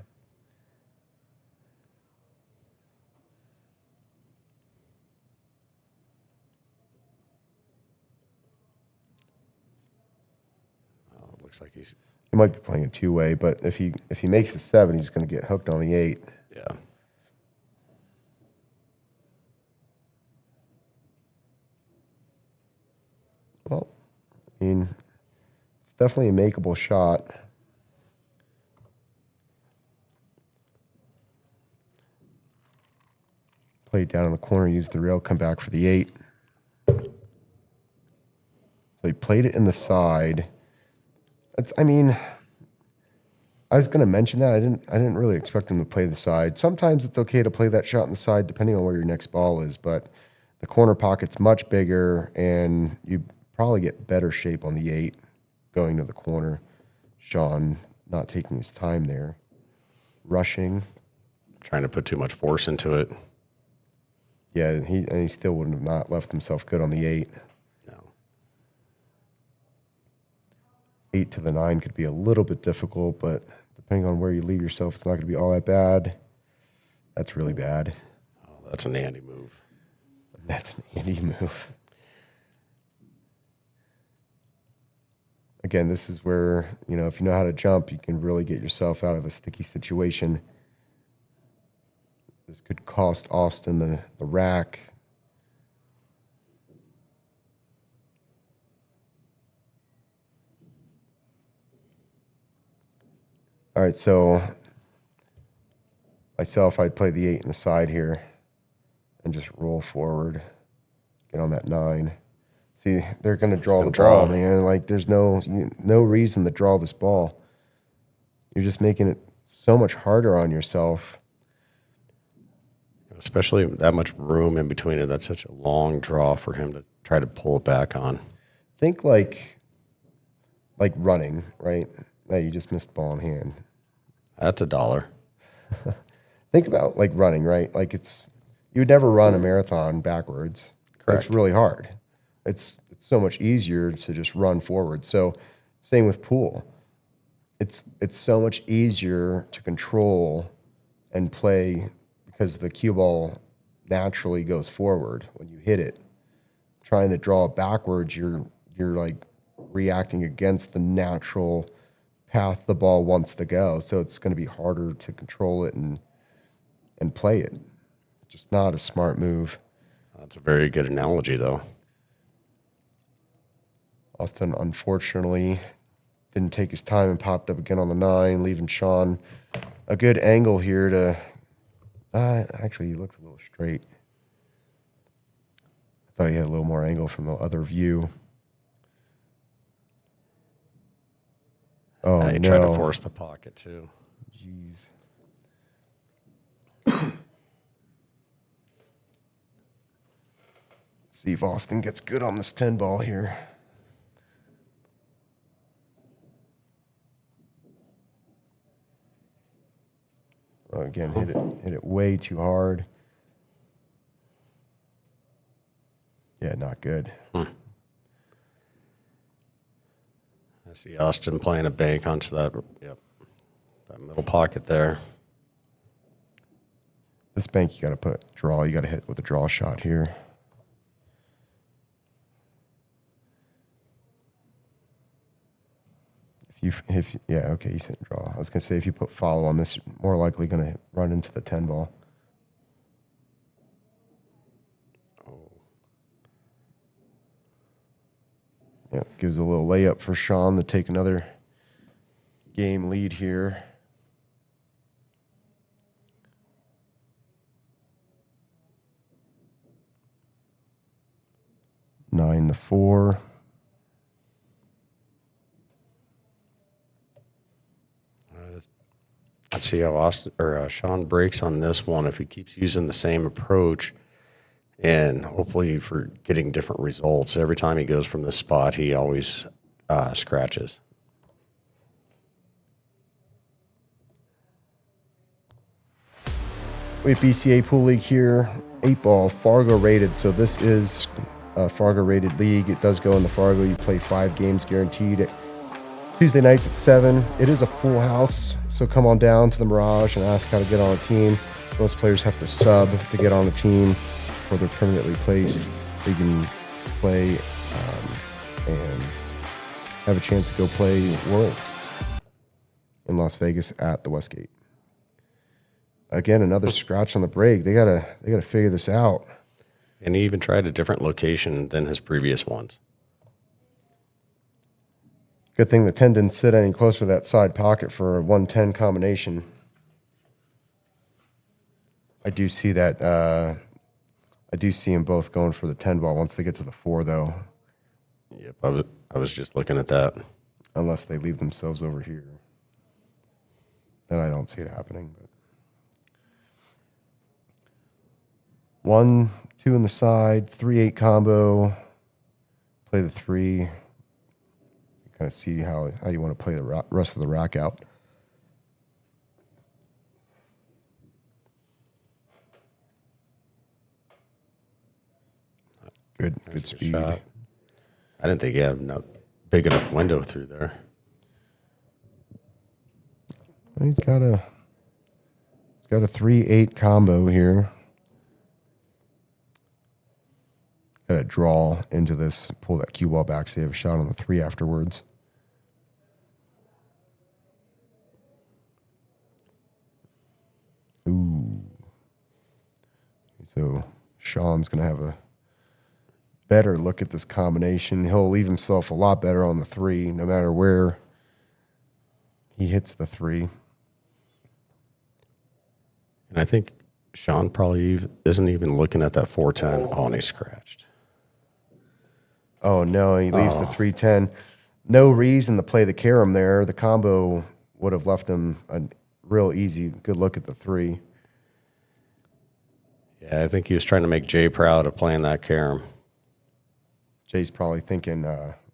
Speaker 2: Looks like he's...
Speaker 1: He might be playing a 2-way, but if he makes the 7, he's going to get hooked on the 8.
Speaker 2: Yeah.
Speaker 1: Well, I mean, it's definitely a makeable shot. Play it down in the corner, use the rail, come back for the 8. So he played it in the side. I mean, I was going to mention that. I didn't really expect him to play the side. Sometimes it's okay to play that shot in the side depending on where your next ball is, but the corner pocket's much bigger and you probably get better shape on the 8 going to the corner. Sean not taking his time there. Rushing.
Speaker 2: Trying to put too much force into it.
Speaker 1: Yeah, he still wouldn't have not left himself good on the 8.
Speaker 2: No.
Speaker 1: 8 to the 9 could be a little bit difficult, but depending on where you leave yourself, it's not going to be all that bad. That's really bad.
Speaker 2: Oh, that's an Andy move.
Speaker 1: That's an Andy move. Again, this is where, if you know how to jump, you can really get yourself out of a sticky situation. This could cost Austin the rack. All right, so myself, I'd play the 8 in the side here and just roll forward, get on that 9. See, they're going to draw the ball, man. Like, there's no reason to draw this ball. You're just making it so much harder on yourself.
Speaker 2: Especially that much room in between it. That's such a long draw for him to try to pull it back on.
Speaker 1: Think like running, right? Hey, you just missed ball in hand.
Speaker 2: That's $1.
Speaker 1: Think about like running, right? Like you would never run a marathon backwards.
Speaker 2: Correct.
Speaker 1: It's really hard. It's it's so much easier to just run forward. So same with pool. It's so much easier to control and play because the cue ball naturally goes forward when you hit it. Trying to draw it backwards, you're like reacting against the natural path the ball wants to go. So it's going to be harder to control it and play it. Just not a smart move.
Speaker 2: That's a very good analogy, though.
Speaker 1: Austin, unfortunately, didn't take his time and popped up again on the 9, leaving Sean a good angle here to... actually, he looks a little straight. I thought he had a little more angle from the other view. Oh,
Speaker 2: He
Speaker 1: no.
Speaker 2: tried to force the pocket, too.
Speaker 1: Jeez. See if Austin gets good on this 10 ball here. Oh, again, hit it way too hard. Yeah, not good.
Speaker 2: I see Austin playing a bank onto that middle pocket there.
Speaker 1: This bank, you got to put draw. You got to hit with a draw shot here. Okay, you said draw. I was gonna say if you put follow on this, you're more likely gonna run into the 10 ball.
Speaker 2: Oh,
Speaker 1: Yeah, gives a little layup for Sean to take another game lead here. Nine to 4.
Speaker 2: let's see how Sean breaks on this one if he keeps using the same approach, and hopefully for getting different results. Every time he goes from this spot, he always scratches.
Speaker 1: We have BCA Pool League here, 8-ball, Fargo rated. So this is a Fargo rated league. It does go in the Fargo. You play 5 games guaranteed. Tuesday nights at 7. It is a full house, so come on down to the Mirage and ask how to get on a team. Most players have to sub to get on a team, or they're permanently placed. They can play and have a chance to go play Worlds in Las Vegas at the Westgate. Again, another scratch on the break. They gotta figure this out.
Speaker 2: And he even tried a different location than his previous ones.
Speaker 1: Good thing the 10 didn't sit any closer to that side pocket for a 1-10 combination. I do see that. I do see them both going for the 10 ball once they get to the 4, though.
Speaker 2: Yep, I was just looking at that.
Speaker 1: Unless they leave themselves over here. Then I don't see it happening. But 1, 2 in the side, 3-8 combo. Play the 3. Kind of see how you want to play the rest of the rack out. Good speed.
Speaker 2: Shot. I didn't think he had a big enough window through there.
Speaker 1: He's got a 3-8 combo here. Got to draw into this, pull that cue ball back, so you have a shot on the 3 afterwards. Ooh. So Sean's going to have a better look at this combination. He'll leave himself a lot better on the 3, no matter where he hits the 3.
Speaker 2: And I think Sean probably isn't even looking at that 410. Oh, and he scratched.
Speaker 1: Oh, no, he leaves the 310. No reason to play the carom there. The combo would have left him a real easy, good look at the 3.
Speaker 2: Yeah, I think he was trying to make Jay proud of playing that carom.
Speaker 1: Jay's probably thinking,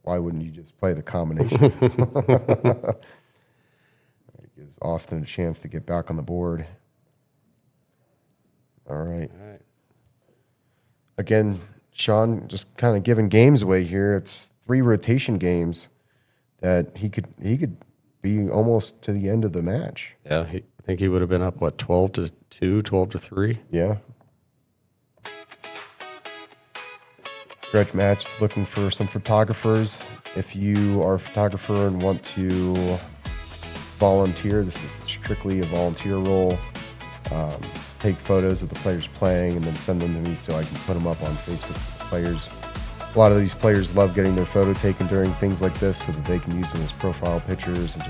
Speaker 1: why wouldn't you just play the combination? It gives Austin a chance to get back on the board. All right.
Speaker 2: All right.
Speaker 1: Again, Sean just kind of giving games away here. It's 3 rotation games that he could be almost to the end of the match.
Speaker 2: Yeah, I think he would have been up, 12-2, 12-3?
Speaker 1: Yeah. Grudge match is looking for some photographers. If you are a photographer and want to volunteer, this is strictly a volunteer role. Take photos of the players playing and then send them to me so I can put them up on Facebook for the players. A lot of these players love getting their photo taken during things like this so that they can use them as profile pictures, and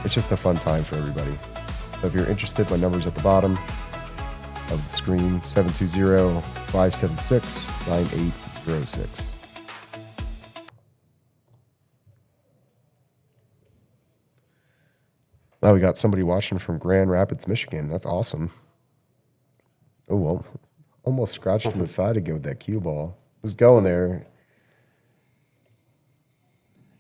Speaker 1: it's just a fun time for everybody. So if you're interested, my number's at the bottom of the screen, 720-576-9806. Now we got somebody watching from Grand Rapids, Michigan. That's awesome. Oh, well, almost scratched on the side again with that cue ball. It was going there.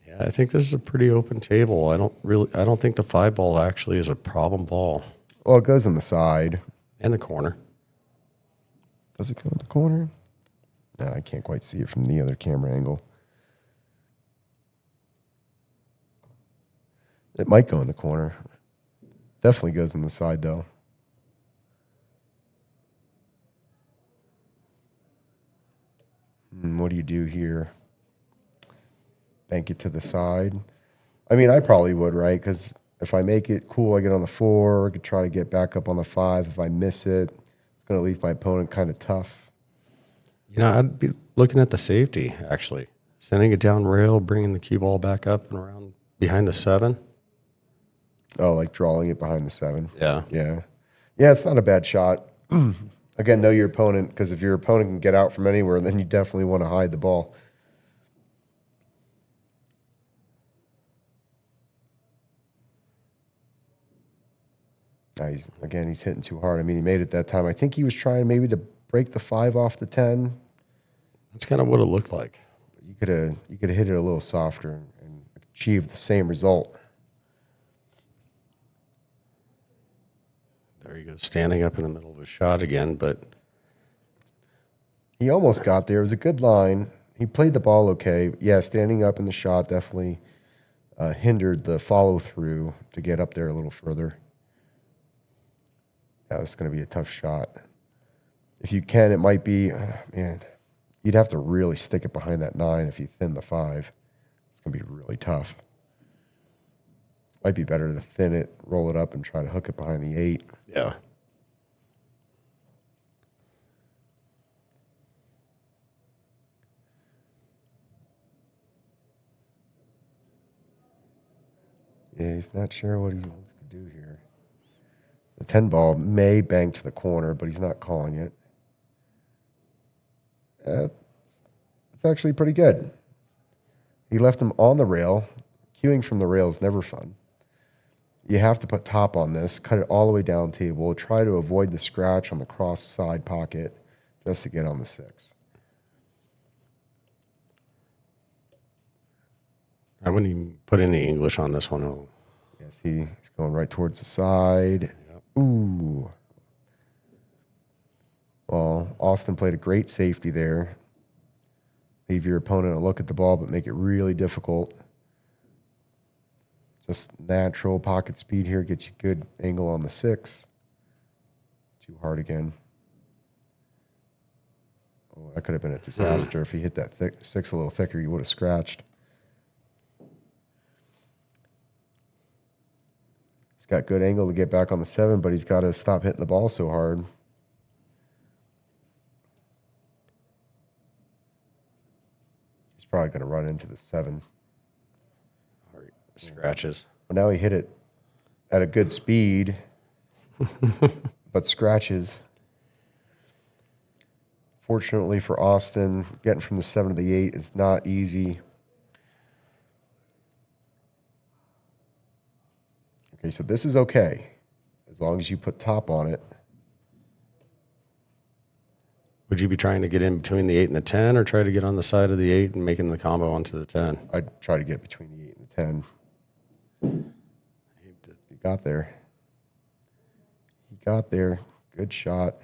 Speaker 2: Yeah, I think this is a pretty open table. I don't think the 5 ball actually is a problem ball.
Speaker 1: Well, it goes in the side.
Speaker 2: And the corner.
Speaker 1: Does it go in the corner? No, I can't quite see it from the other camera angle. It might go in the corner. Definitely goes in the side, though. What do you do here? Bank it to the side. I mean, I probably would, right? Because if I make it cool, I get on the 4. I could try to get back up on the 5. If I miss it, it's going to leave my opponent kind of tough.
Speaker 2: You know, I'd be looking at the safety, actually. Sending it down rail, bringing the cue ball back up and around behind the 7.
Speaker 1: Oh, like drawing it behind the 7.
Speaker 2: Yeah.
Speaker 1: Yeah. Yeah, it's not a bad shot. Again, know your opponent, because if your opponent can get out from anywhere, then you definitely want to hide the ball. He's hitting too hard. I mean, he made it that time. I think he was trying maybe to break the 5 off the 10.
Speaker 2: That's kind of what it looked like.
Speaker 1: You could have hit it a little softer and achieved the same result.
Speaker 2: There he goes, standing up in the middle of a shot again, but
Speaker 1: he almost got there. It was a good line. He played the ball okay. Yeah, standing up in the shot definitely hindered the follow-through to get up there a little further. That was going to be a tough shot. If you can, it might be, man, you'd have to really stick it behind that 9 if you thin the 5. It's going to be really tough. Might be better to thin it, roll it up, and try to hook it behind the 8.
Speaker 2: yeah.
Speaker 1: Yeah, he's not sure what he wants to do here. The 10 ball may bank to the corner, but he's not calling it. It's actually pretty good. He left him on the rail. Cueing from the rail is never fun. You have to put top on this, cut it all the way down table, try to avoid the scratch on the cross side pocket just to get on the 6.
Speaker 2: I wouldn't even put any English on this one. Oh.
Speaker 1: Yes, he's going right towards the side. Yep. Ooh. Well, Austin played a great safety there. Leave your opponent a look at the ball, but make it really difficult. Just natural pocket speed here gets you good angle on the 6. Too hard again. Oh, that could have been a disaster. If he hit that 6 a little thicker, you would have scratched. He's got good angle to get back on the 7, but he's got to stop hitting the ball so hard. He's probably going to run into the 7.
Speaker 2: Scratches.
Speaker 1: Well, now he hit it at a good speed, but scratches. Fortunately for Austin, getting from the 7 to the 8 is not easy. Okay, so this is okay, as long as you put top on it.
Speaker 2: Would you be trying to get in between the 8 and the 10, or try to get on the side of the 8 and making the combo onto the 10?
Speaker 1: I'd try to get between the 8 and the 10. He got there. He got there. Good shot.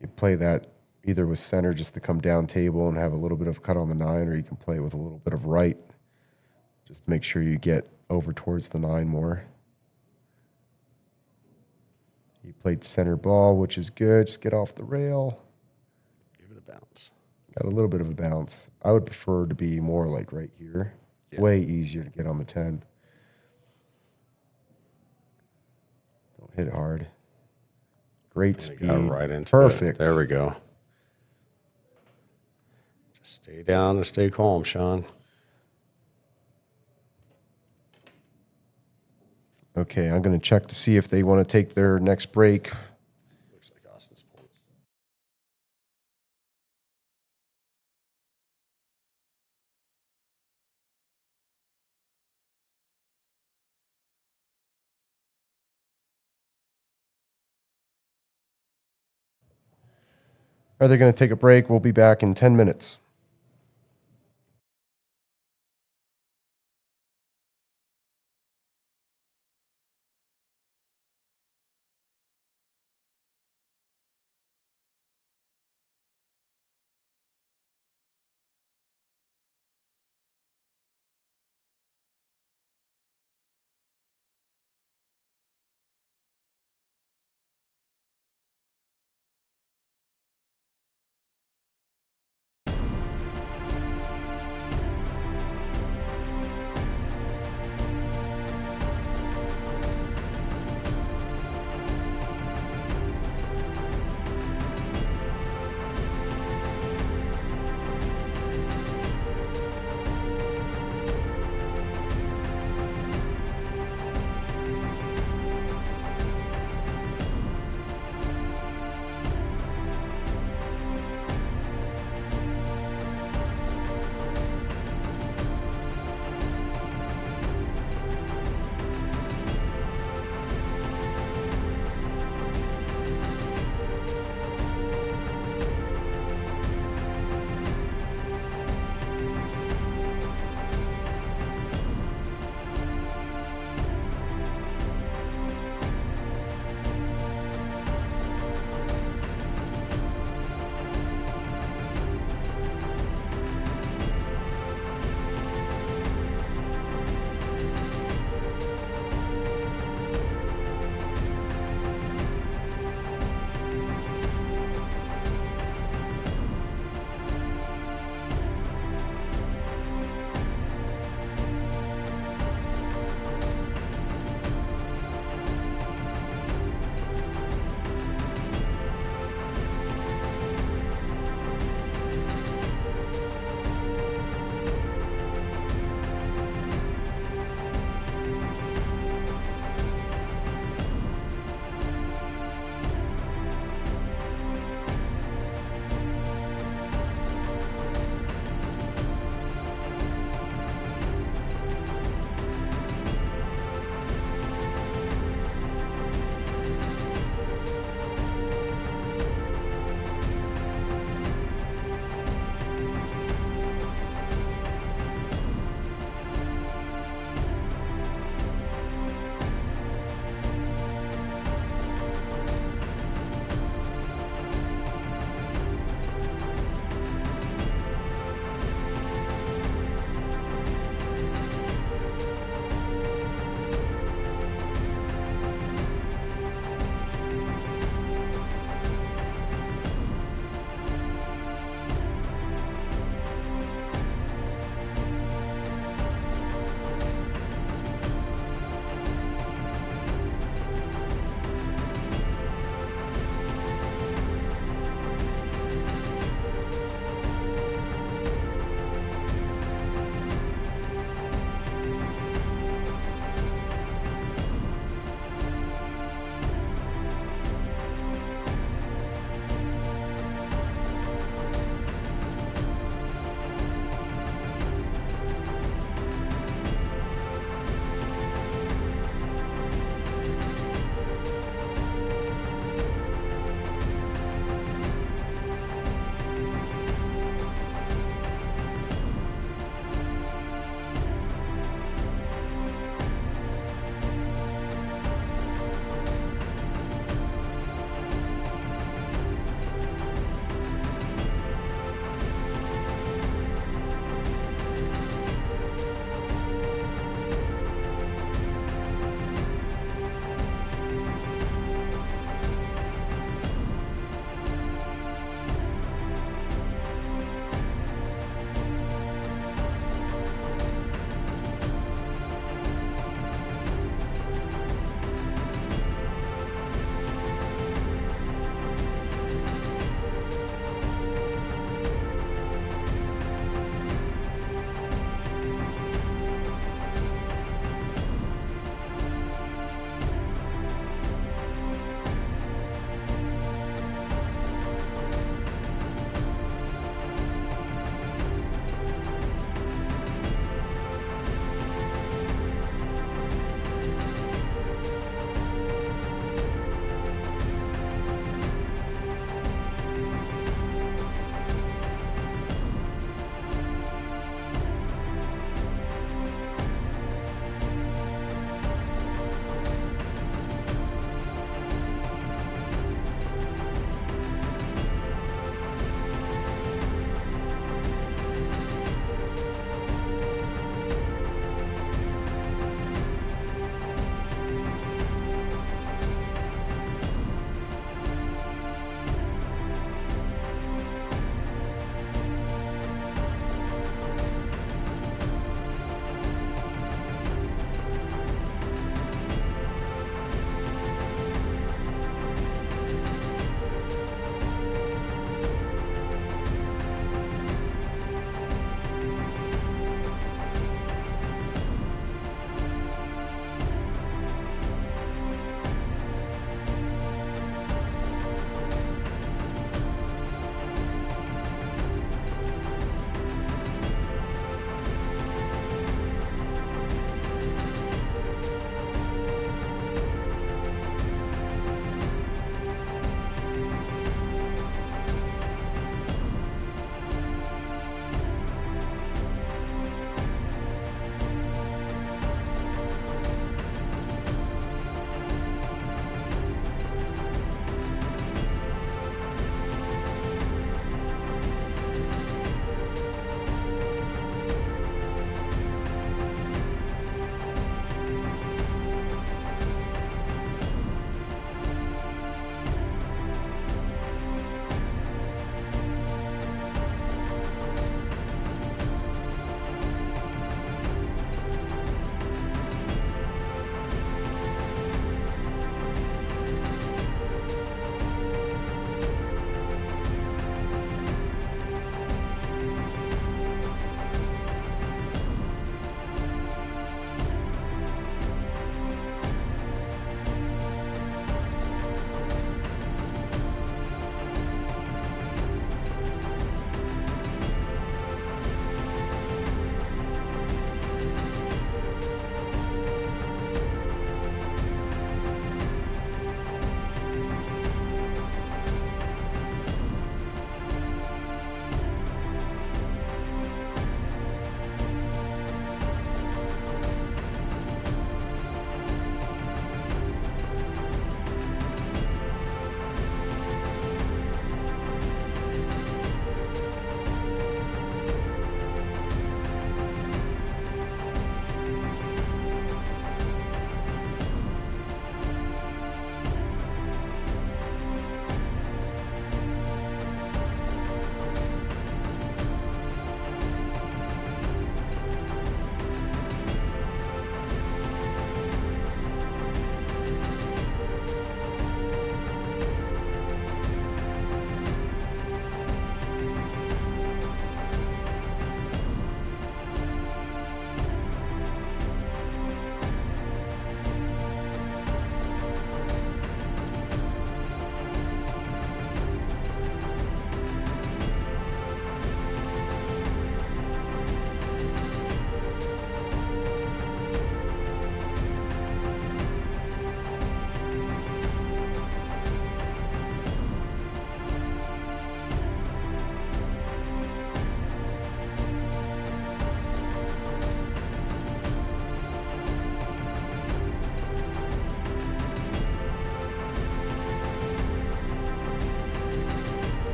Speaker 1: You play that either with center just to come down table and have a little bit of cut on the 9, or you can play with a little bit of right just to make sure you get over towards the 9 more. He played center ball, which is good. Just get off the rail.
Speaker 2: Give it a bounce.
Speaker 1: Got a little bit of a bounce. I would prefer to be more like right here.
Speaker 2: Yeah.
Speaker 1: Way easier to get on the 10. Don't hit it hard. Great
Speaker 2: And
Speaker 1: speed.
Speaker 2: it got right into
Speaker 1: Perfect.
Speaker 2: it. There we go. Just stay down and stay calm, Sean.
Speaker 1: Okay, I'm going to check to see if they want to take their next break.
Speaker 2: Looks like Austin's points.
Speaker 1: Are they going to take a break? We'll be back in 10 minutes.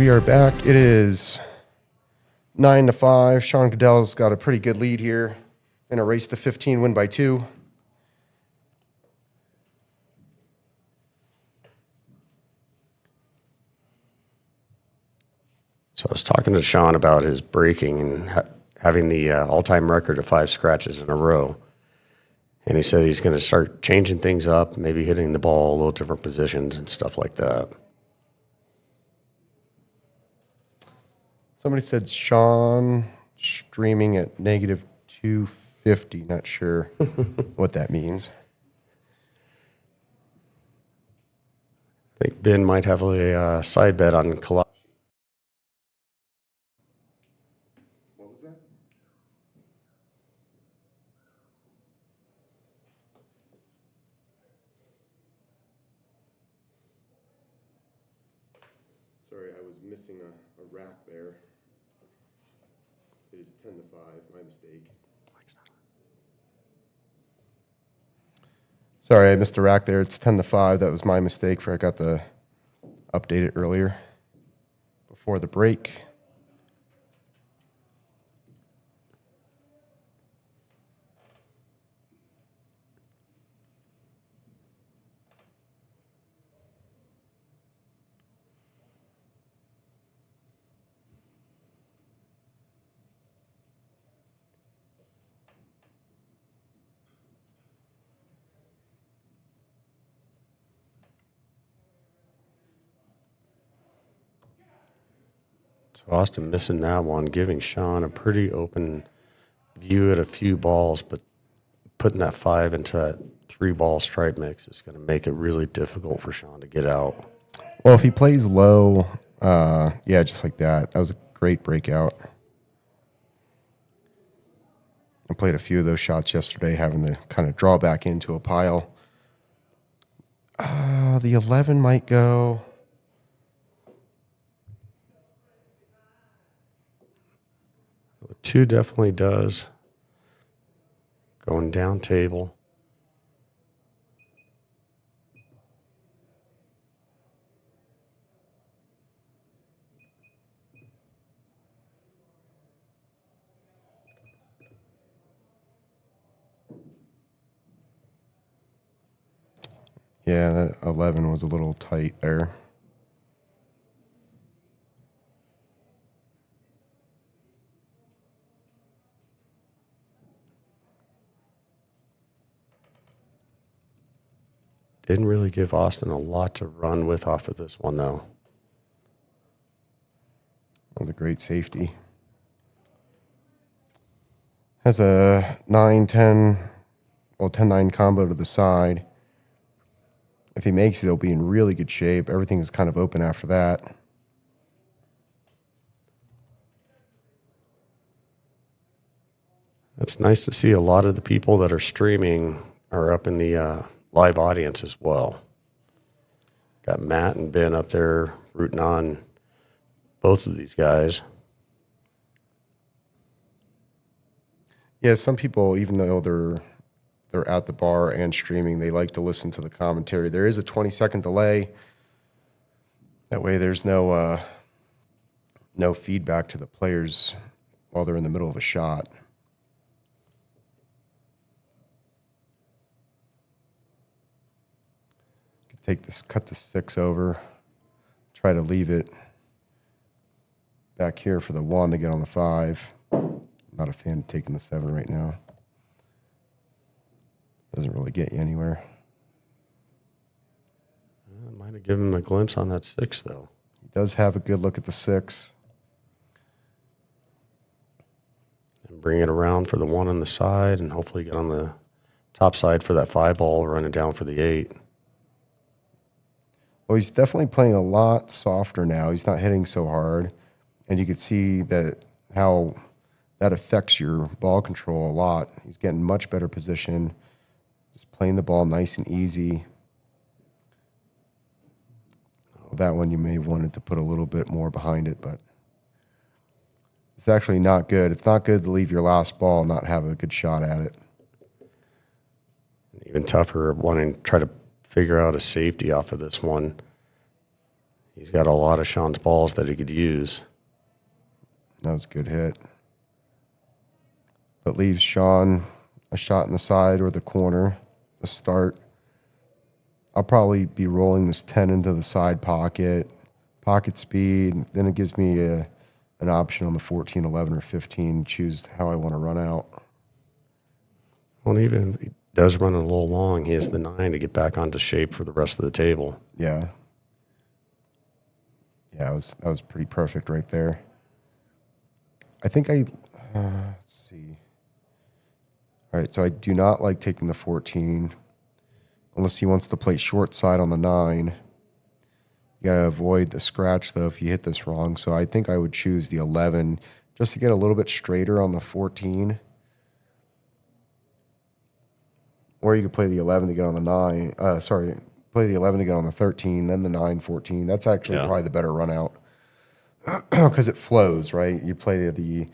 Speaker 1: We are back. It is 9-5. Sean Cadel's got a pretty good lead here. In a race to 15, win by 2.
Speaker 2: So I was talking to Sean about his breaking and having the all-time record of 5 scratches in a row. And he said he's going to start changing things up, maybe hitting the ball a little different positions and stuff like that.
Speaker 1: Somebody said Sean streaming at negative 250. Not sure what that means.
Speaker 2: I think Ben might have a side bet on Colossians.
Speaker 1: What was that? Sorry, I was missing a rack there. It is 10-5, my mistake. Sorry, I missed a rack there. It's 10-5. That was my mistake. Forgot to update it earlier before the break.
Speaker 2: So Austin missing that one, giving Sean a pretty open view at a few balls, but putting that 5 into that 3-ball stripe mix is going to make it really difficult for Sean to get out.
Speaker 1: Well, if he plays low, yeah, just like that. That was a great breakout. I played a few of those shots yesterday, having to kind of draw back into a pile. The 11 might go.
Speaker 2: The 2 definitely does. Going down table.
Speaker 1: Yeah, that 11 was a little tight there.
Speaker 2: Didn't really give Austin a lot to run with off of this one, though.
Speaker 1: That was a great safety. Has a 9-10, well, 10-9 combo to the side. If he makes it, he'll be in really good shape. Everything is kind of open after that.
Speaker 2: It's nice to see a lot of the people that are streaming are up in the live audience as well. Got Matt and Ben up there rooting on both of these guys.
Speaker 1: Yeah, some people, even though they're at the bar and streaming, they like to listen to the commentary. There is a 20-second delay. That way there's no feedback to the players while they're in the middle of a shot. Take this, cut the 6 over, try to leave it back here for the 1 to get on the 5. Not a fan of taking the 7 right now. Doesn't really get you anywhere.
Speaker 2: Might have given him a glimpse on that 6, though.
Speaker 1: He does have a good look at the 6.
Speaker 2: And bring it around for the 1 on the side and hopefully get on the top side for that 5 ball, running down for the 8.
Speaker 1: Well, he's definitely playing a lot softer now. He's not hitting so hard. And you can see that how that affects your ball control a lot. He's getting much better position, just playing the ball nice and easy. That one you may have wanted to put a little bit more behind it, but it's actually not good. It's not good to leave your last ball and not have a good shot at it.
Speaker 2: Even tougher wanting to try to figure out a safety off of this one. He's got a lot of Sean's balls that he could use.
Speaker 1: That was a good hit. But leaves Sean a shot in the side or the corner to start. I'll probably be rolling this 10 into the side pocket speed. Then it gives me an option on the 14, 11, or 15. Choose how I want to run out.
Speaker 2: Well, even if he does run a little long, he has the 9 to get back onto shape for the rest of the table.
Speaker 1: Yeah. Yeah, that was pretty perfect right there. I think let's see. All right, so I do not like taking the 14 unless he wants to play short side on the 9. You got to avoid the scratch, though, if you hit this wrong. So I think I would choose the 11 just to get a little bit straighter on the 14. Or you could play the 11 to get on the 9. Play the 11 to get on the 13, then the 9, 14. That's actually probably the better run out because it flows, right? You play the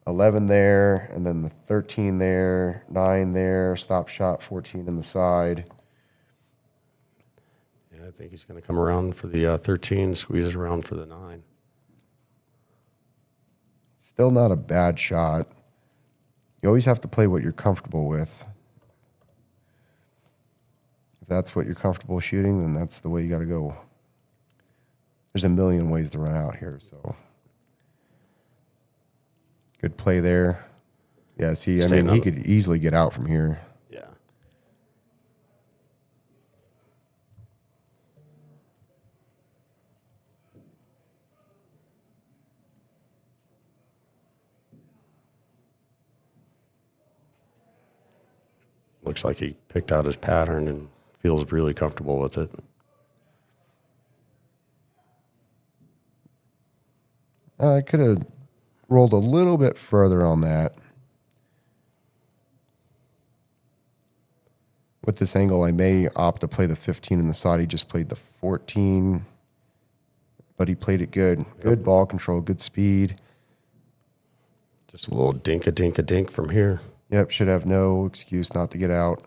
Speaker 1: 11 there, and then the 13 there, 9 there, stop shot, 14 in the side.
Speaker 2: Yeah, I think he's going to come around for the 13, squeeze around for the 9.
Speaker 1: Still not a bad shot. You always have to play what you're comfortable with. If that's what you're comfortable shooting, then that's the way you got to go. There's a million ways to run out here, so good play there. Yeah, see, I mean, he could easily get out from here.
Speaker 2: Yeah. Looks like he picked out his pattern and feels really comfortable with it.
Speaker 1: I could have rolled a little bit further on that. With this angle, I may opt to play the 15 in the side. He just played the 14, but he played it good. Good ball control, good speed.
Speaker 2: Just a little dink-a-dink-a-dink from here.
Speaker 1: Yep, should have no excuse not to get out.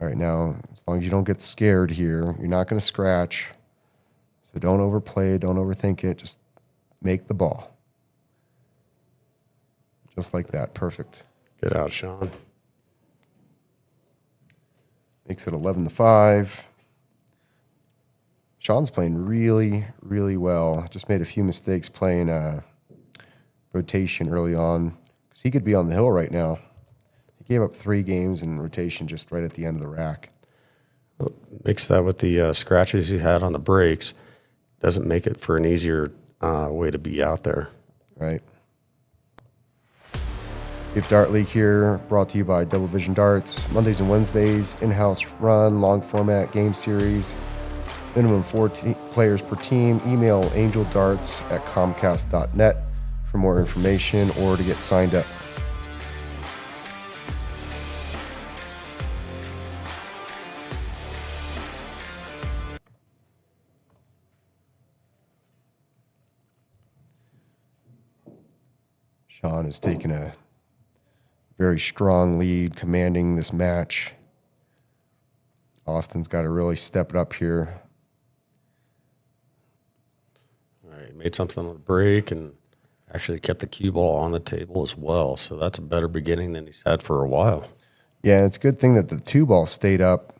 Speaker 1: All right, now, as long as you don't get scared here, you're not going to scratch. So don't overplay it, don't overthink it. Just make the ball. Just like that. Perfect.
Speaker 2: Get out, Sean.
Speaker 1: Makes it 11-5. Sean's playing really, really well. Just made a few mistakes playing rotation early on because he could be on the hill right now. He gave up 3 games in rotation just right at the end of the rack.
Speaker 2: Well, mix that with the scratches he had on the breaks. Doesn't make it for an easier way to be out there.
Speaker 1: Right. We have Dart League here, brought to you by Double Vision Darts. Mondays and Wednesdays, in-house run, long format game series. Minimum 4 players per team. Email angeldarts@comcast.net for more information or to get signed up. Sean has taken a very strong lead, commanding this match. Austin's got to really step it up here.
Speaker 2: All right, made something on the break and actually kept the cue ball on the table as well. So that's a better beginning than he's had for a while.
Speaker 1: Yeah, it's a good thing that the 2-ball stayed up.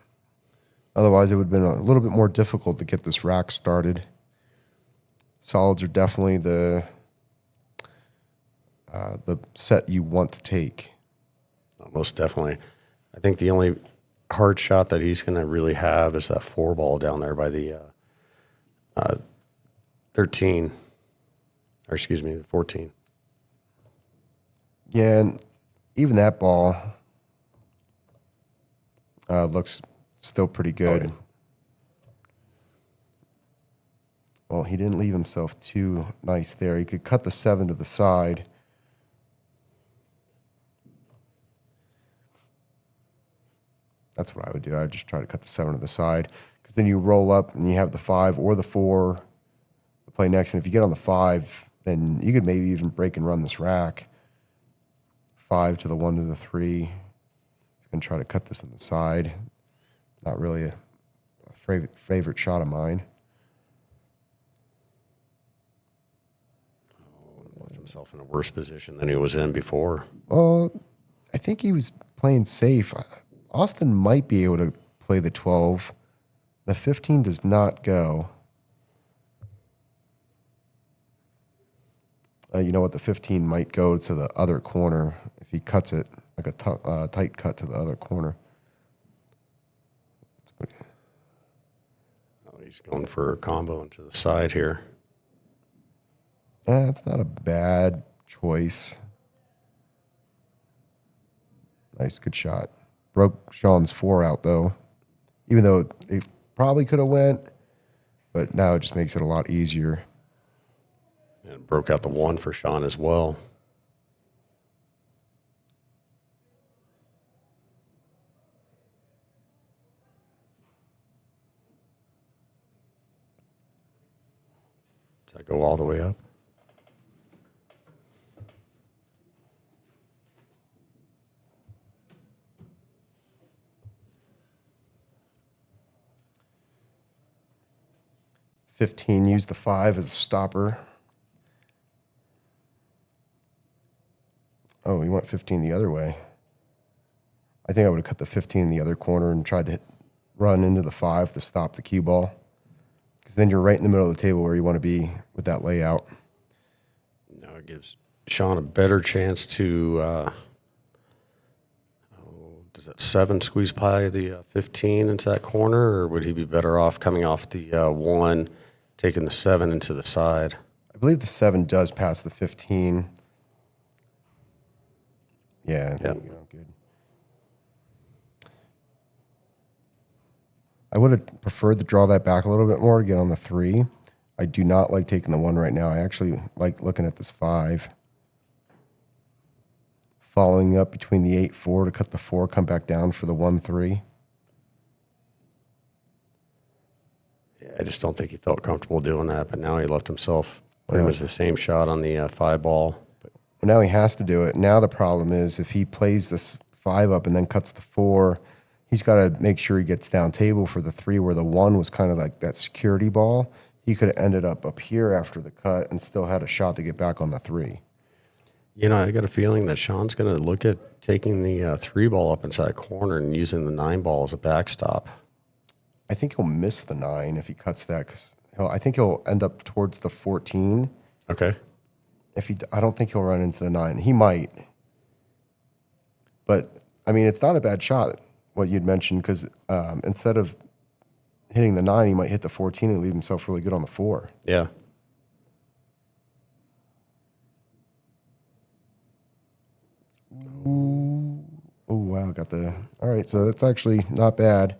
Speaker 1: Otherwise, it would have been a little bit more difficult to get this rack started. Solids are definitely the set you want to take.
Speaker 2: Most definitely. I think the only hard shot that he's going to really have is that 4-ball down there by the 13, or excuse me, the 14.
Speaker 1: Yeah, and even that ball looks still pretty good.
Speaker 2: Oh, yeah.
Speaker 1: Well, he didn't leave himself too nice there. He could cut the 7 to the side. That's what I would do. I'd just try to cut the 7 to the side because then you roll up and you have the 5 or the 4 to play next. And if you get on the 5, then you could maybe even break and run this rack. 5 to the 1 to the 3. He's going to try to cut this on the side. Not really favorite shot of mine.
Speaker 2: Left himself in a worse position than he was in before.
Speaker 1: Well, I think he was playing safe. Austin might be able to play the 12. The 15 does not go. You know what? The 15 might go to the other corner if he cuts it, like a tight cut to the other corner.
Speaker 2: Oh, he's going for a combo into the side here.
Speaker 1: That's not a bad choice. Nice, good shot. Broke Sean's 4 out, though. Even though it probably could have went, but now it just makes it a lot easier.
Speaker 2: And broke out the 1 for Sean as well. Does that go all the way up?
Speaker 1: $15, use the 5 as a stopper. Oh, he went 15 the other way. I think I would have cut the 15 in the other corner and tried to run into the 5 to stop the cue ball. Because then you're right in the middle of the table where you want to be with that layout.
Speaker 2: Now it gives Sean a better chance to, does that 7 squeeze pie the 15 into that corner, or would he be better off coming off the 1, taking the 7 into the side?
Speaker 1: I believe the 7 does pass the 15. Yeah, there you go, good. I would have preferred to draw that back a little bit more, get on the 3. I do not like taking the 1 right now. I actually like looking at this 5. Following up between the 8-4 to cut the 4, come back down for the 1-3.
Speaker 2: Yeah, I just don't think he felt comfortable doing that, but now he left himself pretty much the same shot on the 5 ball. But
Speaker 1: Now he has to do it. Now the problem is if he plays this 5 up and then cuts the 4, he's got to make sure he gets down table for the 3 where the 1 was kind of like that security ball. He could have ended up here after the cut and still had a shot to get back on the 3.
Speaker 2: You know, I got a feeling that Sean's going to look at taking the 3 ball up inside corner and using the 9 ball as a backstop.
Speaker 1: I think he'll miss the 9 if he cuts that because I think he'll end up towards the 14.
Speaker 2: Okay.
Speaker 1: I don't think he'll run into the 9. He might. But, I mean, it's not a bad shot, what you'd mentioned, because instead of hitting the 9, he might hit the 14 and leave himself really good on the 4.
Speaker 2: Yeah.
Speaker 1: Ooh. Oh, wow, got the... All right, so that's actually not bad.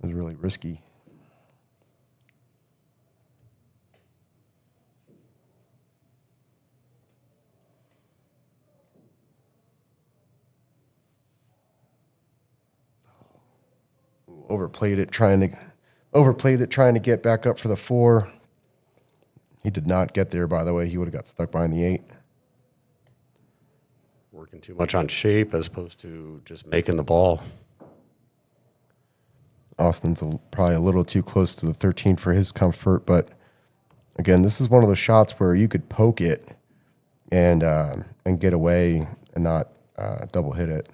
Speaker 1: It was really risky. Overplayed it trying to get back up for the 4. He did not get there, by the way. He would have got stuck behind the 8.
Speaker 2: Working too much on shape as opposed to just making the ball.
Speaker 1: Austin's probably a little too close to the 13 for his comfort, but again, this is one of those shots where you could poke it and get away and not double hit it.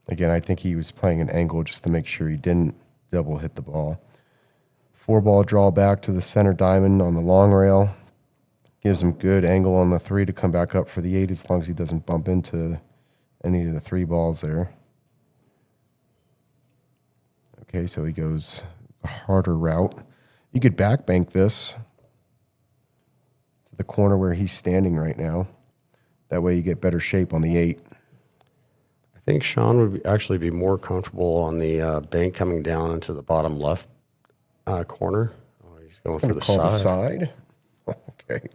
Speaker 1: Again, I think he was playing an angle just to make sure he didn't double hit the ball. 4 ball draw back to the center diamond on the long rail. Gives him good angle on the 3 to come back up for the 8 as long as he doesn't bump into any of the 3 balls there. Okay, so he goes the harder route. You could backbank this to the corner where he's standing right now. That way you get better shape on the 8.
Speaker 2: I think Sean would actually be more comfortable on the bank coming down into the bottom left corner. Oh, he's going for the side.
Speaker 1: Okay.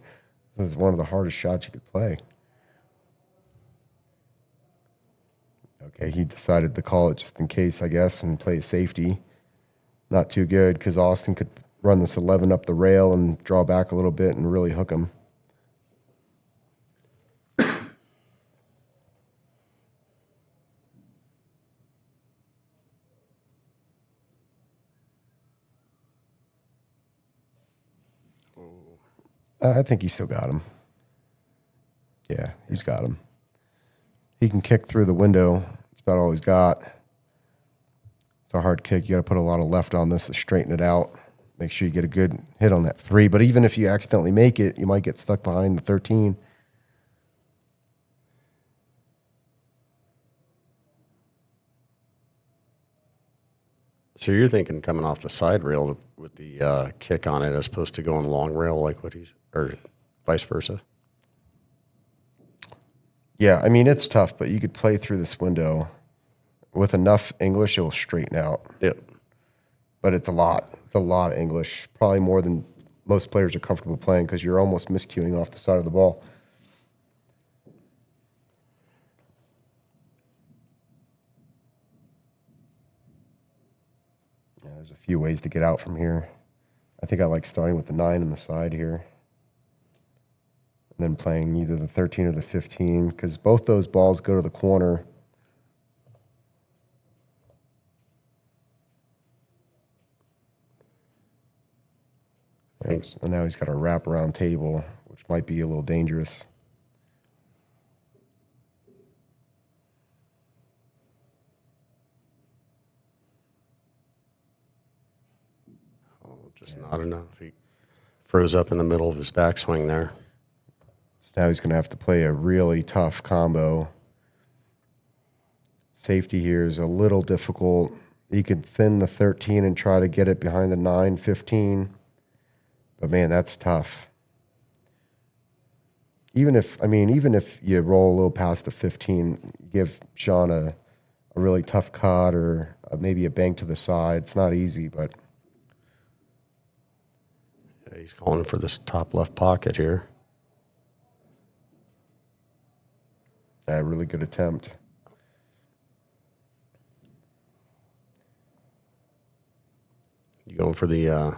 Speaker 1: This is one of the hardest shots you could play. Okay, he decided to call it just in case, I guess, and play safety. Not too good because Austin could run this 11 up the rail and draw back a little bit and really hook him. I think he still got him. Yeah, he's got him. He can kick through the window. That's about all he's got. It's a hard kick. You got to put a lot of left on this to straighten it out. Make sure you get a good hit on that 3. But even if you accidentally make it, you might get stuck behind the 13.
Speaker 2: So you're thinking coming off the side rail with the kick on it as opposed to going long rail like what he's, or vice versa?
Speaker 1: Yeah, I mean, it's tough, but you could play through this window. With enough English, it'll straighten out.
Speaker 2: Yep.
Speaker 1: But it's a lot. It's a lot of English. Probably more than most players are comfortable playing because you're almost miscuing off the side of the ball. Yeah, there's a few ways to get out from here. I think I like starting with the 9 on the side here. And then playing either the 13 or the 15 because both those balls go to the corner. And now he's got a wraparound table, which might be a little dangerous.
Speaker 2: Oh, just not enough. He froze up in the middle of his backswing there.
Speaker 1: So now he's going to have to play a really tough combo. Safety here is a little difficult. You could thin the 13 and try to get it behind the 9, 15. But man, that's tough. Even if you roll a little past the 15, give Sean a really tough cut or maybe a bank to the side. It's not easy, but
Speaker 2: Yeah, he's calling for this top left pocket here.
Speaker 1: a really good attempt.
Speaker 2: You going for the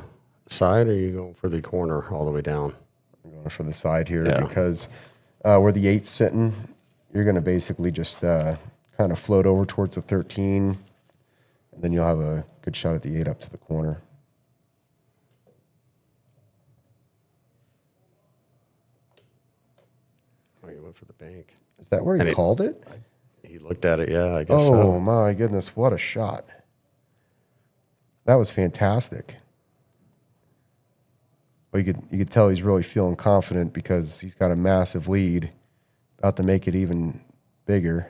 Speaker 2: side or you going for the corner all the way down?
Speaker 1: I'm going for the side here
Speaker 2: Yeah.
Speaker 1: because where the 8's sitting, you're going to basically just kind of float over towards the 13, and then you'll have a good shot at the 8 up to the corner.
Speaker 2: Oh, he went for the bank.
Speaker 1: Is that where he called it?
Speaker 2: He looked at it, yeah, I guess
Speaker 1: Oh,
Speaker 2: so.
Speaker 1: my goodness, what a shot. That was fantastic. Well, you could tell he's really feeling confident because he's got a massive lead, about to make it even bigger.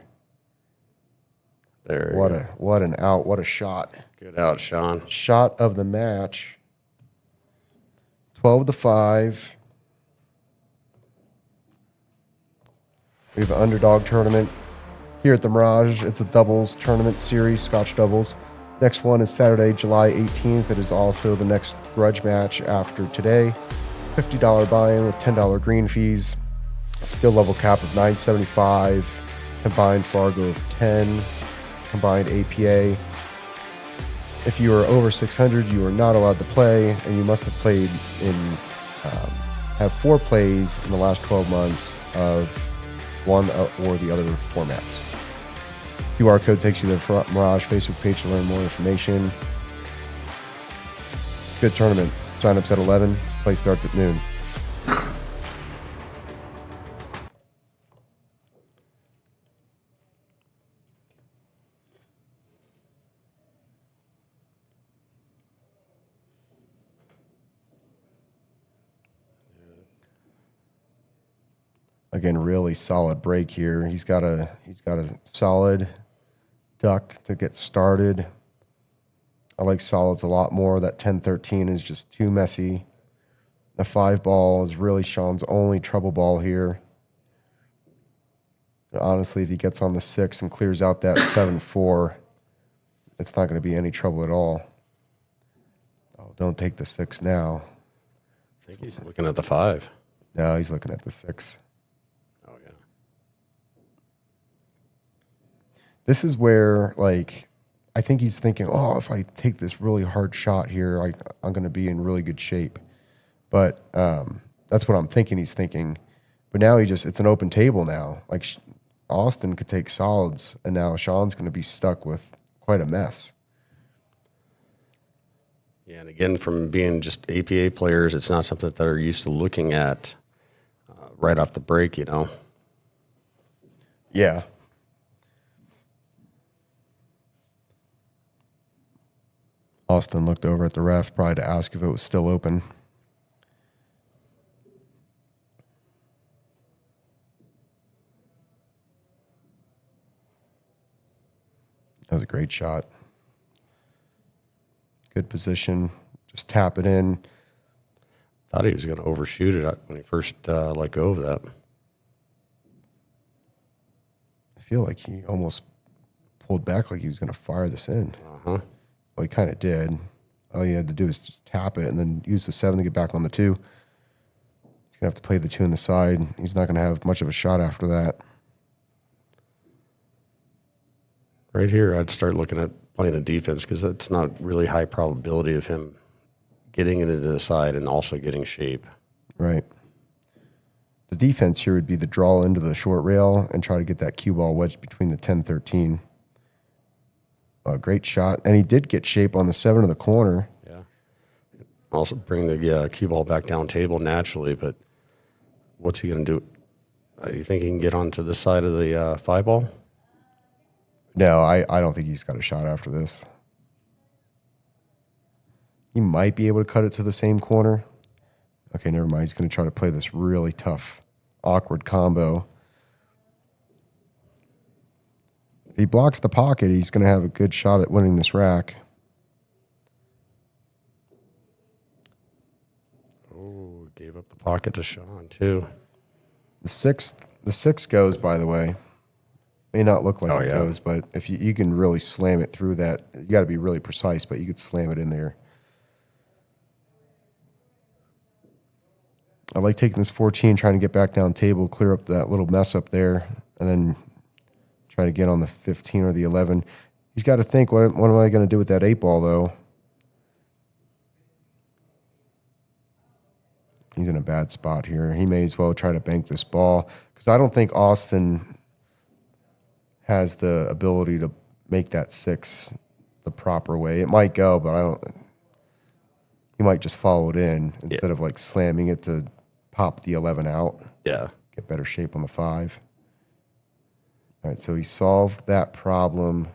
Speaker 2: There.
Speaker 1: What an out, what a shot.
Speaker 2: Good out, Sean.
Speaker 1: Shot of the match. 12-5. We have an underdog tournament here at the Mirage. It's a doubles tournament series, Scotch doubles. Next one is Saturday, July 18th. It is also the next Grudge match after today. $50 buy-in with $10 green fees. Skill level cap of 975. Combined Fargo of 10. Combined APA. If you are over 600, you are not allowed to play, and you must have played have 4 plays in the last 12 months of one or the other formats. QR code takes you to the Mirage Facebook page to learn more information. Good tournament. Sign-ups at 11. Play starts at noon. Again, really solid break here. He's got a solid duck to get started. I like solids a lot more. That 10-13 is just too messy. The 5 ball is really Sean's only trouble ball here. And honestly, if he gets on the 6 and clears out that 7-4, it's not going to be any trouble at all. Oh, don't take the 6 now.
Speaker 2: I think he's looking at the 5.
Speaker 1: No, he's looking at the 6.
Speaker 2: Oh, yeah.
Speaker 1: This is where, like, I think he's thinking, oh, if I take this really hard shot here, I'm going to be in really good shape. But that's what I'm thinking he's thinking. But now it's an open table now. Like, Austin could take solids, and now Sean's going to be stuck with quite a mess.
Speaker 2: Yeah, and again, from being just APA players, it's not something that they're used to looking at right off the break, you know.
Speaker 1: Yeah. Austin looked over at the ref, probably to ask if it was still open. That was a great shot. Good position. Just tap it in.
Speaker 2: Thought he was going to overshoot it when he first let go of that.
Speaker 1: I feel like he almost pulled back like he was going to fire this in.
Speaker 2: Uh-huh.
Speaker 1: Well, he kind of did. All you had to do is just tap it and then use the 7 to get back on the 2. He's going to have to play the 2 on the side. He's not going to have much of a shot after that.
Speaker 2: Right here, I'd start looking at playing a defense because that's not really high probability of him getting it into the side and also getting shape.
Speaker 1: Right. The defense here would be the draw into the short rail and try to get that cue ball wedged between the 10-13. Great shot. And he did get shape on the 7 of the corner.
Speaker 2: Yeah. Also bring the cue ball back down table naturally, but what's he going to do? You think he can get onto this side of the 5 ball?
Speaker 1: No, I don't think he's got a shot after this. He might be able to cut it to the same corner. Okay, never mind. He's going to try to play this really tough, awkward combo. If he blocks the pocket, he's going to have a good shot at winning this rack.
Speaker 2: Oh, gave up the pocket to Sean, too.
Speaker 1: The six goes, by the way. May not look like it goes, but if you can really slam it through that, you got to be really precise, but you could slam it in there. I like taking this 14, trying to get back down table, clear up that little mess up there, and then try to get on the 15 or the 11. He's got to think, what am I going to do with that 8 ball, though? He's in a bad spot here. He may as well try to bank this ball because I don't think Austin has the ability to make that 6 the proper way. It might go, but I don't. He might just follow it in instead of like slamming it to pop the 11 out.
Speaker 2: Yeah.
Speaker 1: Get better shape on the 5. All right, so he solved that problem.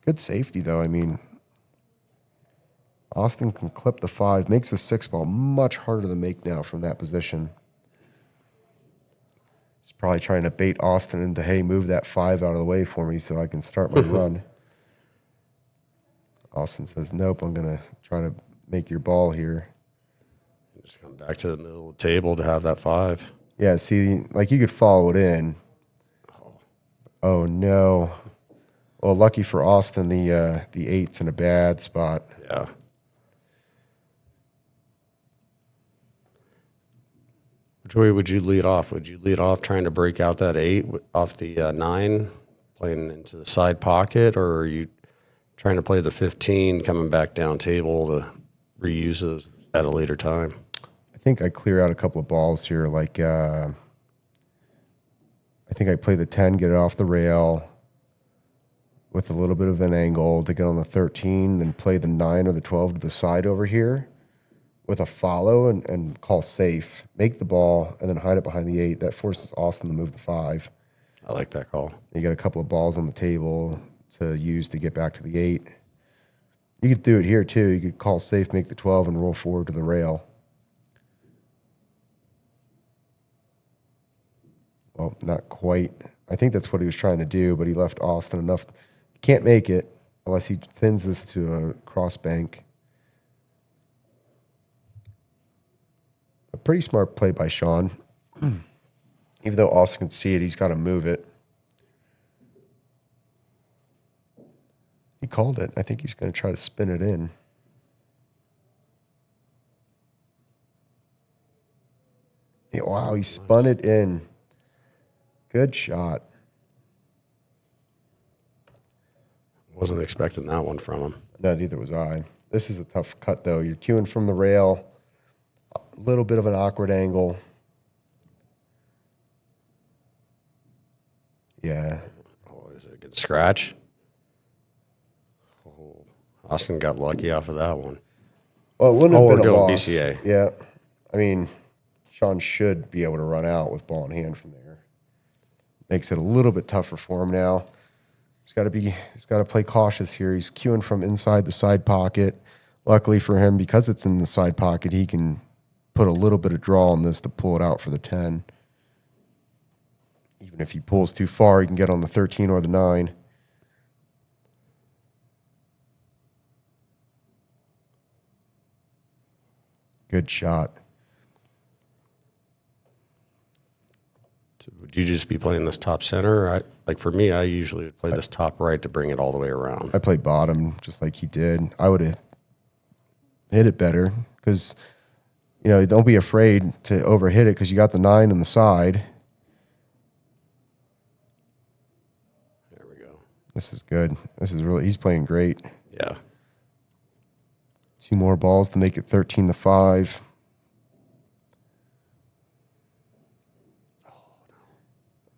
Speaker 1: Good safety, though. I mean, Austin can clip the 5, makes the 6 ball much harder to make now from that position. He's probably trying to bait Austin into, hey, move that 5 out of the way for me so I can start my run. Austin says, nope, I'm going to try to make your ball here.
Speaker 2: Just come back to the middle of the table to have that 5.
Speaker 1: Yeah, see, like you could follow it in. Oh, no. Well, lucky for Austin, the 8's in a bad spot.
Speaker 2: Yeah. Which way would you lead off? Would you lead off trying to break out that 8 off the 9, playing into the side pocket, or are you trying to play the 15, coming back down table to reuse those at a later time?
Speaker 1: I think I clear out a couple of balls here. Like, I think I play the 10, get it off the rail with a little bit of an angle to get on the 13, then play the 9 or the 12 to the side over here with a follow and call safe, make the ball, and then hide it behind the 8. That forces Austin to move the 5.
Speaker 2: I like that call.
Speaker 1: You got a couple of balls on the table to use to get back to the 8. You could do it here, too. You could call safe, make the 12, and roll forward to the rail. Well, not quite. I think that's what he was trying to do, but he left Austin enough. He can't make it unless he thins this to a cross bank. A pretty smart play by Sean. Even though Austin can see it, he's got to move it. He called it. I think he's going to try to spin it in. Yeah, wow, he spun it in. Good shot.
Speaker 2: Wasn't expecting that one from him.
Speaker 1: No, neither was I. This is a tough cut, though. You're cueing from the rail. A little bit of an awkward angle. Yeah.
Speaker 2: Oh, is it a good scratch? Oh, Austin got lucky off of that one.
Speaker 1: Well, it wouldn't have
Speaker 2: we're
Speaker 1: been a
Speaker 2: doing
Speaker 1: loss.
Speaker 2: BCA.
Speaker 1: Yeah. I mean, Sean should be able to run out with ball in hand from there. Makes it a little bit tougher for him now. He's got to play cautious here. He's cueing from inside the side pocket. Luckily for him, because it's in the side pocket, he can put a little bit of draw on this to pull it out for the 10. Even if he pulls too far, he can get on the 13 or the 9. Good shot.
Speaker 2: So would you just be playing this top center? Like for me, I usually would play this top right to bring it all the way around.
Speaker 1: I played bottom just like he did. I would have hit it better because, don't be afraid to overhit it because you got the 9 on the side.
Speaker 2: There we go.
Speaker 1: This is good. He's playing great.
Speaker 2: Yeah.
Speaker 1: 2 more balls to make it 13-5.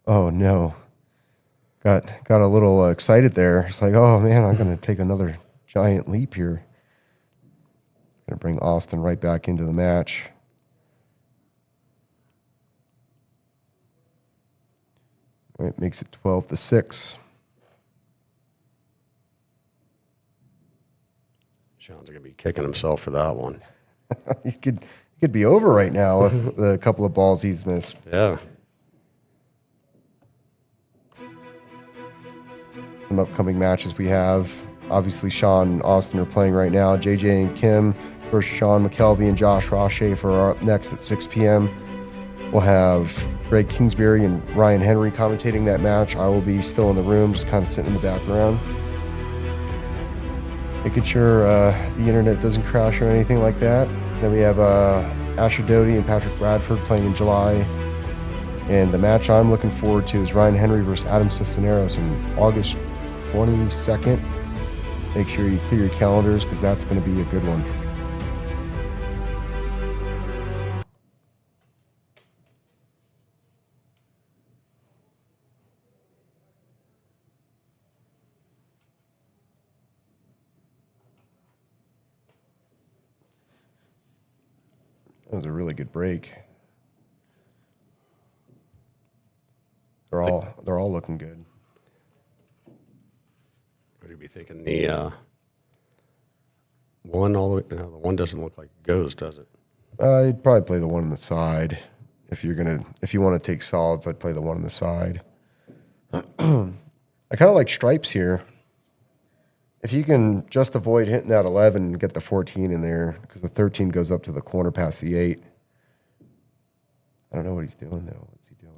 Speaker 1: Oh no. Got a little excited there. It's like, oh man, I'm going to take another giant leap here. Going to bring Austin right back into the match. It makes it 12-6.
Speaker 2: Sean's going to be kicking himself for that one.
Speaker 1: He could be over right now with the couple of balls he's missed.
Speaker 2: Yeah.
Speaker 1: Some upcoming matches we have. Obviously, Sean and Austin are playing right now. JJ and Kim versus Sean McKelvey and Josh Rochefort are up next at 6 p.m. We'll have Greg Kingsbury and Ryan Henry commentating that match. I will be still in the room, just kind of sitting in the background, making sure the internet doesn't crash or anything like that. Then we have Asher Doty and Patrick Bradford playing in July. And the match I'm looking forward to is Ryan Henry versus Adam Cisneros on August 22nd. Make sure you clear your calendars because that's going to be a good one. That was a really good break. They're all looking good.
Speaker 2: What do you be thinking? The one all the way. No, the one doesn't look like it goes, does it?
Speaker 1: I'd probably play the one on the side. If you want to take solids, I'd play the one on the side. I kind of like stripes here. If you can just avoid hitting that 11 and get the 14 in there, because the 13 goes up to the corner past the 8. I don't know what he's doing, though. What's he doing?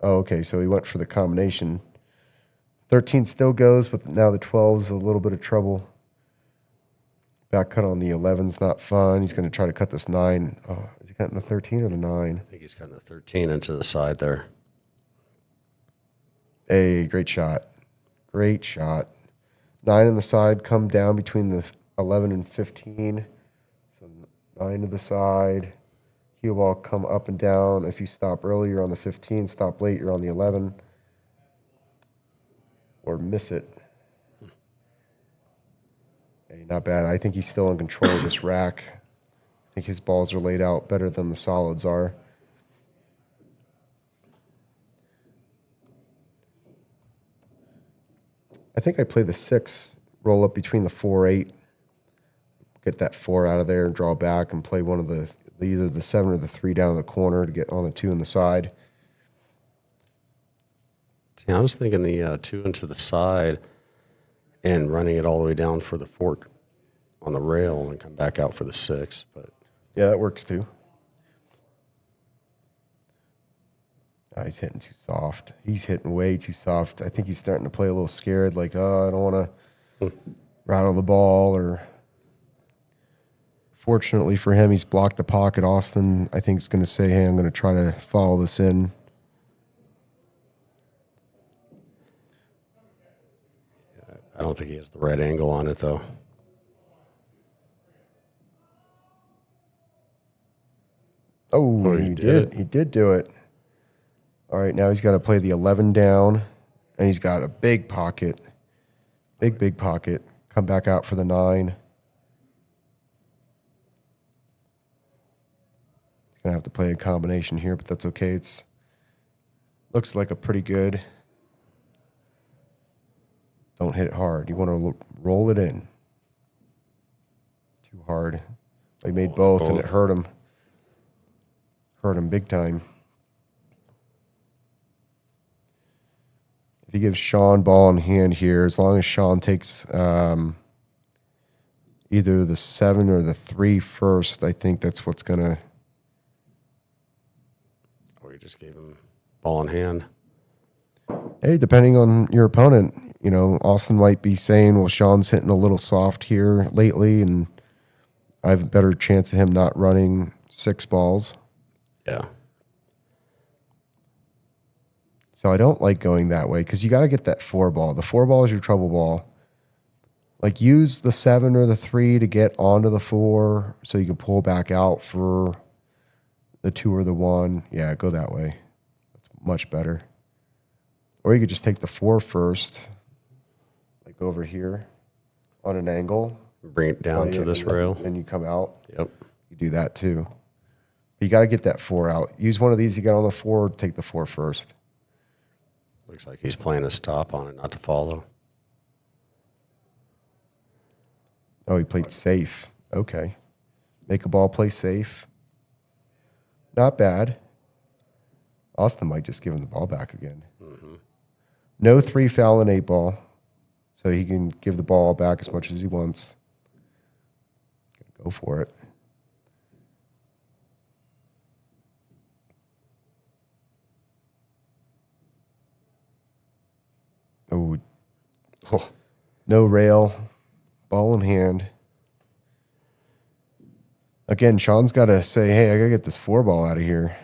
Speaker 1: Oh, okay, so he went for the combination. 13 still goes, but now the 12's a little bit of trouble. Back cut on the 11's not fun. He's going to try to cut this 9. Oh, is he cutting the 13 or the 9?
Speaker 2: I think he's cutting the 13 into the side there.
Speaker 1: Hey, great shot. Great shot. 9 on the side, come down between the 11 and 15. So 9 to the side. Cue ball come up and down. If you stop early, you're on the 15. Stop late, you're on the 11. Or miss it. Hey, not bad. I think he's still in control of this rack. I think his balls are laid out better than the solids are. I think I play the 6, roll up between the 4-8, get that 4 out of there and draw back and play one of the either the 7 or the 3 down in the corner to get on the 2 on the side.
Speaker 2: See, I was thinking the 2 into the side and running it all the way down for the 4 on the rail and come back out for the 6. But
Speaker 1: yeah, that works too. Oh, he's hitting too soft. He's hitting way too soft. I think he's starting to play a little scared, like, oh, I don't want to rattle the ball. Or fortunately for him, he's blocked the pocket. Austin, I think, is going to say, hey, I'm going to try to follow this in.
Speaker 2: I don't think he has the right angle on it, though.
Speaker 1: Oh, he did. He did do it. All right, now he's got to play the 11 down, and he's got a big pocket. Big pocket. come back out for the 9. Gonna have to play a combination here, but that's okay. It's looks like a pretty good. Don't hit it hard. You want to roll it in. Too hard. They made both, and it hurt him. Hurt him big time. If he gives Sean ball in hand here, as long as Sean takes either the 7 or the 3 first, I think that's what's gonna.
Speaker 2: We just gave him ball in hand.
Speaker 1: Hey, depending on your opponent, Austin might be saying, well, Sean's hitting a little soft here lately, and I have a better chance of him not running 6 balls.
Speaker 2: Yeah.
Speaker 1: So I don't like going that way because you got to get that 4 ball. The 4 ball is your trouble ball. Like, use the 7 or the 3 to get onto the 4 so you can pull back out for the 2 or the 1. Yeah, go that way. That's much better. Or you could just take the 4 first, like over here on an angle.
Speaker 2: Bring it down to this rail.
Speaker 1: And you come out.
Speaker 2: Yep.
Speaker 1: You do that too. But you got to get that 4 out. Use one of these you got on the 4, take the 4 first.
Speaker 2: Looks like he's playing a stop on it, not to follow.
Speaker 1: Oh, he played safe. Okay. Make a ball play safe. Not bad. Austin might just give him the ball back again.
Speaker 2: Mm-hmm.
Speaker 1: No 3 foul and 8 ball. So he can give the ball back as much as he wants. Go for it. Oh, no rail, ball in hand. Again, Sean's got to say, hey, I got to get this 4 ball out of here.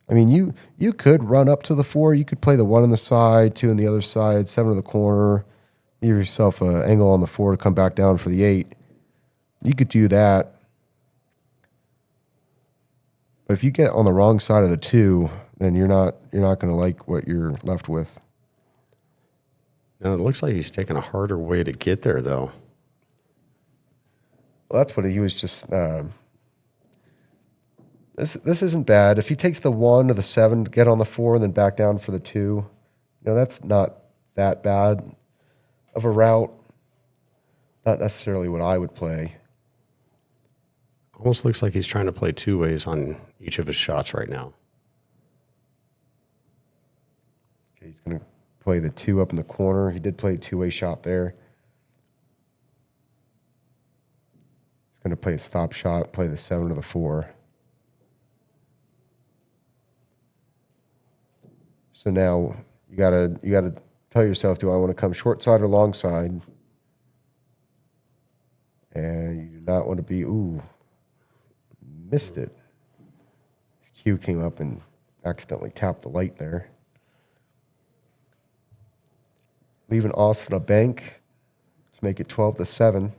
Speaker 1: I mean, you could run up to the 4. You could play the 1 on the side, 2 on the other side, 7 in the corner. Give yourself an angle on the 4 to come back down for the 8. You could do that. But if you get on the wrong side of the 2, then you're not going to like what you're left with.
Speaker 2: Now, it looks like he's taking a harder way to get there, though.
Speaker 1: Well, that's what he was just. This isn't bad. If he takes the 1 or the 7, get on the 4, and then back down for the 2, that's not that bad of a route. Not necessarily what I would play.
Speaker 2: Almost looks like he's trying to play 2 ways on each of his shots right now.
Speaker 1: Okay, he's going to play the 2 up in the corner. He did play a 2-way shot there. He's going to play a stop shot, play the 7 or the 4. So now you gotta tell yourself, do I want to come short side or long side? And you do not want to be, missed it. His cue came up and accidentally tapped the light there. Leaving Austin a bank to make it 12-7.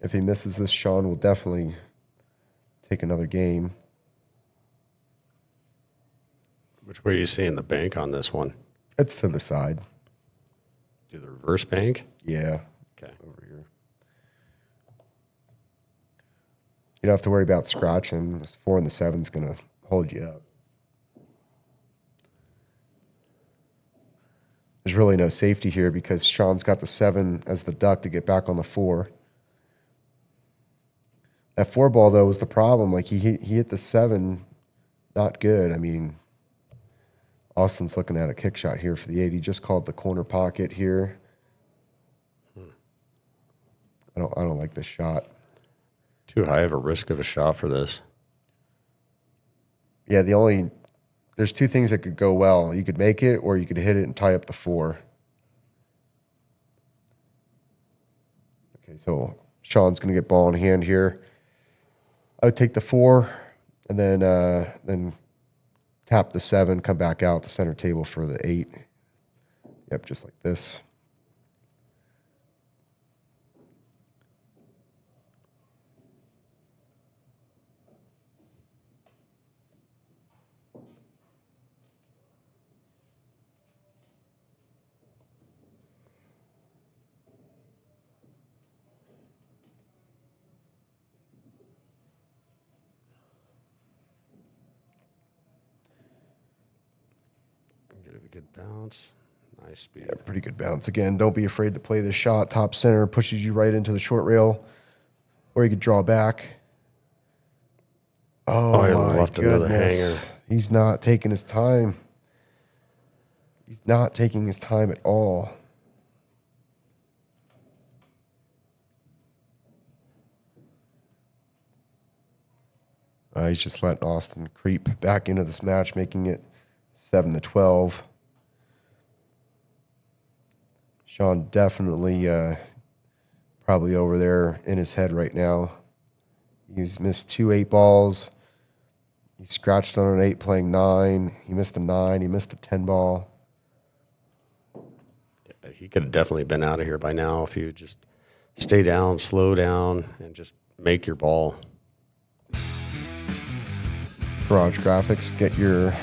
Speaker 1: If he misses this, Sean will definitely take another game.
Speaker 2: Which way are you seeing the bank on this one?
Speaker 1: It's to the side.
Speaker 2: Do the reverse bank?
Speaker 1: Yeah.
Speaker 2: Okay.
Speaker 1: Over here. You don't have to worry about scratching. This 4 and the 7's going to hold you up. There's really no safety here because Sean's got the 7 as the duck to get back on the 4. That 4 ball, though, was the problem. Like, he hit the 7 not good. I mean, Austin's looking at a kick shot here for the 8. He just called the corner pocket here. I don't like this shot.
Speaker 2: Too high of a risk of a shot for this.
Speaker 1: Yeah, there's 2 things that could go well. You could make it or you could hit it and tie up the 4. Okay, so Sean's going to get ball in hand here. I would take the 4 and then tap the 7, come back out the center table for the 8. Yep, just like this.
Speaker 2: good bounce. Nice speed.
Speaker 1: Yeah, pretty good bounce. Again, don't be afraid to play this shot. Top center pushes you right into the short rail, or you could draw back. Oh,
Speaker 2: he
Speaker 1: my
Speaker 2: left another
Speaker 1: goodness.
Speaker 2: hanger.
Speaker 1: He's not taking his time. He's not taking his time at all. He's just letting Austin creep back into this match, making it 7-12. Sean definitely probably over there in his head right now. He's missed 2 8-balls. He scratched on an 8 playing 9. He missed a 9. He missed a 10 ball.
Speaker 2: He could have definitely been out of here by now if you just stay down, slow down, and just make your ball.
Speaker 1: Garage Graphics. Get your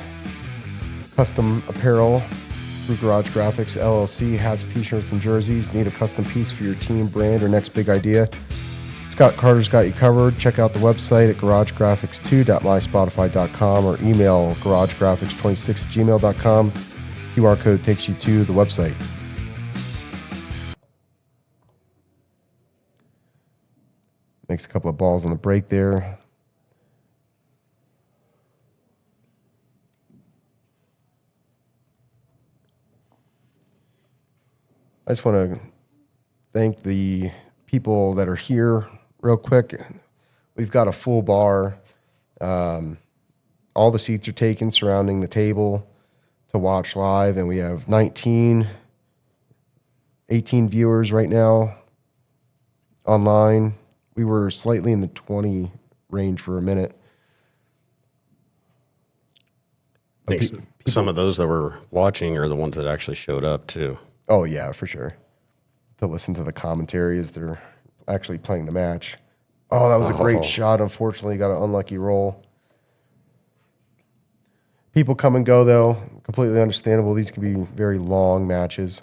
Speaker 1: custom apparel through Garage Graphics LLC. Hats, t-shirts, and jerseys. Need a custom piece for your team, brand, or next big idea? Scott Carter's got you covered. Check out the website at garagegraphics2.myspotify.com or email garagegraphics26@gmail.com. QR code takes you to the website. Makes a couple of balls on the break there. I just want to thank the people that are here real quick. We've got a full bar. All the seats are taken surrounding the table to watch live, and we have 18 viewers right now online. We were slightly in the 20 range for a minute.
Speaker 2: I think some of those that were watching are the ones that actually showed up, too.
Speaker 1: Oh, yeah, for sure. To listen to the commentary as they're actually playing the match. Oh, that was a great shot. Unfortunately, got an unlucky roll. People come and go, though. Completely understandable. These can be very long matches.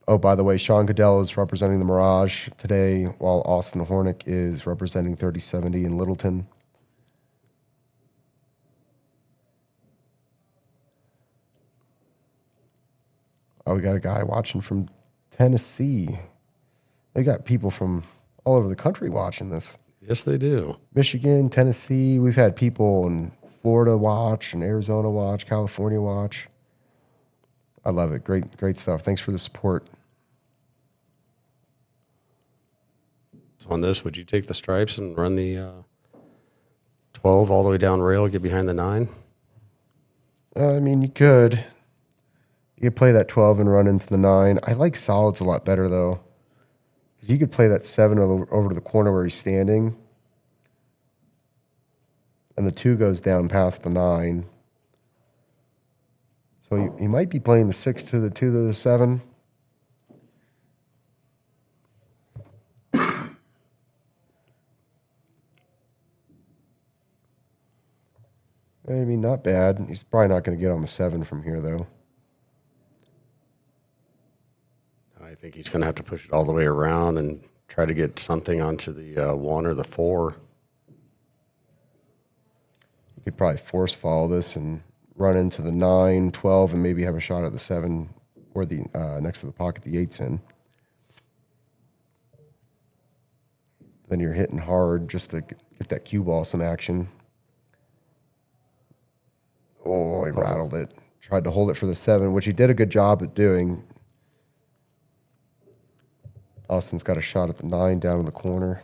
Speaker 1: Oh, by the way, Sean Kadel is representing the Mirage today, while Austin Hornick is representing 3070 in Littleton. Oh, we got a guy watching from Tennessee. They got people from all over the country watching this.
Speaker 2: Yes, they do.
Speaker 1: Michigan, Tennessee. We've had people in Florida watch and Arizona watch, California watch. I love it. Great stuff. Thanks for the support.
Speaker 2: So on this, would you take the stripes and run the 12 all the way down rail, get behind the 9?
Speaker 1: I mean, you could. You could play that 12 and run into the 9. I like solids a lot better, though. Because you could play that 7 over to the corner where he's standing. And the 2 goes down past the 9. So he might be playing the 6 to the 2 to the 7. I mean, not bad. He's probably not going to get on the 7 from here, though.
Speaker 2: I think he's going to have to push it all the way around and try to get something onto the 1 or the 4.
Speaker 1: You could probably force follow this and run into the 9, 12, and maybe have a shot at the 7 or the next to the pocket the 8's in. Then you're hitting hard just to get that cue ball some action. Oh, he rattled it. Tried to hold it for the 7, which he did a good job at doing. Austin's got a shot at the 9 down in the corner.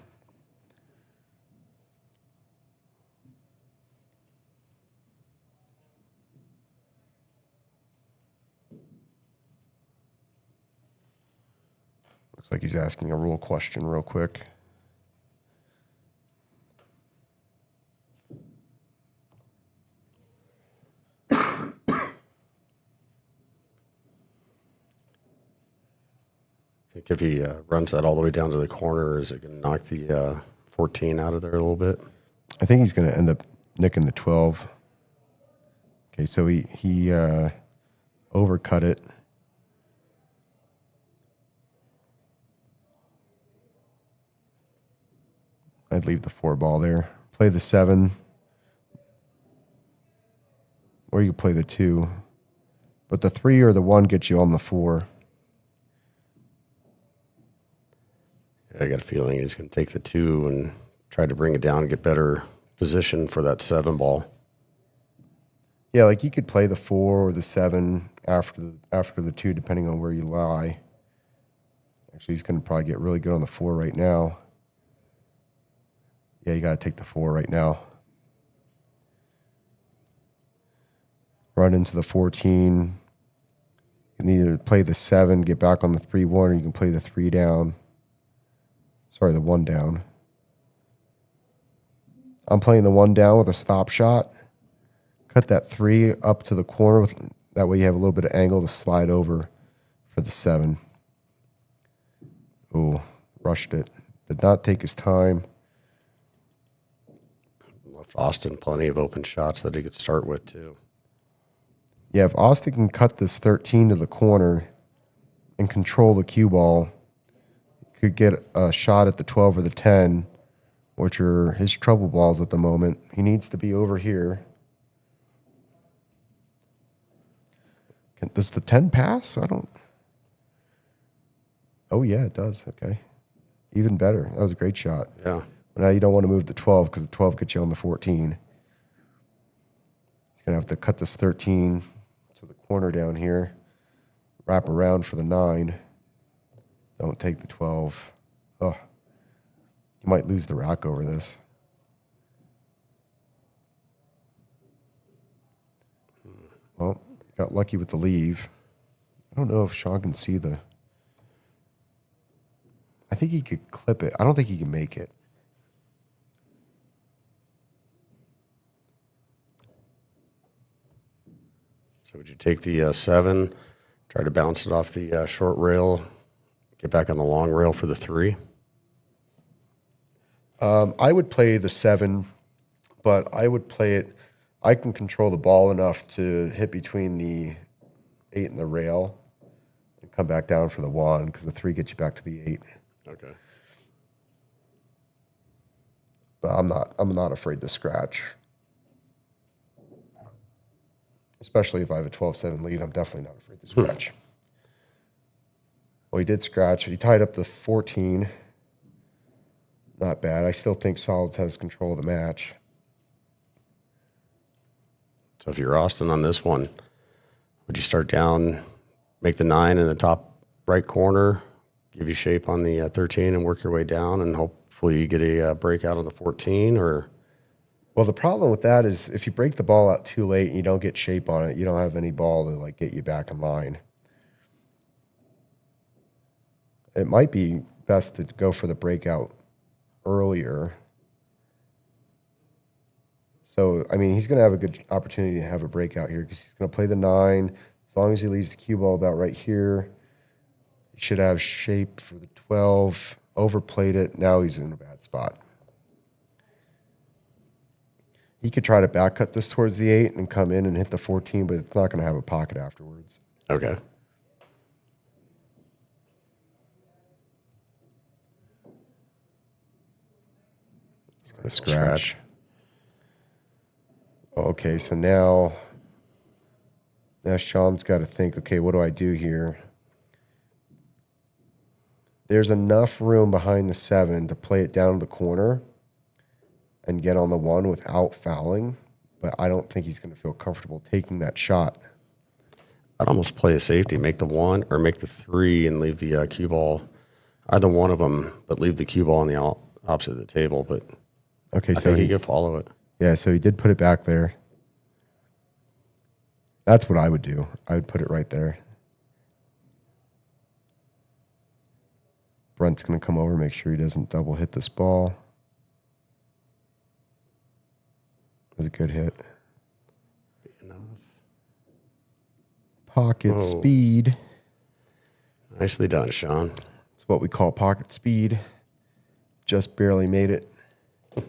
Speaker 1: Looks like he's asking a rule question real quick.
Speaker 2: I think if he runs that all the way down to the corner, is it going to knock the 14 out of there a little bit?
Speaker 1: I think he's going to end up nicking the 12. Okay, so he overcut it. I'd leave the 4 ball there. Play the 7. Or you play the 2. But the 3 or the 1 gets you on the 4.
Speaker 2: I got a feeling he's going to take the 2 and try to bring it down and get better position for that 7 ball.
Speaker 1: Yeah, like you could play the 4 or the 7 after the 2, depending on where you lie. Actually, he's going to probably get really good on the 4 right now. Yeah, you got to take the 4 right now. Run into the 14. You can either play the 7, get back on the 3-1, or you can play the 3 down. Sorry, the 1 down. I'm playing the 1 down with a stop shot. Cut that 3 up to the corner. That way you have a little bit of angle to slide over for the 7. Ooh, rushed it. Did not take his time.
Speaker 2: Left Austin plenty of open shots that he could start with, too.
Speaker 1: Yeah, if Austin can cut this 13 to the corner and control the cue ball, could get a shot at the 12 or the 10, which are his trouble balls at the moment. He needs to be over here. Does the 10 pass? I don't. Oh, yeah, it does. Okay. Even better. That was a great shot.
Speaker 2: Yeah.
Speaker 1: But now you don't want to move the 12 because the 12 gets you on the 14. He's going to have to cut this 13 to the corner down here, wrap around for the 9. Don't take the 12. Oh, you might lose the rack over this. Well, got lucky with the leave. I don't know if Sean can see the... I think he could clip it. I don't think he can make it.
Speaker 2: So would you take the 7, try to bounce it off the short rail, get back on the long rail for the 3?
Speaker 1: I would play the 7, but I would play it. I can control the ball enough to hit between the 8 and the rail and come back down for the 1 because the 3 gets you back to the 8.
Speaker 2: Okay.
Speaker 1: But I'm not afraid to scratch. Especially if I have a 12-7 lead, I'm definitely not afraid to scratch. Well, he did scratch. He tied up the 14. Not bad. I still think Solids has control of the match.
Speaker 2: So if you're Austin on this one, would you start down, make the 9 in the top right corner, give you shape on the 13 and work your way down and hopefully you get a breakout on the 14? Or
Speaker 1: Well, the problem with that is if you break the ball out too late and you don't get shape on it, you don't have any ball to like get you back in line. It might be best to go for the breakout earlier. So, I mean, he's going to have a good opportunity to have a breakout here because he's going to play the 9. As long as he leaves the cue ball about right here, he should have shape for the 12. Overplayed it. Now he's in a bad spot. He could try to back cut this towards the 8 and come in and hit the 14, but it's not going to have a pocket afterwards.
Speaker 2: okay.
Speaker 1: He's going to scratch. Okay, so now Sean's got to think, okay, what do I do here? There's enough room behind the 7 to play it down to the corner and get on the 1 without fouling, but I don't think he's going to feel comfortable taking that shot.
Speaker 2: I'd almost play a safety, make the 1 or make the 3 and leave the cue ball, either one of them, but leave the cue ball on the opposite of the table. But
Speaker 1: Okay,
Speaker 2: I
Speaker 1: so
Speaker 2: think he could follow it.
Speaker 1: Yeah, so he did put it back there. That's what I would do. I would put it right there. Brent's going to come over, make sure he doesn't double hit this ball. That was a good hit.
Speaker 2: Enough.
Speaker 1: Pocket speed.
Speaker 2: Nicely done, Sean.
Speaker 1: It's what we call pocket speed. Just barely made it. All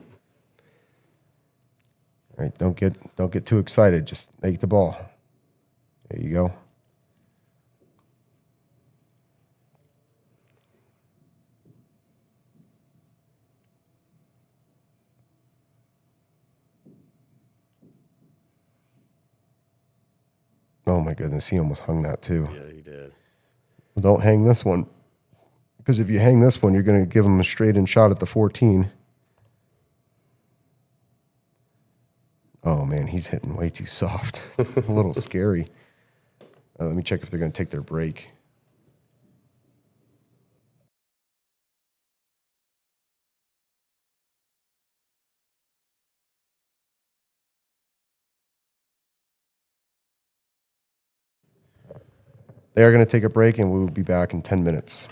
Speaker 1: right, don't get too excited. Just make the ball. There you go. Oh my goodness, he almost hung that too.
Speaker 2: Yeah, he did.
Speaker 1: Well, don't hang this one. Because if you hang this one, you're going to give him a straight-in shot at the 14. Oh, man, he's hitting way too soft. It's a little scary. Let me check if they're going to take their break. They are going to take a break, and we will be back in 10 minutes.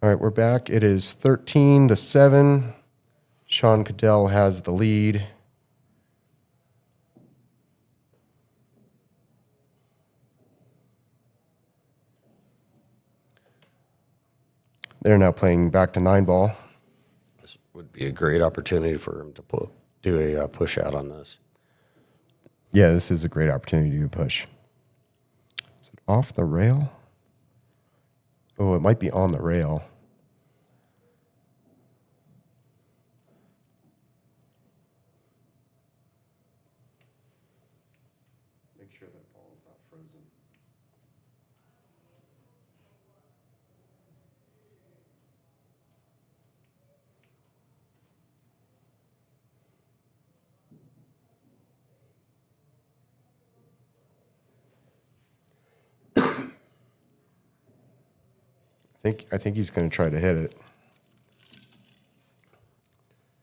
Speaker 1: All right, we're back. It is 13-7. Sean Kadel has the lead. They're now playing back to 9-ball.
Speaker 2: This would be a great opportunity for him to do a push out on this.
Speaker 1: Yeah, this is a great opportunity to do a push. Is it off the rail? Oh, it might be on the rail. Make sure that ball is not frozen. I think he's going to try to hit it.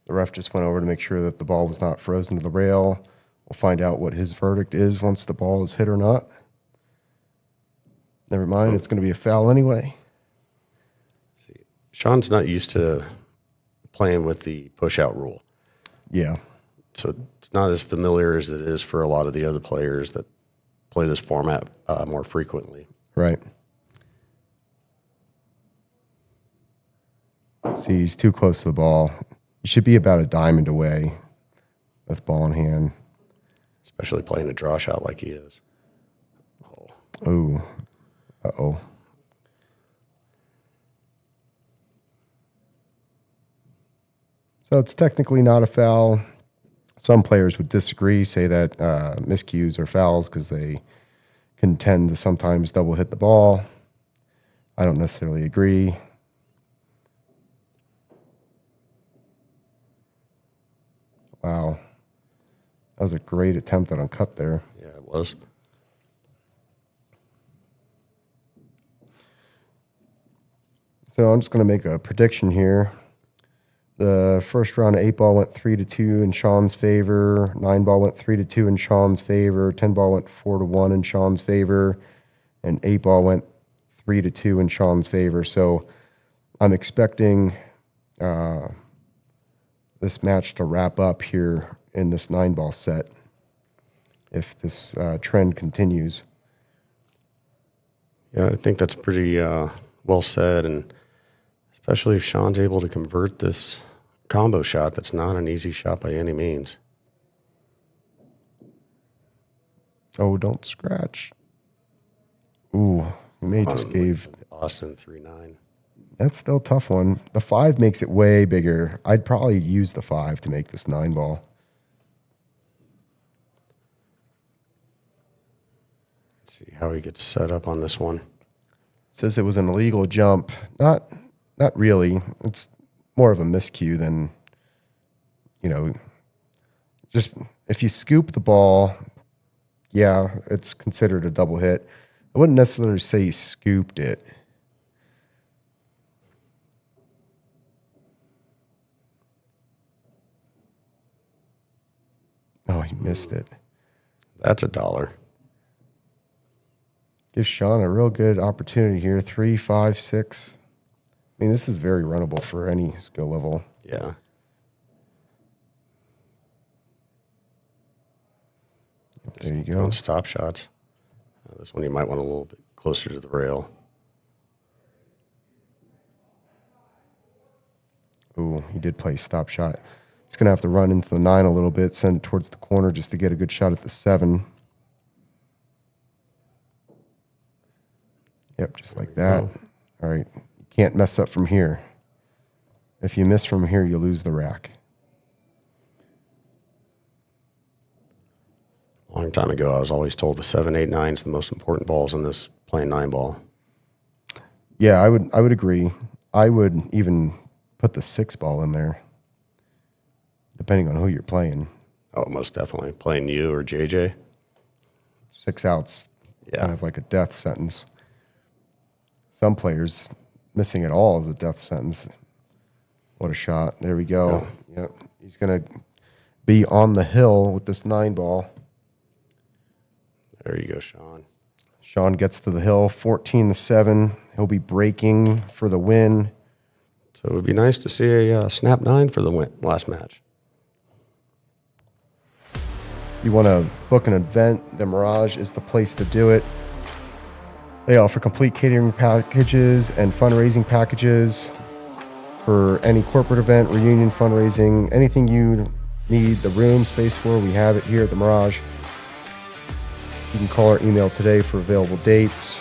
Speaker 1: The ref just went over to make sure that the ball was not frozen to the rail. We'll find out what his verdict is once the ball is hit or not. Never mind, it's going to be a foul anyway.
Speaker 2: See, Sean's not used to playing with the push-out rule.
Speaker 1: Yeah.
Speaker 2: So it's not as familiar as it is for a lot of the other players that play this format more frequently.
Speaker 1: Right. See, he's too close to the ball. He should be about a diamond away with ball in hand.
Speaker 2: Especially playing a draw shot like he is.
Speaker 1: Oh. Uh-oh. So it's technically not a foul. Some players would disagree, say that miscues are fouls because they can tend to sometimes double hit the ball. I don't necessarily agree. Wow. That was a great attempt on a cut there.
Speaker 2: Yeah, it was.
Speaker 1: So I'm just going to make a prediction here. The first round of 8-ball went 3-2 in Sean's favor. 9-ball went 3-2 in Sean's favor. 10-ball went 4-1 in Sean's favor. And 8-ball went 3-2 in Sean's favor. So I'm expecting this match to wrap up here in this 9-ball set if this trend continues.
Speaker 2: Yeah, I think that's pretty well said, and especially if Sean's able to convert this combo shot. That's not an easy shot by any means.
Speaker 1: Oh, don't scratch. Ooh, he may just gave
Speaker 2: Austin 3-9.
Speaker 1: That's still a tough one. The 5 makes it way bigger. I'd probably use the 5 to make this 9-ball.
Speaker 2: Let's see how he gets set up on this one.
Speaker 1: Says it was an illegal jump. Not really. It's more of a miscue than, just if you scoop the ball, yeah, it's considered a double hit. I wouldn't necessarily say he scooped it. Oh, he missed it.
Speaker 2: That's $1.
Speaker 1: Gives Sean a real good opportunity here. 3, 5, 6. I mean, this is very runnable for any skill level.
Speaker 2: Yeah.
Speaker 1: There you go.
Speaker 2: Stop shots. This one you might want a little bit closer to the rail.
Speaker 1: Ooh, he did play stop shot. He's going to have to run into the 9 a little bit, send it towards the corner just to get a good shot at the 7. Yep, just like that. All right. You can't mess up from here. If you miss from here, you lose the rack.
Speaker 2: A long time ago, I was always told the 7, 8, 9 is the most important balls in this playing 9-ball.
Speaker 1: Yeah, I would agree. I would even put the 6-ball in there, depending on who you're playing.
Speaker 2: Oh, most definitely. Playing you or JJ.
Speaker 1: 6 outs,
Speaker 2: Yeah.
Speaker 1: kind of like a death sentence. Some players missing it all is a death sentence. What a shot. There we go. Yep. He's going to be on the hill with this 9-ball.
Speaker 2: There you go, Sean.
Speaker 1: Sean gets to the hill, 14-7. He'll be breaking for the win.
Speaker 2: So it would be nice to see a snap 9 for the last match.
Speaker 1: You want to book an event, the Mirage is the place to do it. They offer complete catering packages and fundraising packages for any corporate event, reunion, fundraising, anything you need the room space for. We have it here at the Mirage. You can call or email today for available dates.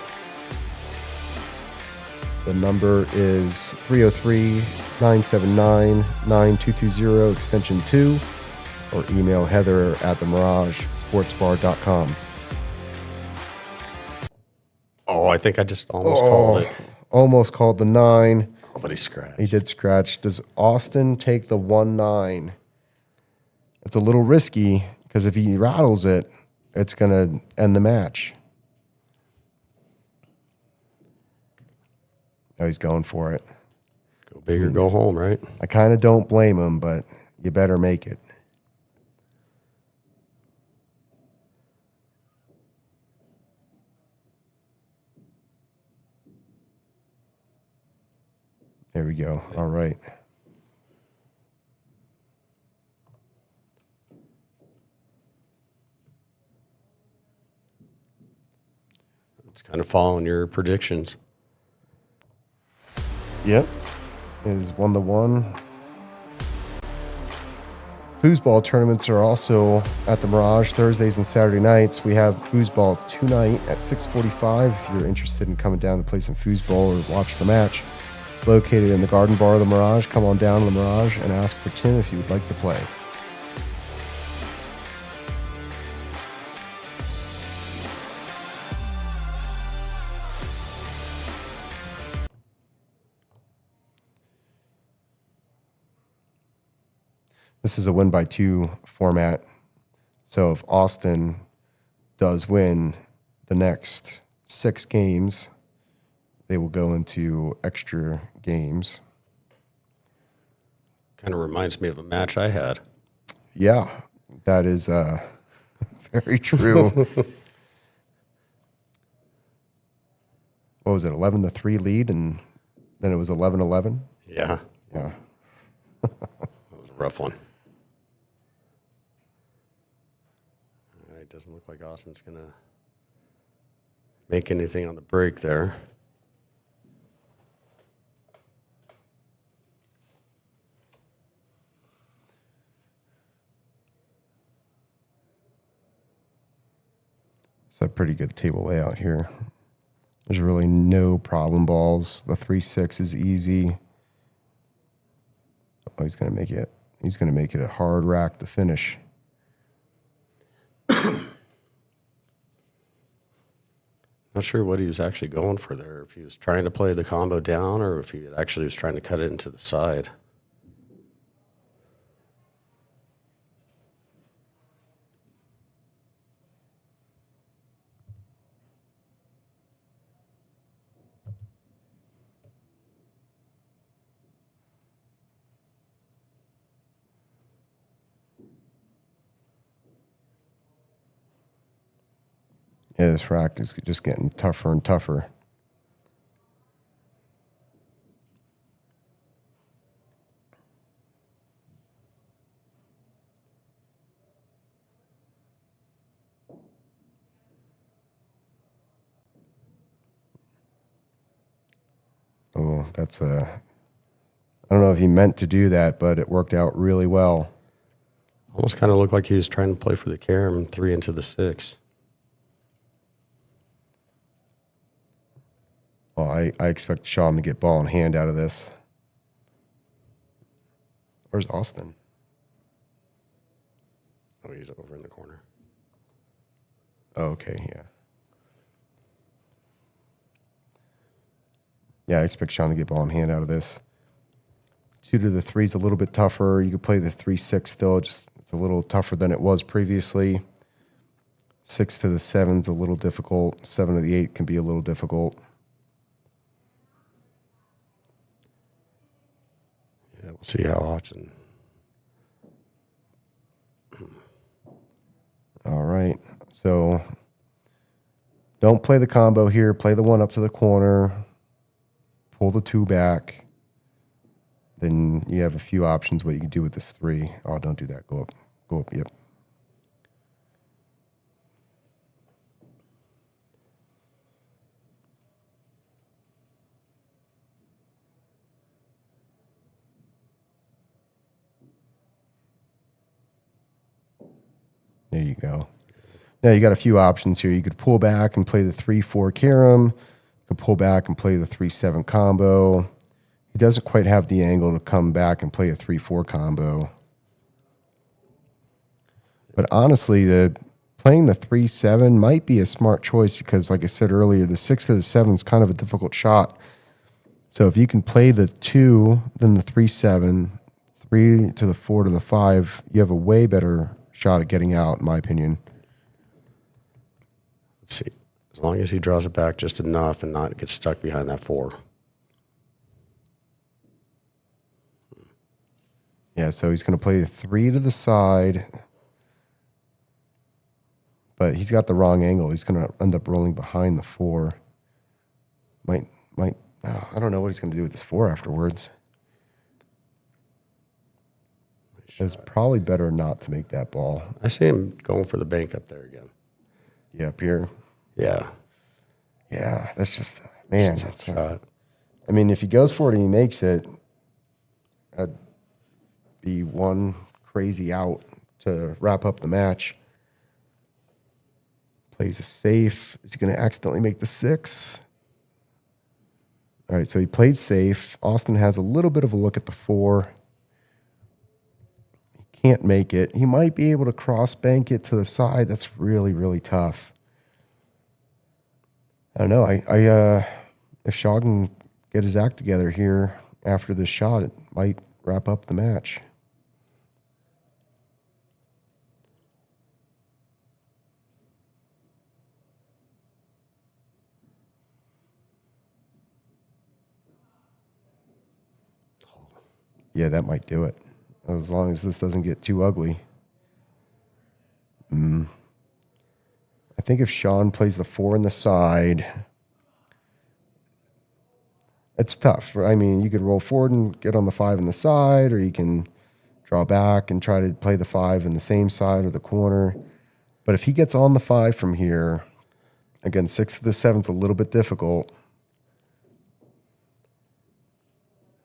Speaker 1: The number is 303-979-9220, extension 2, or email Heather at themiragesportsbar.com.
Speaker 2: Oh, I think I just almost called it.
Speaker 1: Almost called the 9.
Speaker 2: Oh, but he scratched.
Speaker 1: He did scratch. Does Austin take the 1-9? It's a little risky because if he rattles it, it's going to end the match. Oh, he's going for it.
Speaker 2: Go big or go home, right?
Speaker 1: I kind of don't blame him, but you better make it. There we go. All right.
Speaker 2: It's kind of following your predictions.
Speaker 1: Yep. It is 1-1. Foosball tournaments are also at the Mirage Thursdays and Saturday nights. We have foosball tonight at 6:45. If you're interested in coming down to play some foosball or watch the match, located in the Garden Bar of the Mirage, come on down to the Mirage and ask for Tim if you would like to play. This is a win by 2 format. So if Austin does win the next 6 games, they will go into extra games.
Speaker 2: Kind of reminds me of a match I had.
Speaker 1: Yeah, that is very true. What was it, 11-3 lead, and then it was 11-11?
Speaker 2: Yeah.
Speaker 1: Yeah.
Speaker 2: That was a rough one. All right, doesn't look like Austin's going to make anything on the break there.
Speaker 1: It's a pretty good table layout here. There's really no problem balls. The 3-6 is easy. Oh, he's going to make it. He's going to make it a hard rack to finish.
Speaker 2: Not sure what he was actually going for there. If he was trying to play the combo down or if he actually was trying to cut it into the side.
Speaker 1: Yeah, this rack is just getting tougher and tougher. Oh, that's a... I don't know if he meant to do that, but it worked out really well.
Speaker 2: Almost kind of looked like he was trying to play for the carom 3 into the 6.
Speaker 1: Well, I expect Sean to get ball in hand out of this. Where's Austin?
Speaker 2: Oh, he's over in the corner.
Speaker 1: Oh, okay, yeah. Yeah, I expect Sean to get ball in hand out of this. 2 to the 3 is a little bit tougher. You could play the 3-6 still, just it's a little tougher than it was previously. 6 to the 7 is a little difficult. 7 to the 8 can be a little difficult.
Speaker 2: Yeah, we'll see how Austin.
Speaker 1: All right. So don't play the combo here. Play the 1 up to the corner. Pull the 2 back. then you have a few options what you can do with this 3. Oh, don't do that. Go up. Go up. Yep. There you go. Now you got a few options here. You could pull back and play the 3-4 carom. You could pull back and play the 3-7 combo. He doesn't quite have the angle to come back and play a 3-4 combo. But honestly, playing the 3-7 might be a smart choice because, like I said earlier, the 6 to the 7 is kind of a difficult shot. So if you can play the 2, then the 3-7, 3 to the 4 to the 5, you have a way better shot at getting out, in my opinion.
Speaker 2: Let's see. As long as he draws it back just enough and not get stuck behind that 4.
Speaker 1: Yeah, so he's going to play the 3 to the side, but he's got the wrong angle. He's going to end up rolling behind the 4. I don't know what he's going to do with this 4 afterwards. It's probably better not to make that ball.
Speaker 2: I see him going for the bank up there again.
Speaker 1: Yeah, up here.
Speaker 2: Yeah.
Speaker 1: Yeah, that's just, man.
Speaker 2: That's a shot.
Speaker 1: I mean, if he goes for it and he makes it, that'd be one crazy out to wrap up the match. Plays a safe. Is he going to accidentally make the 6? All right, so he played safe. Austin has a little bit of a look at the 4. He can't make it. He might be able to cross bank it to the side. That's really, really tough. I don't know. If Shaw can get his act together here after this shot, it might wrap up the match. Yeah, that might do it. As long as this doesn't get too ugly. I think if Sean plays the 4 in the side, it's tough. I mean, you could roll forward and get on the 5 in the side, or you can draw back and try to play the 5 in the same side or the corner. But if he gets on the 5 from here, again, 6 to the 7's a little bit difficult.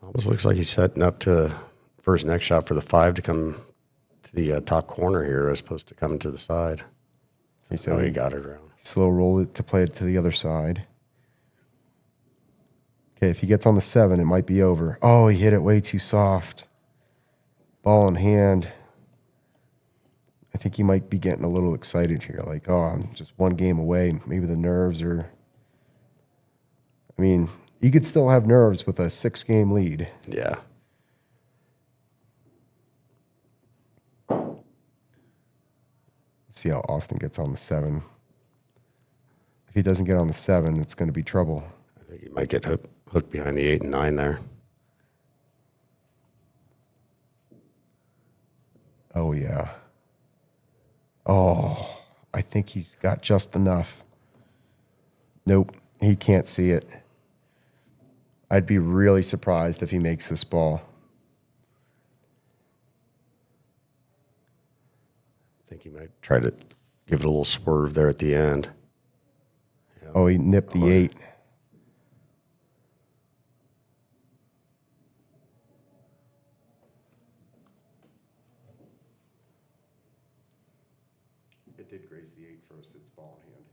Speaker 2: Almost looks like he's setting up for his next shot for the 5 to come to the top corner here as opposed to coming to the side.
Speaker 1: Okay, so
Speaker 2: he got it around.
Speaker 1: Slow roll it to play it to the other side. Okay, if he gets on the 7, it might be over. Oh, he hit it way too soft. Ball in hand. I think he might be getting a little excited here. Like, oh, I'm just one game away. Maybe the nerves are... I mean, you could still have nerves with a 6-game lead.
Speaker 2: Yeah.
Speaker 1: See how Austin gets on the 7. If he doesn't get on the 7, it's going to be trouble.
Speaker 2: I think he might get hooked behind the 8 and 9 there.
Speaker 1: Oh, yeah. Oh, I think he's got just enough. Nope, he can't see it. I'd be really surprised if he makes this ball.
Speaker 2: I think he might try to give it a little swerve there at the end.
Speaker 1: Yeah. Oh, he nipped the 8. It did graze the 8 first. It's ball in hand.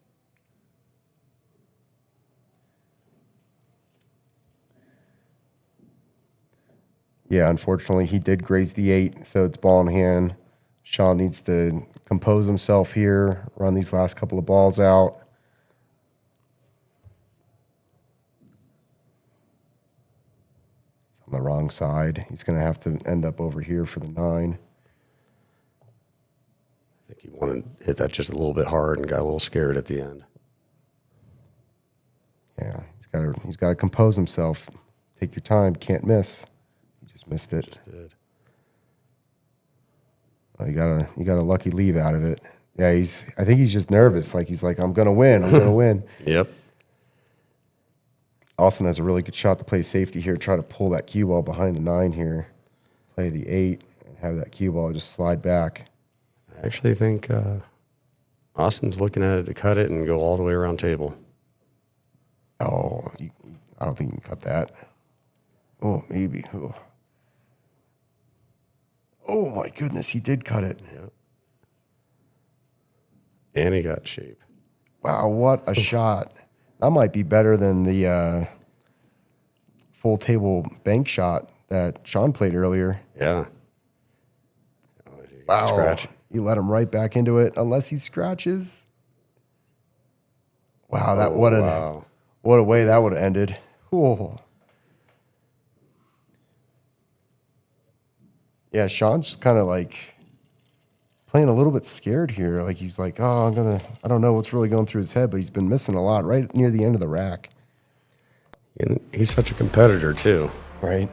Speaker 1: Yeah, unfortunately, he did graze the 8, so it's ball in hand. Sean needs to compose himself here, run these last couple of balls out. It's on the wrong side. He's going to have to end up over here for the 9.
Speaker 2: I think he wanted to hit that just a little bit hard and got a little scared at the end.
Speaker 1: Yeah, he's got to compose himself. Take your time. Can't miss. He just missed it.
Speaker 2: Just did.
Speaker 1: Well, you got a lucky leave out of it. Yeah, I think he's just nervous. Like he's like, I'm gonna win. I'm gonna win.
Speaker 2: Yep.
Speaker 1: Austin has a really good shot to play safety here. Try to pull that cue ball behind the 9 here. Play the 8 and have that cue ball just slide back.
Speaker 2: I actually think Austin's looking at it to cut it and go all the way around table.
Speaker 1: Oh, I don't think you can cut that. Oh, maybe. Oh my goodness, he did cut it.
Speaker 2: Yep. And he got shape.
Speaker 1: Wow, what a shot. That might be better than the full table bank shot that Sean played earlier.
Speaker 2: Yeah.
Speaker 1: Wow.
Speaker 2: Scratch.
Speaker 1: You let him right back into it unless he scratches. Wow, what a way that would have ended. Cool. Yeah, Sean's kind of like playing a little bit scared here. Like he's like, oh, I don't know what's really going through his head, but he's been missing a lot right near the end of the rack.
Speaker 2: And he's such a competitor, too.
Speaker 1: Right.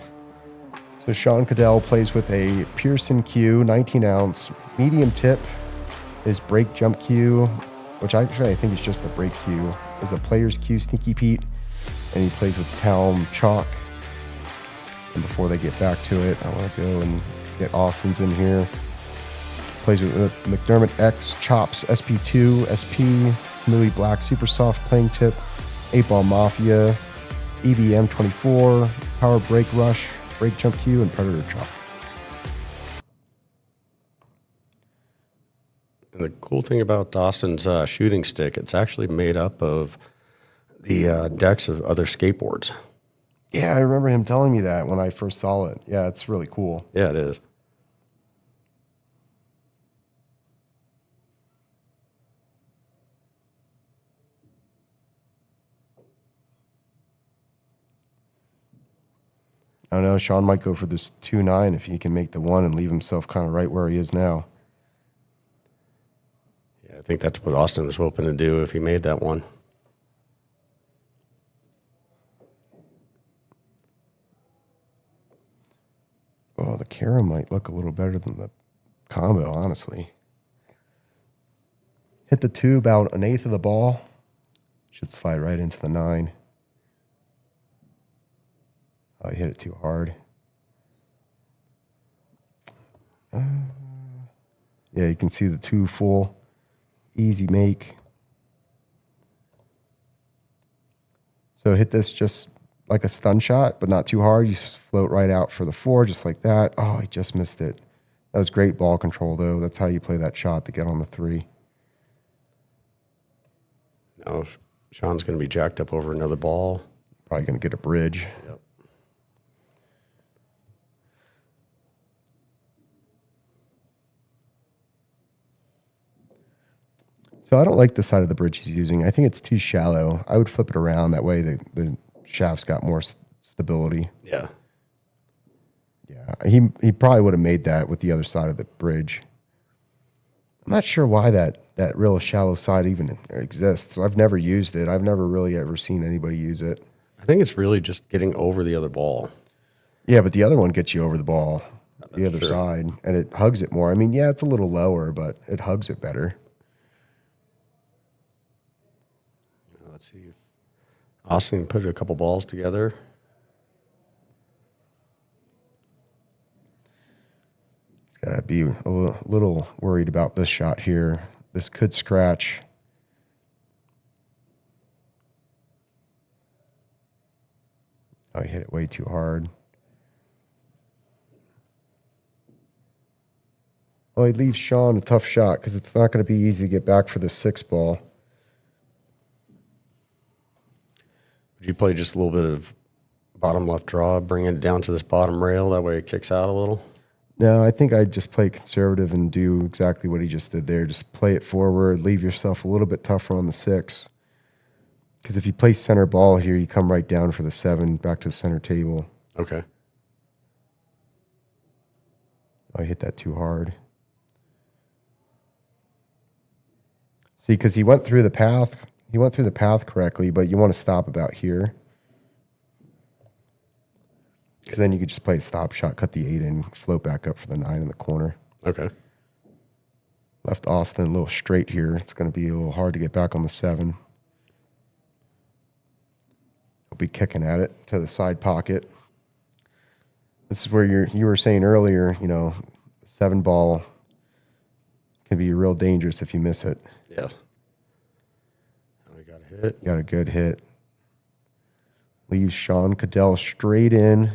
Speaker 1: So Sean Kadel plays with a Pearson cue, 19-ounce, medium tip. His break jump cue, which actually I think is just the break cue, is a player's cue, Sneaky Pete. And he plays with Calm Chalk. And before they get back to it, I want to go and get Austin's in here. Plays with McDermott X, Chops, SP2, SP, Louis Black, Super Soft playing tip, 8-Ball Mafia, EBM 24, Power Break Rush, Break Jump Cue, and Predator Chop.
Speaker 2: And the cool thing about Austin's shooting stick, it's actually made up of the decks of other skateboards.
Speaker 1: Yeah, I remember him telling me that when I first saw it. Yeah, it's really cool.
Speaker 2: Yeah, it is.
Speaker 1: I don't know, Sean might go for this 2-9 if he can make the 1 and leave himself kind of right where he is now.
Speaker 2: Yeah, I think that's what Austin was hoping to do if he made that one.
Speaker 1: Oh, the Kara might look a little better than the combo, honestly. Hit the 2 about 1/8 of the ball. Should slide right into the 9. Oh, I hit it too hard. Yeah, you can see the 2 full. Easy make. So hit this just like a stun shot, but not too hard. You just float right out for the 4, just like that. Oh, I just missed it. That was great ball control, though. That's how you play that shot to get on the 3.
Speaker 2: Now, Sean's going to be jacked up over another ball.
Speaker 1: Probably going to get a bridge.
Speaker 2: Yep.
Speaker 1: So I don't like the side of the bridge he's using. I think it's too shallow. I would flip it around. That way the shaft's got more stability.
Speaker 2: Yeah.
Speaker 1: Yeah, he probably would have made that with the other side of the bridge. I'm not sure why that real shallow side even exists. I've never used it. I've never really ever seen anybody use it.
Speaker 2: I think it's really just getting over the other ball.
Speaker 1: Yeah, but the other one gets you over the ball, the other
Speaker 2: true.
Speaker 1: side, and it hugs it more. I mean, yeah, it's a little lower, but it hugs it better.
Speaker 2: Let's see if Austin can put a couple balls together.
Speaker 1: He's got to be a little worried about this shot here. This could scratch. Oh, he hit it way too hard. Well, he leaves Sean a tough shot because it's not going to be easy to get back for the 6 ball.
Speaker 2: Would you play just a little bit of bottom left draw, bring it down to this bottom rail? That way it kicks out a little?
Speaker 1: No, I think I'd just play conservative and do exactly what he just did there. Just play it forward, leave yourself a little bit tougher on the 6. Because if you play center ball here, you come right down for the 7, back to the center table.
Speaker 2: Okay.
Speaker 1: I hit that too hard. See, because he went through the path. He went through the path correctly, but you want to stop about here. Because then you could just play a stop shot, cut the 8 in, float back up for the 9 in the corner.
Speaker 2: Okay.
Speaker 1: Left Austin a little straight here. It's going to be a little hard to get back on the 7. He'll be kicking at it to the side pocket. This is where you were saying earlier, 7-ball can be real dangerous if you miss it.
Speaker 2: Yes. We got a hit.
Speaker 1: Got a good hit. Leaves Sean Kadel straight in.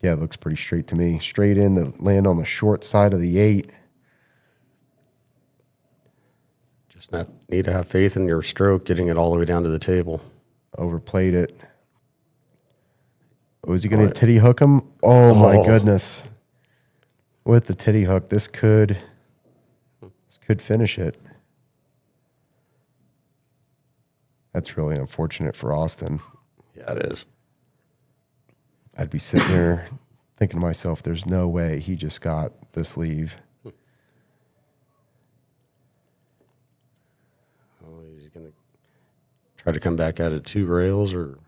Speaker 1: Yeah, it looks pretty straight to me. Straight in to land on the short side of the 8.
Speaker 2: Just need to have faith in your stroke, getting it all the way down to the table.
Speaker 1: Overplayed it. Was he going to titty hook him? Oh, my goodness. With the titty hook, this could finish it. That's really unfortunate for Austin.
Speaker 2: Yeah, it is.
Speaker 1: I'd be sitting there thinking to myself, there's no way he just got this leave.
Speaker 2: Oh, he's going to try to come back out of 2 rails or...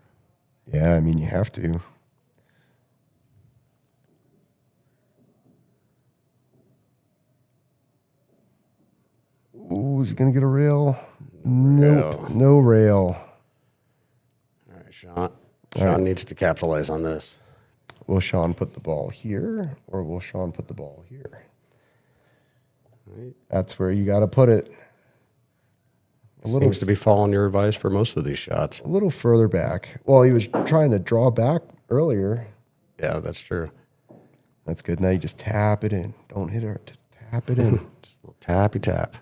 Speaker 1: Yeah, I mean, you have to. Ooh, is he going to get a rail? Nope, no rail.
Speaker 2: All right, Sean. Sean needs to capitalize on this.
Speaker 1: Will Sean put the ball here, or will Sean put the ball here?
Speaker 2: Right.
Speaker 1: That's where you got to put it.
Speaker 2: Seems to be following your advice for most of these shots.
Speaker 1: A little further back. Well, he was trying to draw back earlier.
Speaker 2: Yeah, that's true.
Speaker 1: That's good. Now you just tap it in. Don't hit her. Tap it in.
Speaker 2: Just a little tappy tap.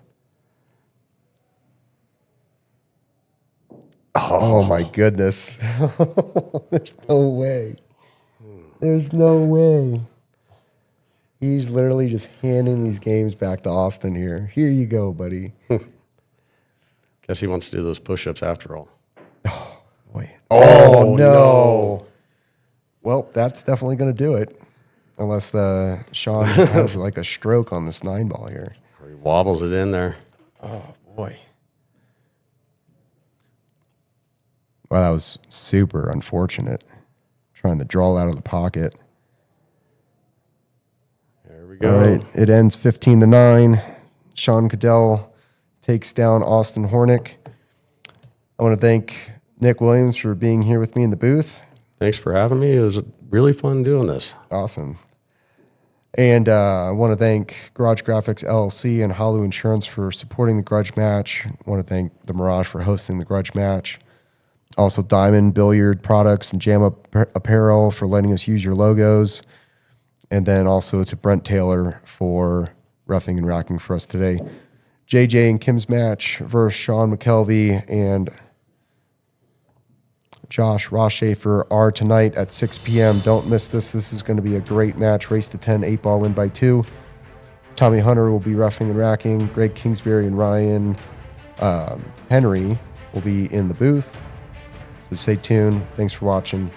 Speaker 1: Oh my goodness. There's no way. There's no way. He's literally just handing these games back to Austin here. Here you go, buddy.
Speaker 2: Guess he wants to do those push-ups after all.
Speaker 1: Oh, boy. Oh, no. Well, that's definitely going to do it. Unless Sean has like a stroke on this 9-ball here.
Speaker 2: Or he wobbles it in there.
Speaker 1: Oh, boy. Wow, that was super unfortunate. Trying to draw out of the pocket.
Speaker 2: There we go.
Speaker 1: All right, it ends 15-9. Sean Kadel takes down Austin Hornick. I want to thank Nick Williams for being here with me in the booth.
Speaker 2: Thanks for having me. It was really fun doing this.
Speaker 1: Awesome. And I want to thank Garage Graphics LLC and Halu Insurance for supporting the Grudge match. I want to thank the Mirage for hosting the Grudge match. Also, Diamond Billiard Products and Jam Apparel for letting us use your logos. And then also to Brent Taylor for roughing and racking for us today. JJ and Kim's match versus Sean McKelvey and Josh Rosshafer are tonight at 6 p.m. Don't miss this. This is going to be a great match. Race to 10, 8-ball win by 2. Tommy Hunter will be roughing and racking. Greg Kingsbury and Ryan Henry will be in the booth. So stay tuned. Thanks for watching.